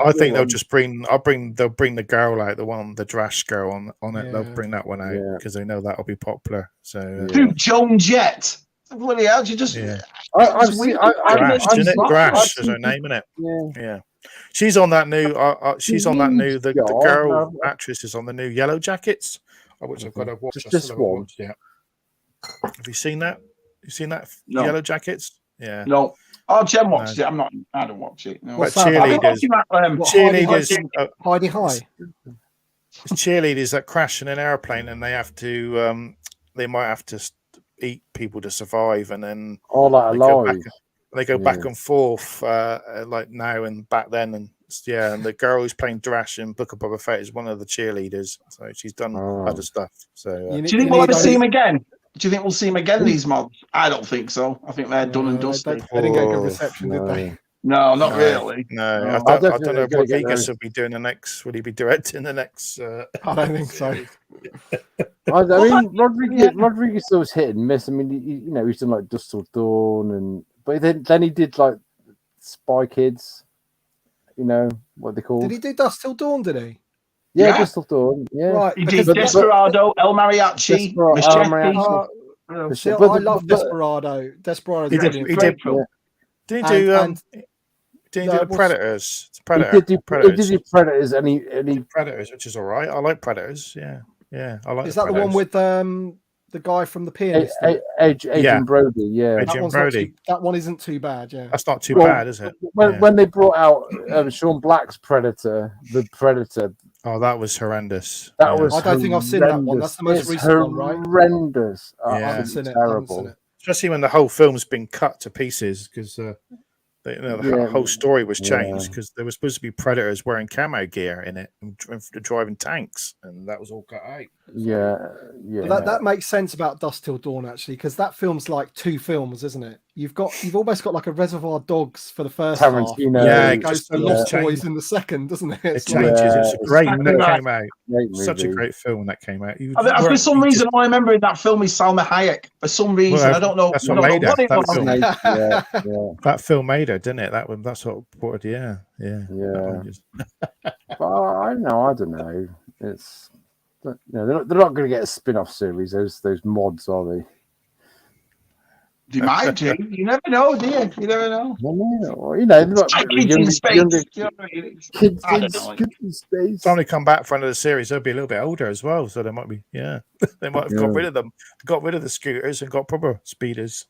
I think they'll just bring. They'll bring the girl out, the Drash girl on it. Yeah. They'll bring that one out because they know that'll be popular. So Dude, Joan Jett. Bloody hell! You just. I've seen Drash is her name, isn't it? Yeah. She's on that new. The girl actress is on the new Yellow Jackets, which I've got to watch. Just one. Yeah. Have you seen that? No. Yellow Jackets? Yeah. No. Oh, Jen watched it. I don't watch it. No. But cheerleaders. Heidi High. It's cheerleaders that crash in an airplane and they have to. They might have to eat people to survive, and then they go back and forth, like now and back then, and and the girl who's playing Drash in Book of Boba Fett is one of the cheerleaders, so she's done other stuff. So, do you think we'll ever see him again? Do you think we'll see him again? These mods? I don't think so. I think they're done and dusted. They didn't get a good reception, did they? No, not really. No, I don't know if Rodriguez will be doing the next. Will he be directing the next? I don't think so. I mean, Rodriguez was hit and miss. I mean, he's done like Dust Till Dawn, but then he did like Spy Kids. What they call? Did he do Dust Till Dawn? Did he? Yeah, Dust Till Dawn. Yeah, right. He did Desperado, El Mariachi, Machete. I love Desperado. Desperado. He did. Didn't he do? Didn't he do the Predators? He did do Predators, and he Predators, which is all right. I like Predators. Yeah, I like. Is that the one with the guy from The Pianist? Adrian Brody. Yeah, Adrian Brody. That one isn't too bad. Yeah, that's not too bad, is it? When they brought out Sean Black's Predator, the Predator. Oh, that was horrendous. I don't think I've seen that one. That's the most recent one, right? Horrendous. I haven't seen it. Terrible. Especially when the whole film's been cut to pieces because the whole story was changed because there was supposed to be Predators wearing camo gear in it and driving tanks, and that was all cut out. Yeah. But that makes sense about Dust Till Dawn actually, because that film's like 2 films, isn't it? You've almost got like a Reservoir Dogs for the first Tarantino. half. It goes to Lost Boys in the second, doesn't it? It changes. It's a great when that came out. Such a great film when that came out. For some reason, all I remember in that film is Salma Hayek. For some reason, I don't know. That's what made her. That film made her, didn't it? That's what brought it. Yeah. But I don't know. It's they're not going to get a spin-off series. Those mods, are they? You might do. You never know, do you? You never know. Well, you know, Like kids in space. younger You know what I mean? kids I in don't know. space. Finally come back for another series, they'll be a little bit older as well, so they might be, they might have got rid of them, got rid of the scooters and got proper speeders.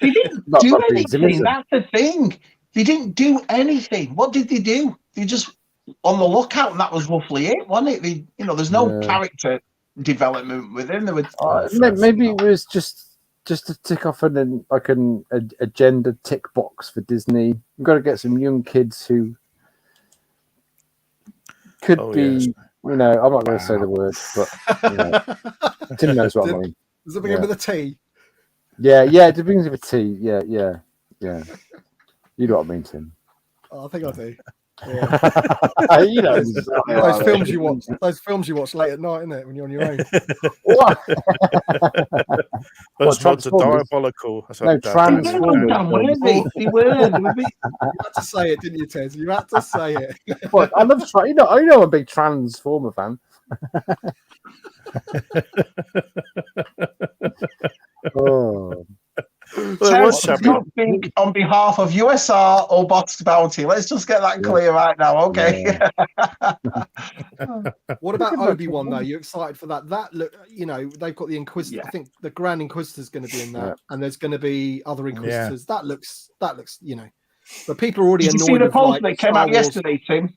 They didn't do anything. That's the thing. They didn't do anything. What did they do? They just on the lookout, and that was roughly it, wasn't it? They, there's no character development within. There was maybe it was just to tick off an agenda tick box for Disney. We've got to get some young kids who could be, I'm not going to say the word, but Tim knows what I mean. Does it begin with a T? Yeah, it begins with a T. Yeah. You know what I mean, Tim. Oh, I think I do. Yeah. Those films you watch. Those films you watch late at night, isn't it? When you're on your own. What? Those mods are diabolical. No, Transformers. They were. You had to say it, didn't you, Ted? You had to say it. What? I love. I know I'm a big Transformer fan. Oh. Think on behalf of USR or Bossk Bounty. Let's just get that clear right now, okay? Yeah. What about Obi-Wan though? You excited for that? That look, they've got the Inquisitor. I think the Grand Inquisitor is going to be in that, and there's going to be other Inquisitors. That looks, but people are already annoyed. Did you see the post that came out yesterday, Tim? Did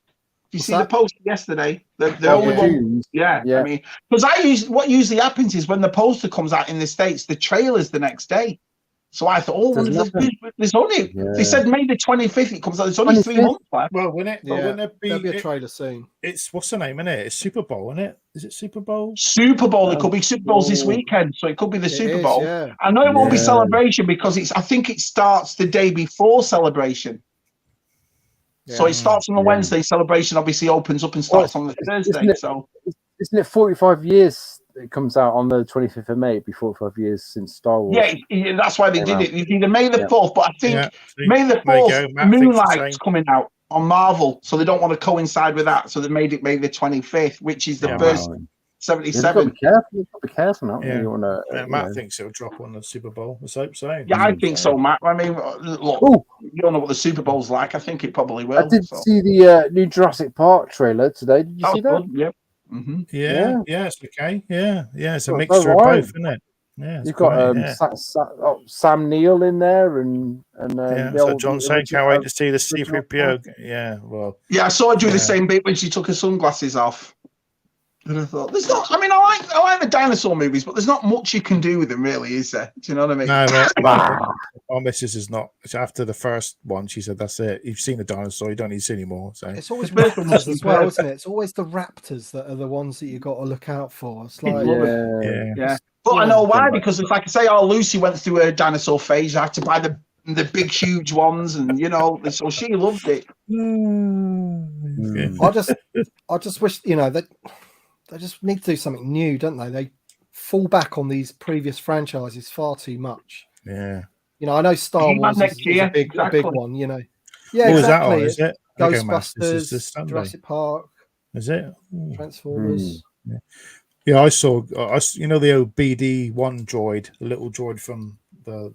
you see the post yesterday? The only one, I mean, because what usually happens is when the poster comes out in the States, the trailer's the next day. So I thought, there's only. They said May the 25th it comes out. There's only 3 months left. Well, wouldn't it? Yeah, Wouldn't there'll be a trailer soon. It's what's the name, isn't it? It's Super Bowl, isn't it? Is it Super Bowl? Super Bowl. It could be Super Bowls this weekend, so it could be the Super Bowl. Yeah. I know it won't be Celebration because I think it starts the day before Celebration. Yeah. So it starts on the Wednesday. Celebration obviously opens up and starts on the Thursday. Isn't it 45 years? It comes out on the 25th of May. It'd be 45 years since Star Wars. Yeah, that's why they did it. It's either May the 4th, but I think May the 4th, Moonlight's coming out on Marvel, so they don't want to coincide with that. So they made it May the 25th, which is the first 77. You've got to be careful now. Yeah. Matt thinks it'll drop on the Super Bowl. Let's hope so. Yeah, I think so, Matt. I mean, look, you don't know what the Super Bowl's like. I think it probably will. I did see the new Jurassic Park trailer today. Did you see that? Good. Yep. Mm-hmm. Yeah, it's okay. Yeah, it's a mixture of both, isn't it? Yeah, you've got Sam Neill in there, and so John saying can't wait to see the C-3PO. Yeah, I saw her do the same bit when she took her sunglasses off. And I thought, there's not. I mean, I like the dinosaur movies, but there's not much you can do with them, really, is there? Do you know what I mean? No, our missus is not. After the first one, she said, "That's it. You've seen the dinosaur. You don't need to see any more." So it's always raptors as well, isn't it? It's always the raptors that are the ones that you got to look out for. It's like, yeah. But I know why, because if I could say, Lucy went through her dinosaur phase, I had to buy the big, huge ones, and so she loved it. I just wish that. They just need to do something new, don't they? They fall back on these previous franchises far too much. Yeah. I know Star Wars is a big one, Yeah, exactly. That on, is it? Ghostbusters, Jurassic Park. Is it? Transformers. Yeah, I saw the old BD-1 droid, the little droid from the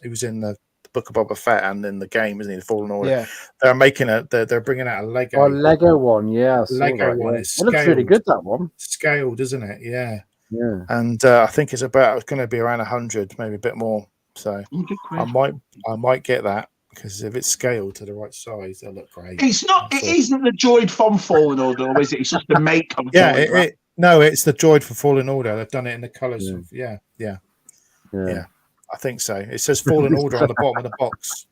he was in the Book of Boba Fett and in the game, isn't he? The Fallen Order. Yeah, they're making they're bringing out a Lego. Lego one, yeah. Lego one. It looks really good. That one. Scaled, isn't it? Yeah. Yeah. And I think it's going to be around 100, maybe a bit more. So I might get that because if it's scaled to the right size, they'll look great. It's not. It isn't the droid from Fallen Order, or is it? It's just the make of. No, it's the droid for Fallen Order. They've done it in the colours of. Yeah. I think so. It says Fallen Order on the bottom of the box.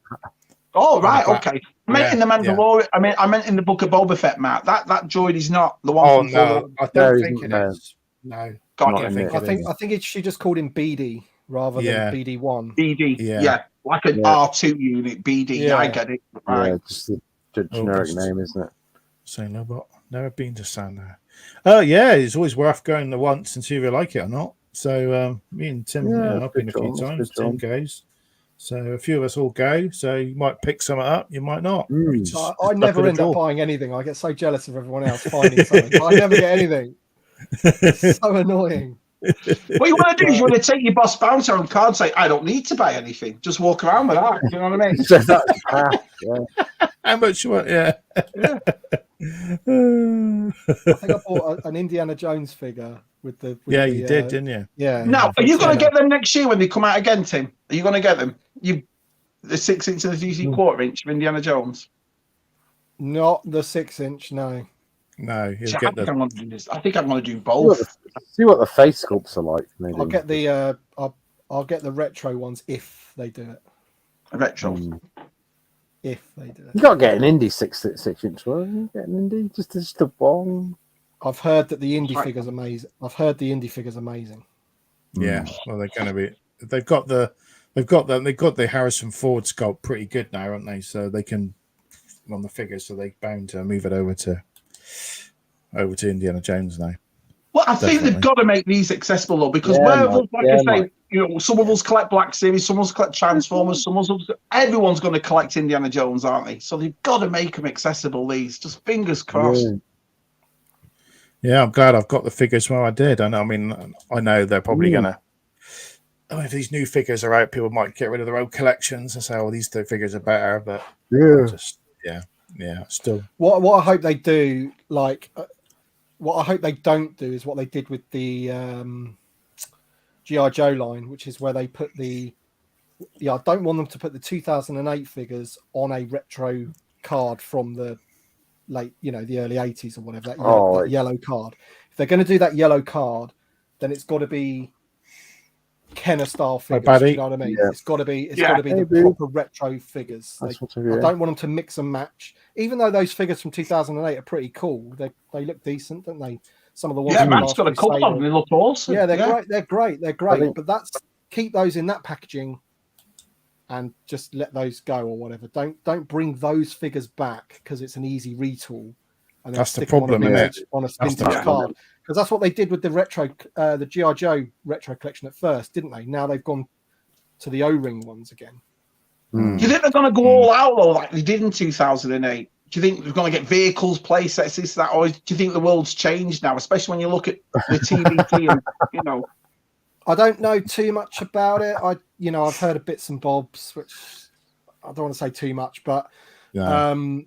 Oh, right. Okay. I meant in the Mandalorian. Yeah. I meant in the Book of Boba Fett, Matt. That droid is not the one. Oh, no. I don't think it is. No. I think she just called him BD rather than BD-1. BD. Yeah. Like an R2 unit, BD. Yeah, I get it. Right. Yeah, just the generic name, isn't it? Saying no, but never been to Sando. Oh, yeah. It's always worth going there once and see if you like it or not. So me and Tim, I've been a few times. Tim goes, so a few of us all go. So you might pick some up, you might not. I never end up buying anything. I get so jealous of everyone else finding something. I never get anything. It's so annoying. What you want to do is you want to take your Boss Bouncer on card and say, I don't need to buy anything. Just walk around with that. You know what I mean? So that's the path, yeah. How much you want? Yeah. Yeah. I think I bought an Indiana Jones figure with the. Yeah, you did, didn't you? Yeah. Now, for are you going to tenner. get them next year when they come out again, Tim? Are you going to get them? The 6-inch and the 3/4-inch of Indiana Jones? Not the 6-inch, no. No, you'll See, get I think I'm going to do this. I think I'm going to do See both. what the face sculpts are like. Maybe. I'll get the I'll get the retro ones if they do it. Retro. If they do it. You got to get an indie 6-inch one. Get an indie, just a one. I've heard that the indie figure's amazing. I've heard the indie figure's amazing. Yeah, well, they're going to be. They've got the Harrison Ford sculpt pretty good now, aren't they? So they can on the figures, so they're bound to move it over to Indiana Jones now. Well, I think they've got to make these accessible though, because I say, you know, some of us collect Black Series, some of us collect Transformers, some of us, everyone's going to collect Indiana Jones, aren't they? So they've got to make them accessible. These, just fingers crossed. Yeah, I'm glad I've got the figures where I did. I mean, I know they're probably gonna. Oh, if these new figures are out, people might get rid of their old collections and say, "Oh, these two figures are better." But still. What I hope they do, like, what I hope they don't do is what they did with the G.I.joe line, which is where they put the. Yeah, I don't want them to put the 2008 figures on a retro card from the late, the early 80s or whatever. That yellow card. If they're going to do that yellow card, then it's got to be Kenner style figures. Do you know what I mean? Yeah. It's got to be the proper retro figures. I don't want them to mix and match. Even though those figures from 2008 are pretty cool, they look decent, don't they? Some of the ones. Yeah, Matt's got a couple of them. They look awesome. Yeah, they're great. But keep those in that packaging. And just let those go or whatever. Don't bring those figures back because it's an easy retool. And that's the problem, isn't it? On a vintage card, because that's what they did with the retro, the G.I.joe retro collection at first, didn't they? Now they've gone to the O-ring ones again. Do you think they're going to go all out though, like they did in 2008? Do you think they're going to get vehicles, play sets, this, that, or do you think the world's changed now, especially when you look at the TVT and I don't know too much about it. I've heard of bits and bobs, which I don't want to say too much, but from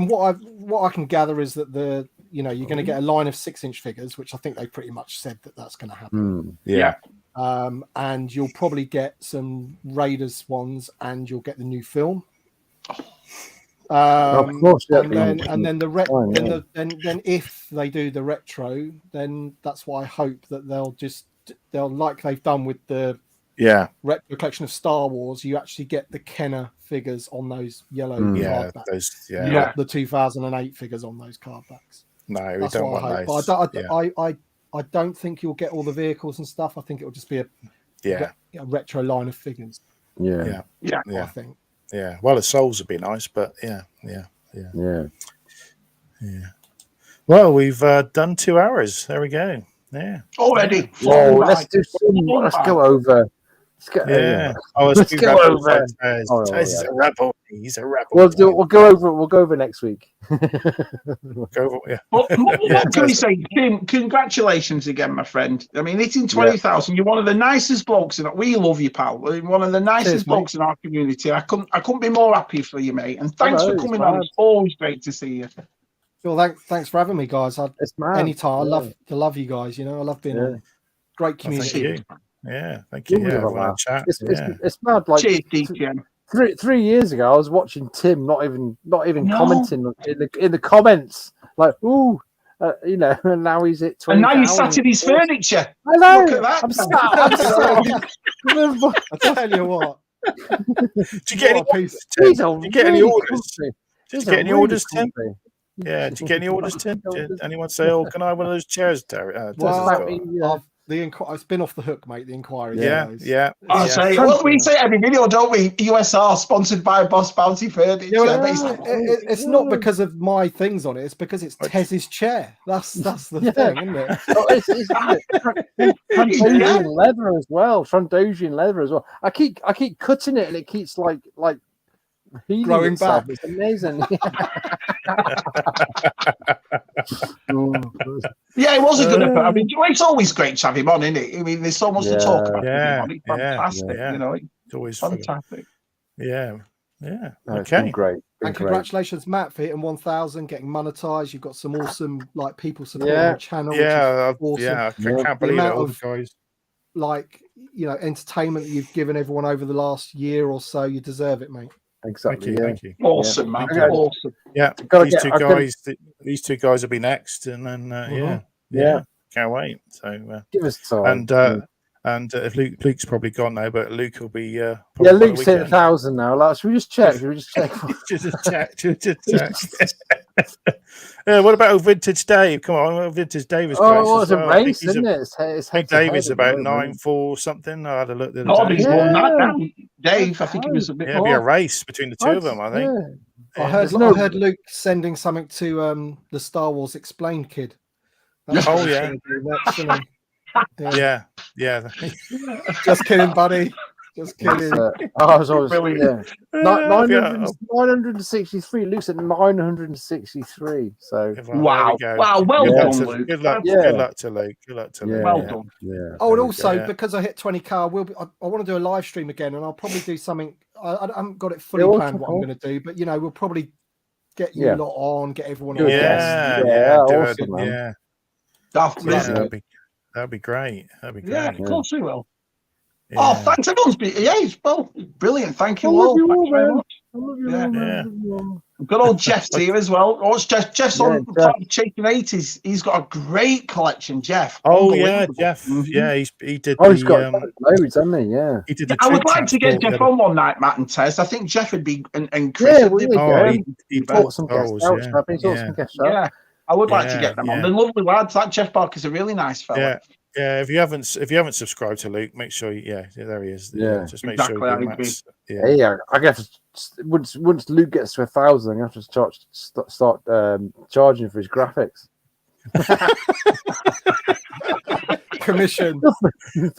what I can gather is that you're going to get a line of 6-inch figures, which I think they pretty much said that's going to happen. And you'll probably get some Raiders ones, and you'll get the new film. Of course, and then if they do the retro, then that's what I hope that they'll like they've done with the retro collection of Star Wars. You actually get the Kenner figures on those yellow card backs, not the 2008 figures on those card backs. No, we don't want those. But I don't think you'll get all the vehicles and stuff. I think it'll just be a retro line of figures. I think. Yeah, well, the souls would be nice, but yeah. Well, we've done 2 hours. There we go. Yeah. Already. Whoa, let's do some. Let's go over. Let's go over. He's a rebel. He's a rebel. We'll go over next week. What can we say, Tim? Congratulations again, my friend. I mean, hitting 20,000. You're one of the nicest blokes, and we love you, pal. One of the nicest blokes in our community. I couldn't be more happy for you, mate. And thanks for coming on. It's always great to see you. Well, thanks for having me, guys. Anytime. I love you guys. I love being on. Great community. Thank you. Chat. It's mad. Like, cheers, DTM. 3 years ago, I was watching Tim not even commenting in the comments, like, ooh, and now he's at 20. And now he's sat in his furniture. I know. Look at that. I'm sat. I tell you what. Did you get any orders, Tim? Did you get any orders? Did you get any orders, Tim? Yeah. Did you get any orders, Tim? Did anyone say, "Oh, can I have one of those chairs, Terry?" It's been off the hook, mate. The inquiry. I say, we say every video, don't we? USR sponsored by Boss Bounty Furniture. It's not because of my things on it. It's because it's Tez's chair. That's the thing, isn't it? Trandosian leather as well. I keep cutting it, and it keeps like Healing growing itself. back. It's amazing. Yeah, it was a good effort. I mean, it's always great to have him on, isn't it? I mean, there's so much to talk about. Yeah, It's fantastic. yeah. You know, it's always fantastic. Yeah. No, it's Okay. been great. And congratulations, Matt, for hitting 1,000, getting monetized. You've got some awesome people supporting your channel. Yeah, which is awesome. I can't believe it. All the guys. Entertainment that you've given everyone over the last year or so, you deserve it, mate. Exactly. Thank you. Awesome, man. Awesome. Yeah, these two guys will be next, and then can't wait. So give us time. And Luke's probably gone now, but Luke will be. Luke's hit 1,000 now. Like, should we just check? just check. Yeah, what about Vintage Dave? Come on, Vintage Dave is great. Oh, it's a race, isn't it? It's Dave is about 9-4 something. I had a look the Oh, other day. he's more than that now. Dave, I think he was a bit more. It'll be a race between the two of them, I think. I heard Luke sending something to the Star Wars Explained kid. Oh yeah. Yeah. Just kidding, buddy. Just kidding. I was always 963. Luke's at 963. So wow, well done, Luke. Good luck to Luke. Well done. Yeah. Oh, and also because I hit 20K, I want to do a live stream again, and I'll probably do something. I haven't got it fully planned what I'm going to do, but we'll probably get you lot on, get everyone on. Awesome, That'd be great. Yeah, of course we will. Yeah. Oh, thanks, everyone's been brilliant. Thank you all. Thanks very much. Good old Jeff's here as well. Jeff's on Chasing 80s. He's got a great collection, Jeff. Oh yeah, Jeff. Yeah, he did. Oh, he's got loads, hasn't he? Yeah. He did. I would like to get Jeff on one night, Matt and Tess. I think Jeff would be and Chris. He bought some guest outs. Yeah, I would like to get them on. They're lovely lads. That Jeff Barker's a really nice fella. Yeah, if you haven't subscribed to Luke, make sure there he is. Yeah, just make sure. I guess once Luke gets to 1,000, I'm gonna have to start charging for his graphics. Yeah. Commission. What you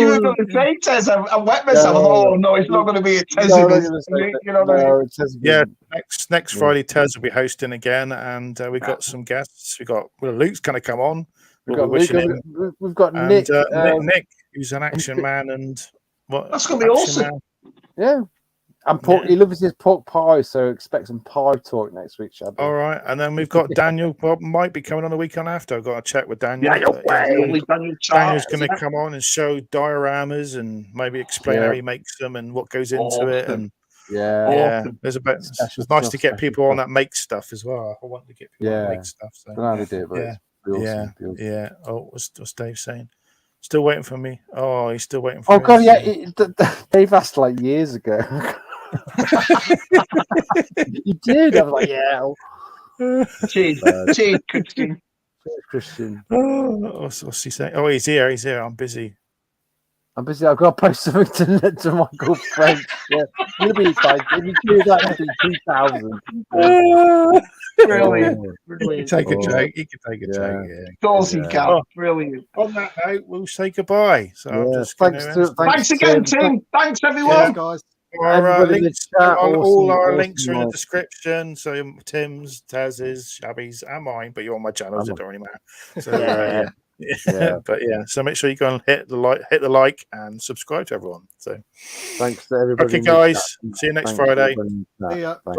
were going to say, Tez? I wet myself. Oh no, it's not going to be a Tez. Next Friday, Tez will be hosting again, and we've got some guests. Luke's going to come on. We've got Nick. Nick, who's an action man, and that's going to be awesome. Yeah. And he loves his pork pie, so expect some pie talk next week, Shabby. All right, and then we've got Daniel. Bob might be coming on the weekend after. I've got to check with Daniel. Daniel's going to come on and show dioramas and maybe explain how he makes them and what goes into it. And there's it's nice to get people on that make stuff as well. I want to get people on make stuff. So. I don't know how to do it, but yeah. Oh, what's Dave saying? Still waiting for me. Oh, he's still waiting for me. Oh god, Dave asked like years ago. You did. I was like, Cheers, Christian. Oh, what's he saying? Oh, he's here. I'm busy. I've got to post something to Michael French. Yeah, it'll be fine. If you do that, it'll be 2,000. Brilliant. He can take a joke. He can take a joke. Yeah. Of course he can. Brilliant. On that note, we'll say goodbye. So thanks again, Tim. Thanks, everyone. Guys. All our links are in the description. So Tim's, Tez's, Shabby's, and mine. But you're on my channels. It don't really matter. So, but so make sure you go and hit the like and subscribe to everyone. So thanks to everybody. Okay, guys. See you next Friday. See ya. Bye.